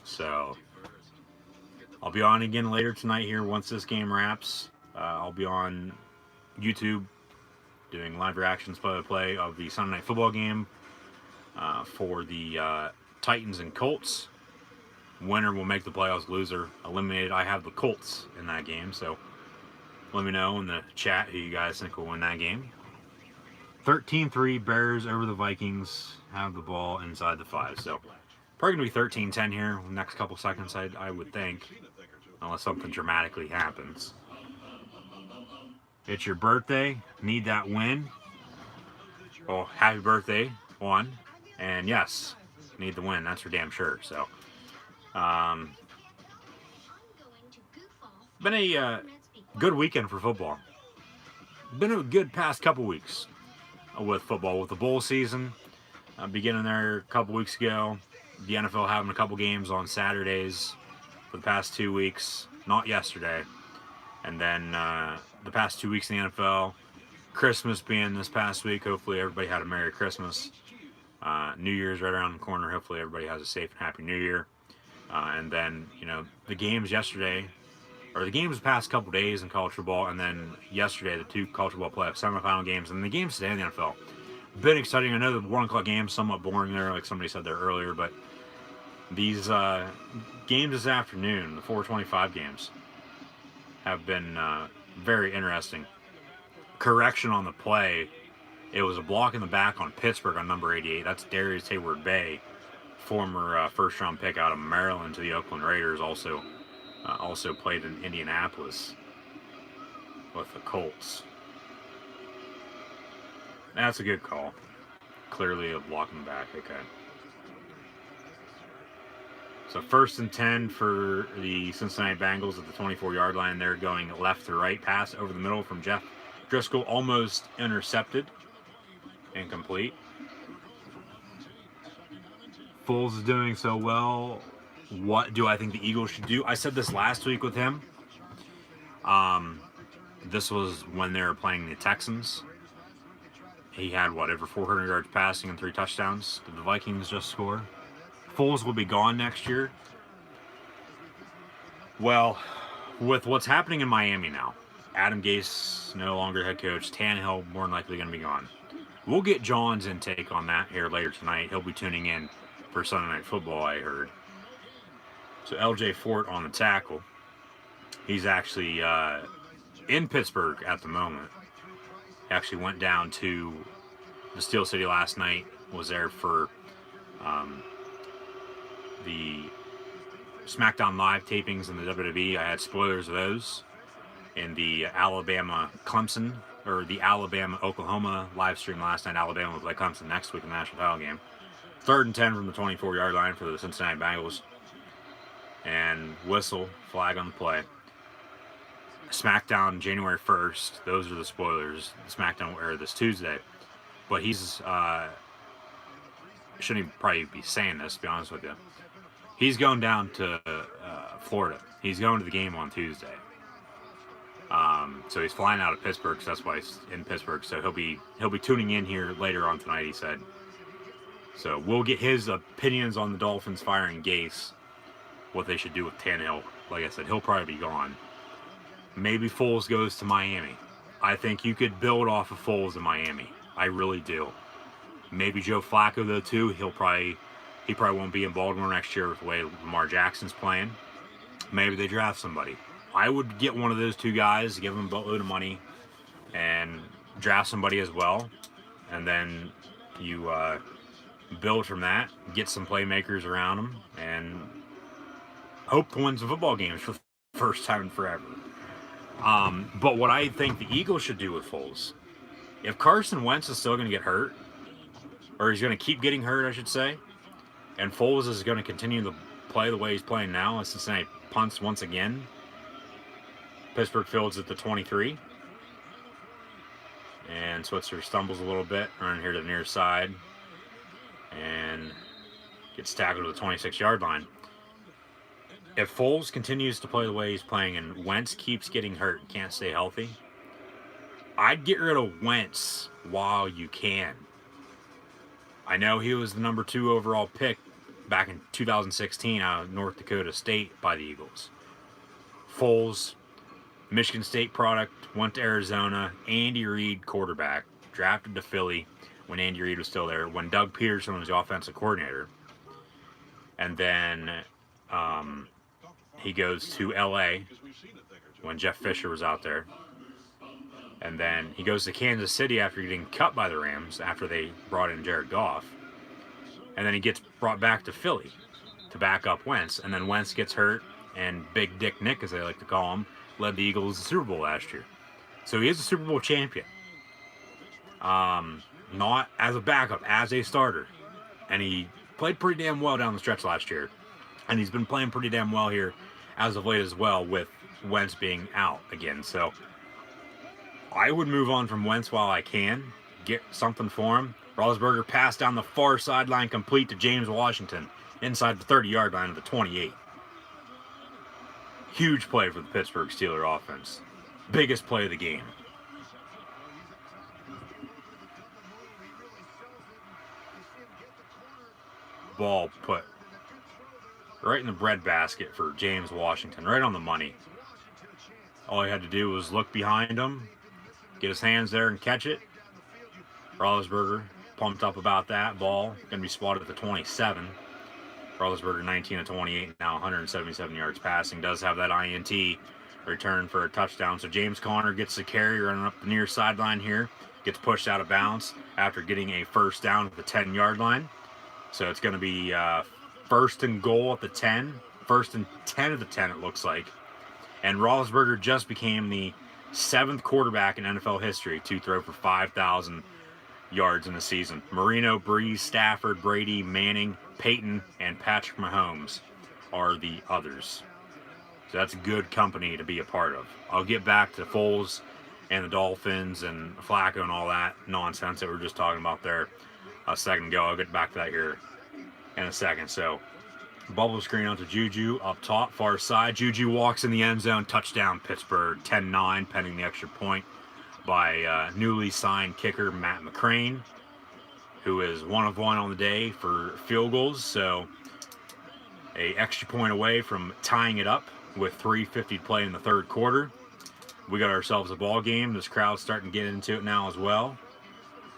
S1: So, I'll be on again later tonight here once this game wraps. I'll be on YouTube doing live reactions play-by-play of the Sunday Night Football game for the Titans and Colts. Winner will make the playoffs, loser eliminated. I have the Colts in that game, so let me know in the chat who you guys think will win that game. 13-3, Bears over the Vikings, have the ball inside the 5. So, probably going to be 13-10 here in the next couple seconds, I would think. Unless something dramatically happens. It's your birthday. Need that win. Well, happy birthday, one. And yes, need the win. That's for damn sure. So, been a good weekend for football. Been a good past couple weeks with football, with the bowl season beginning there a couple weeks ago. The NFL having a couple games on Saturdays for the past 2 weeks, not yesterday. And then the past 2 weeks in the NFL, Christmas being this past week. Hopefully everybody had a Merry Christmas. New Year's right around the corner. Hopefully everybody has a safe and happy New Year. And then, you know, the games yesterday, or the games the past couple days in college football, and then yesterday, the 2 college football playoff semifinal games, and the games today in the NFL. Been exciting. I know the 1 o'clock game somewhat boring there, like somebody said there earlier, but these games this afternoon, the 4:25 games, have been very interesting. Correction on the play. It was a block in the back on Pittsburgh on number 88. That's Darius Hayward-Bay, former first-round pick out of Maryland to the Oakland Raiders, also played in Indianapolis with the Colts. That's a good call. Clearly a block in the back. Okay. So 1st and 10 for the Cincinnati Bengals at the 24-yard line. They're going left to right. Pass over the middle from Jeff Driscoll. Almost intercepted. Incomplete. Foles is doing so well. What do I think the Eagles should do? I said this last week with him. This was when they were playing the Texans. He had, over 400 yards passing and 3 touchdowns. Did the Vikings just score? Foles will be gone next year. Well, with what's happening in Miami now, Adam Gase no longer head coach. Tannehill more than likely going to be gone. We'll get John's intake on that here later tonight. He'll be tuning in for Sunday Night Football, I heard. So LJ Fort on the tackle. He's actually in Pittsburgh at the moment. He actually went down to the Steel City last night. Was there for the SmackDown Live tapings in the WWE. I had spoilers of those. in the Alabama-Clemson, or the Alabama-Oklahoma live stream last night. Alabama will play Clemson next week in the national title game. 3rd and 10 from the 24-yard line for the Cincinnati Bengals. And whistle, flag on the play. SmackDown January 1st. Those are the spoilers. SmackDown will air this Tuesday. But he's, shouldn't even probably be saying this, to be honest with you. He's going down to Florida. He's going to the game on Tuesday. So he's flying out of Pittsburgh, so that's why he's in Pittsburgh. So he'll be tuning in here later on tonight, he said. So we'll get his opinions on the Dolphins firing Gase, what they should do with Tannehill. Like I said, he'll probably be gone. Maybe Foles goes to Miami. I think you could build off of Foles in Miami. I really do. Maybe Joe Flacco though too. He probably won't be in Baltimore next year with the way Lamar Jackson's playing. Maybe they draft somebody. I would get one of those two guys, give them a boatload of money, and draft somebody as well. And then you build from that, get some playmakers around them, and hope to win some football games for the first time in forever. But what I think the Eagles should do with Foles, if Carson Wentz is still going to get hurt, or he's going to keep getting hurt, I should say, and Foles is going to continue to play the way he's playing now, and Cincinnati punts once again, Pittsburgh fields at the 23, and Switzer stumbles a little bit, running here to the near side, and gets tackled to the 26-yard line. If Foles continues to play the way he's playing and Wentz keeps getting hurt and can't stay healthy, I'd get rid of Wentz while you can. I know he was the number 2 overall pick back in 2016 out of North Dakota State by the Eagles. Foles, Michigan State product, went to Arizona. Andy Reid, quarterback, drafted to Philly when Andy Reid was still there, when Doug Peterson was the offensive coordinator. And then he goes to L.A. when Jeff Fisher was out there. And then he goes to Kansas City after getting cut by the Rams after they brought in Jared Goff. And then he gets brought back to Philly to back up Wentz. And then Wentz gets hurt, and Big Dick Nick, as they like to call him, led the Eagles to the Super Bowl last year. So he is a Super Bowl champion. Not as a backup, as a starter. And he played pretty damn well down the stretch last year. And he's been playing pretty damn well here as of late as well, with Wentz being out again. So I would move on from Wentz while I can. Get something for him. Roethlisberger passed down the far sideline, complete to James Washington inside the 30-yard line of the 28. Huge play for the Pittsburgh Steelers offense. Biggest play of the game. Ball put right in the breadbasket for James Washington, right on the money. All he had to do was look behind him, get his hands there and catch it. Roethlisberger pumped up about that. Ball going to be spotted at the 27. Roethlisberger 19 of 28, now 177 yards passing. Does have that INT return for a touchdown. So James Conner gets the carry running up the near sideline here. Gets pushed out of bounds after getting a first down at the 10-yard line. So it's going to be first and goal at the 10. First and 10 at the 10, it looks like. And Roethlisberger just became the 7th quarterback in NFL history to throw for 5,000 yards in a season. Marino, Breeze, Stafford, Brady, Manning, Peyton, and Patrick Mahomes are the others. So that's good company to be a part of. I'll get back to Foles and the Dolphins and Flacco and all that nonsense that we were just talking about there a second ago. I'll get back to that here in a second. So bubble screen onto Juju up top, far side. Juju walks in the end zone, touchdown Pittsburgh, 10-9, pending the extra point by newly signed kicker Matt McCrane, who is 1 of 1 on the day for field goals. So a extra point away from tying it up with 3:50 to play in the third quarter. We got ourselves a ball game. This crowd's starting to get into it now as well.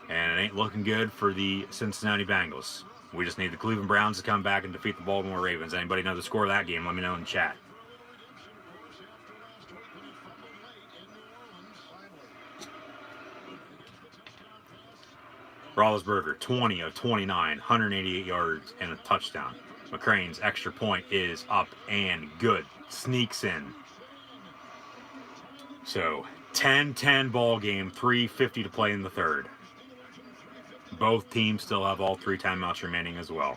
S1: And it ain't looking good for the Cincinnati Bengals. We just need the Cleveland Browns to come back and defeat the Baltimore Ravens. Anybody know the score of that game? Let me know in the chat. Roethlisberger, 20 of 29, 188 yards and a touchdown. McCrane's extra point is up and good. Sneaks in. So 10-10 ball game, 3:50 to play in the third. Both teams still have all 3 timeouts remaining as well.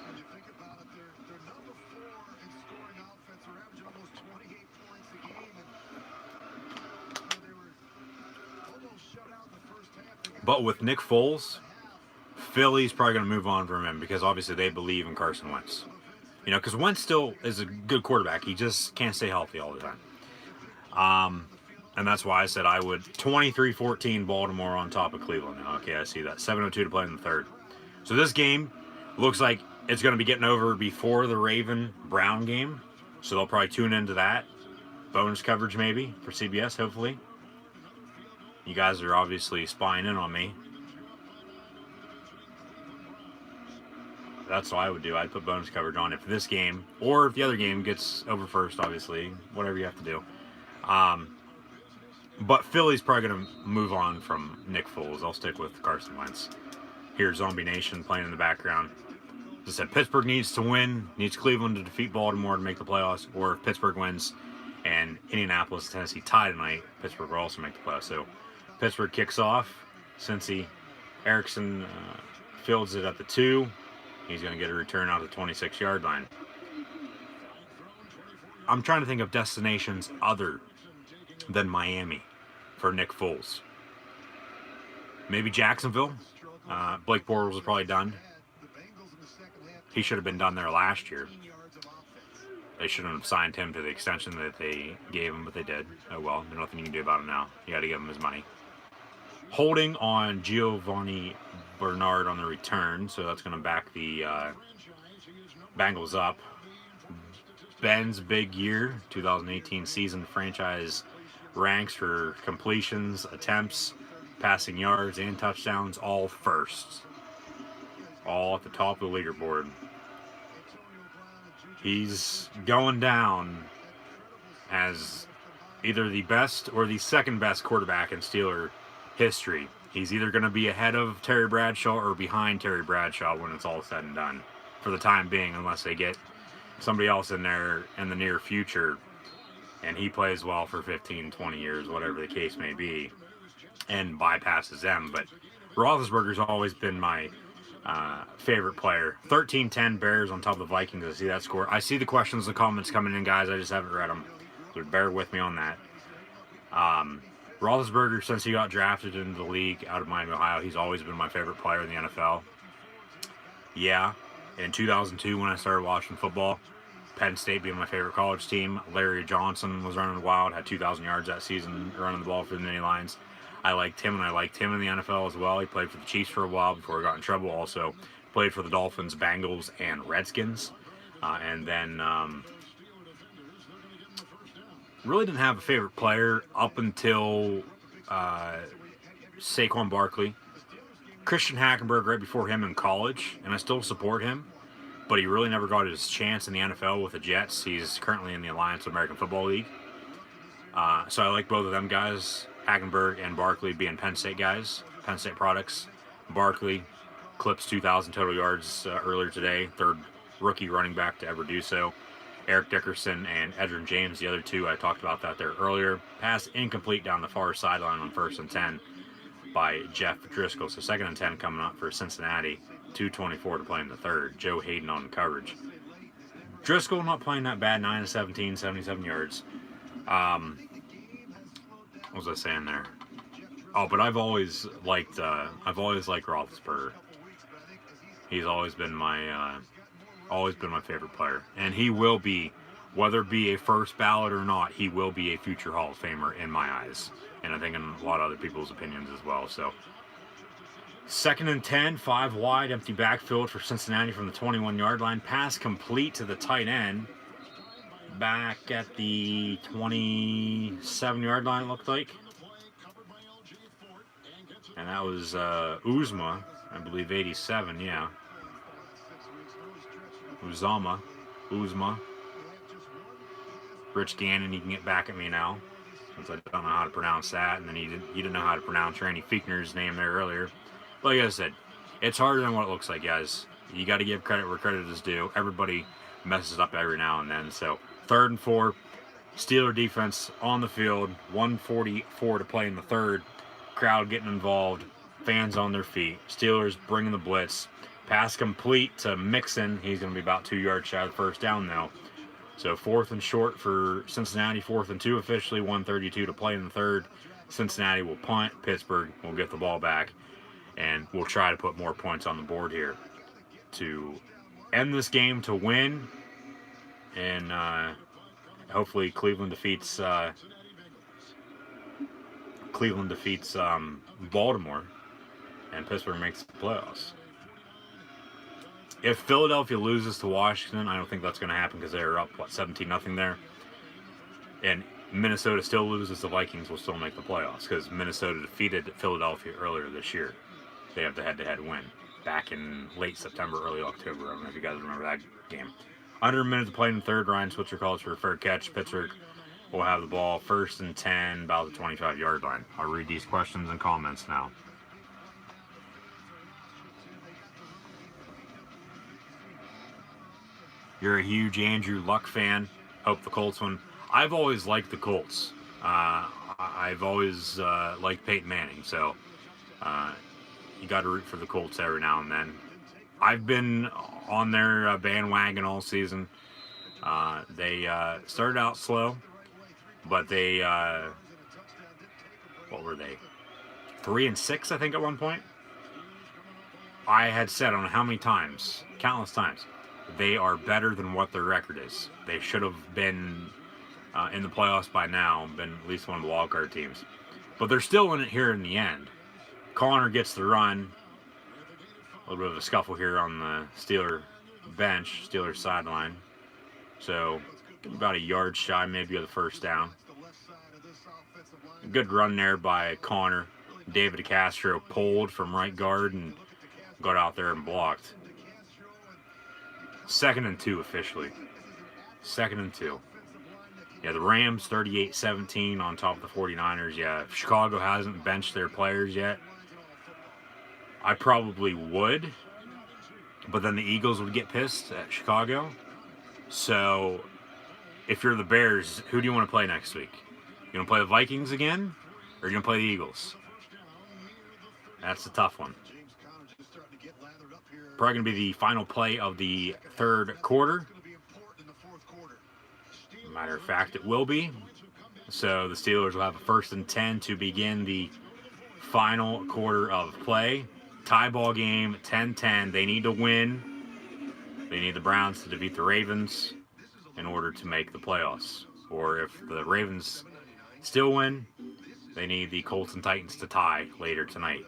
S2: When you think about it, they're number 4 in scoring offense. They're averaging almost 28 points a game. And they were almost shut out in the first half.
S1: But with Nick Foles, Philly's probably going to move on from him because obviously they believe in Carson Wentz. You know, because Wentz still is a good quarterback. He just can't stay healthy all the time. And that's why I said I would 23-14 Baltimore on top of Cleveland. Okay, I see that. 7:02 to play in the third. So this game looks like it's going to be getting over before the Raven-Brown game. So they'll probably tune into that. Bonus coverage maybe for CBS, hopefully. You guys are obviously spying in on me. That's what I would do. I'd put bonus coverage on if this game, or if the other game gets over first, obviously. Whatever you have to do. But Philly's probably going to move on from Nick Foles. I'll stick with Carson Wentz. Here's Zombie Nation playing in the background. As I said, Pittsburgh needs to win, needs Cleveland to defeat Baltimore to make the playoffs, or if Pittsburgh wins and Indianapolis, Tennessee tie tonight, Pittsburgh will also make the playoffs. So Pittsburgh kicks off. Cincy, Erickson fields it at the 2. He's going to get a return out of the 26-yard line. I'm trying to think of destinations other than Miami for Nick Foles. Maybe Jacksonville. Blake Bortles was probably done. He should have been done there last year. They shouldn't have signed him to the extension that they gave him, but they did. Oh well, there's nothing you can do about it now. You got to give him his money. Holding on Giovanni Bernard on the return, so that's going to back the Bengals up. Ben's big year, 2018 season, franchise ranks for completions, attempts, passing yards, and touchdowns, all first. All at the top of the leaderboard. He's going down as either the best or the second best quarterback in Steeler history. He's either going to be ahead of Terry Bradshaw or behind Terry Bradshaw when it's all said and done. For the time being, unless they get somebody else in there in the near future and he plays well for 15, 20 years, whatever the case may be, and bypasses them. But Roethlisberger's always been my favorite player. 13-10 Bears on top of the Vikings. I see that score. I see the questions, the comments coming in, guys. I just haven't read them. So bear with me on that. Roethlisberger, since he got drafted into the league out of Miami, Ohio, he's always been my favorite player in the NFL. Yeah, in 2002 when I started watching football, Penn State being my favorite college team, Larry Johnson was running wild, had 2,000 yards that season running the ball for the mini lines. I liked him, and I liked him in the NFL as well. He played for the Chiefs for a while before he got in trouble. Also played for the Dolphins, Bengals, and Redskins. And then really didn't have a favorite player up until Saquon Barkley. Christian Hackenberg right before him in college, and I still support him. But he really never got his chance in the NFL with the Jets. He's currently in the Alliance of American Football League. So I like both of them guys. Hackenberg and Barkley being Penn State guys, Penn State products. Barkley clips 2,000 total yards earlier today. Third rookie running back to ever do so. Eric Dickerson and Edgerrin James, the other two, I talked about that there earlier. Pass incomplete down the far sideline on 1st and 10 by Jeff Driscoll. So 2nd and 10 coming up for Cincinnati. 2:24 to play in the third. Joe Hayden on coverage. Driscoll not playing that bad. 9 of 17, 77 yards. What was I saying there? Oh, but I've always liked Roethlisberger. He's always been my favorite player, and he will be, whether it be a first ballot or not, he will be a future Hall of Famer in my eyes, and I think in a lot of other people's opinions as well. So 2nd and 10, 5 wide, empty backfield for Cincinnati from the 21-yard line. Pass complete to the tight end. Back at the 27-yard line, it looked like. And that was Uzma, I believe, 87, yeah. Uzma. Rich Gannon, he can get back at me now, since I don't know how to pronounce that. And then he didn't know how to pronounce Randy Fichtner's name there earlier. But like I said, it's harder than what it looks like, guys. You got to give credit where credit is due. Everybody messes up every now and then. So 3rd and 4, Steeler defense on the field, 1:44 to play in the third. Crowd getting involved, fans on their feet. Steelers bringing the blitz. Pass complete to Mixon. He's going to be about 2 yards shy of the first down now. So 4th and short for Cincinnati, 4th and 2 officially, 1:32 to play in the third. Cincinnati will punt. Pittsburgh will get the ball back, and we'll try to put more points on the board here to end this game to win, and hopefully Cleveland defeats Baltimore, and Pittsburgh makes the playoffs. If Philadelphia loses to Washington, I don't think that's going to happen because they're up, 17-0 there. And Minnesota still loses, the Vikings will still make the playoffs because Minnesota defeated Philadelphia earlier this year. They have the head-to-head win back in late September, early October. I don't know if you guys remember that game. Under a minute to play in the third. Ryan Switzer calls for a fair catch. Pittsburgh will have the ball 1st and 10, about the 25-yard line. I'll read these questions and comments now. You're a huge Andrew Luck fan. Hope the Colts win. I've always liked the Colts. I've always liked Peyton Manning, so you got to root for the Colts every now and then. I've been on their bandwagon all season. They started out slow, but they what were they? 3-6, I think, at one point. I had said, I don't know how many times, countless times, they are better than what their record is. They should have been in the playoffs by now, been at least one of the wildcard teams. But they're still in it here in the end. Connor gets the run. A little bit of a scuffle here on the Steeler bench, Steeler sideline. So about a yard shy maybe of the first down. Good run there by Connor. David Castro pulled from right guard and got out there and blocked. 2nd and 2 officially. 2nd and 2. Yeah, the Rams 38-17 on top of the 49ers. Yeah, if Chicago hasn't benched their players yet, I probably would. But then the Eagles would get pissed at Chicago. So if you're the Bears, who do you want to play next week? You want to play the Vikings again? Or are you going to play the Eagles? That's a tough one. Probably going to be the final play of the third quarter. Matter of fact, it will be. So the Steelers will have a 1st and 10 to begin the final quarter of play. Tie ball game, 10-10. They need to win. They need the Browns to defeat the Ravens in order to make the playoffs. Or if the Ravens still win, they need the Colts and Titans to tie later tonight.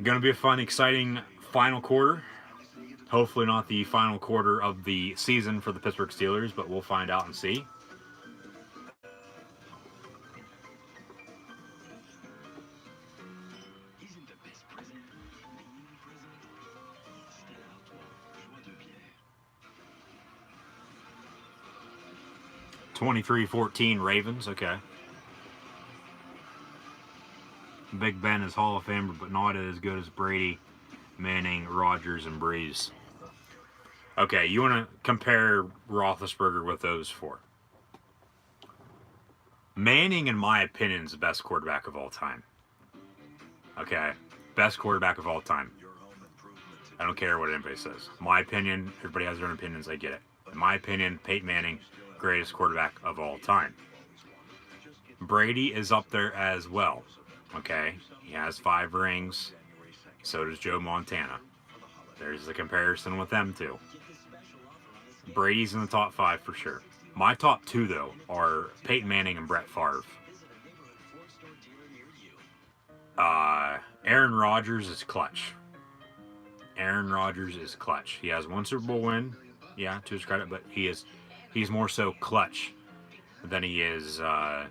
S1: Going to be a fun, exciting final quarter. Hopefully not the final quarter of the season for the Pittsburgh Steelers, but we'll find out and see. (23-14) Ravens, okay. Big Ben is Hall of Famer, but not as good as Brady, Manning, Rodgers, and Breeze. Okay, you want to compare Roethlisberger with those four. Manning, in my opinion, is the best quarterback of all time. Okay, best quarterback of all time. I don't care what anybody says. My opinion, everybody has their own opinions, I get it. In my opinion, Peyton Manning, greatest quarterback of all time. Brady is up there as well. Okay, he has 5 rings. So does Joe Montana. There's the comparison with them two. Brady's in the top 5 for sure. My top 2, though, are Peyton Manning and Brett Favre. Aaron Rodgers is clutch. Aaron Rodgers is clutch. He has 1 Super Bowl win, yeah, to his credit, but he's more so clutch than he is a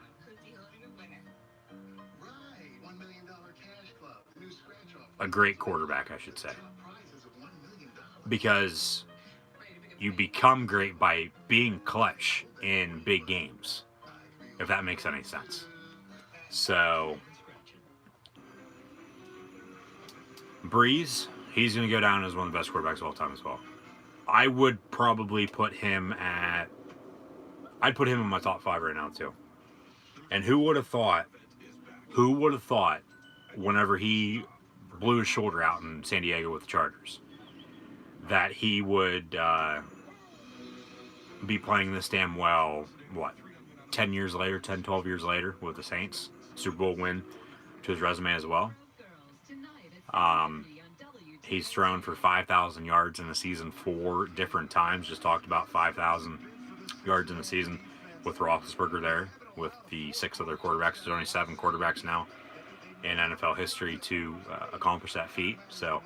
S1: great quarterback, I should say. Because you become great by being clutch in big games, if that makes any sense. So, Breeze, he's going to go down as one of the best quarterbacks of all time as well. I would probably put him at I'd put him in my top 5 right now too. And who would have thought? Who would have thought? Whenever he blew his shoulder out in San Diego with the Chargers, that he would be playing this damn well. What? 10 years later, 10, 12 years later, with the Saints, Super Bowl win to his resume as well. He's thrown for 5,000 yards in the season 4 different times. Just talked about 5,000 yards in the season with Roethlisberger there, with the 6 other quarterbacks. There's only 7 quarterbacks now in NFL history to accomplish that feat. So,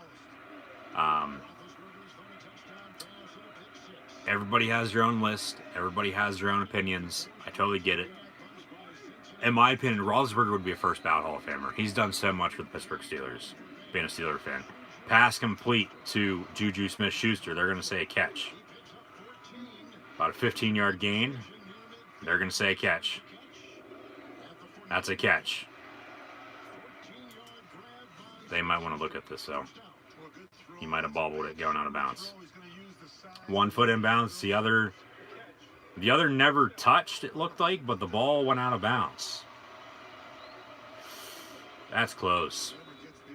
S1: everybody has their own list. Everybody has their own opinions. I totally get it. In my opinion, Roethlisberger would be a first ballot Hall of Famer. He's done so much for the Pittsburgh Steelers, being a Steeler fan. Pass complete to Juju Smith-Schuster. They're going to say a catch. About a 15-yard gain. They're going to say a catch. That's a catch. They might want to look at this, though. He might have bobbled it going out of bounds. 1 foot in bounds. The other never touched, it looked like, but the ball went out of bounds. That's close.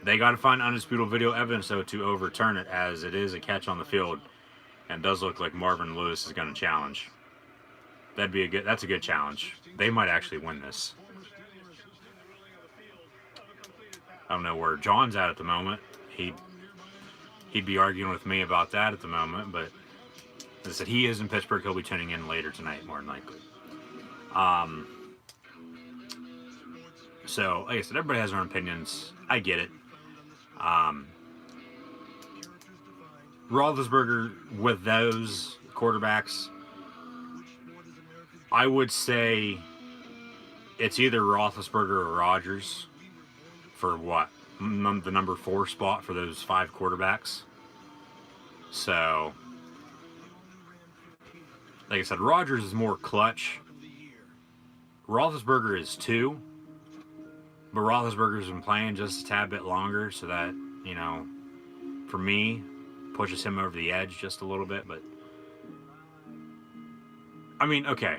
S1: They got to find undisputable video evidence, though, to overturn it, as it is a catch on the field, and does look like Marvin Lewis is going to challenge. That's a good challenge. They might actually win this. I don't know where John's at the moment. He'd be arguing with me about that at the moment, but as I said, he is in Pittsburgh. He'll be tuning in later tonight, more than likely. So, like I said, everybody has their own opinions. I get it. Roethlisberger, with those quarterbacks, I would say it's either Roethlisberger or Rodgers for what? The number 4 spot for those 5 quarterbacks. So, like I said, Rodgers is more clutch. Roethlisberger is 2. But Roethlisberger's been playing just a tad bit longer, so that, for me, pushes him over the edge just a little bit. But, I mean, okay.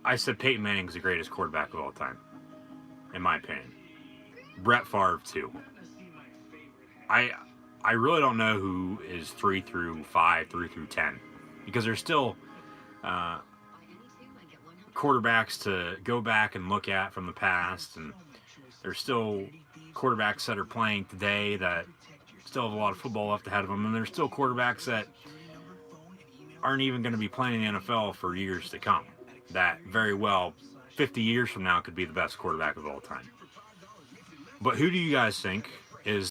S1: I said Peyton Manning's the greatest quarterback of all time, in my opinion. Brett Favre, too. I really don't know who is 3 through 5, 3 through 10, because there's still quarterbacks to go back and look at from the past, and there's still quarterbacks that are playing today that still have a lot of football left ahead of them, and there's still quarterbacks that aren't even going to be playing in the NFL for years to come. That very well, 50 years from now, could be the best quarterback of all time. But who do you guys think is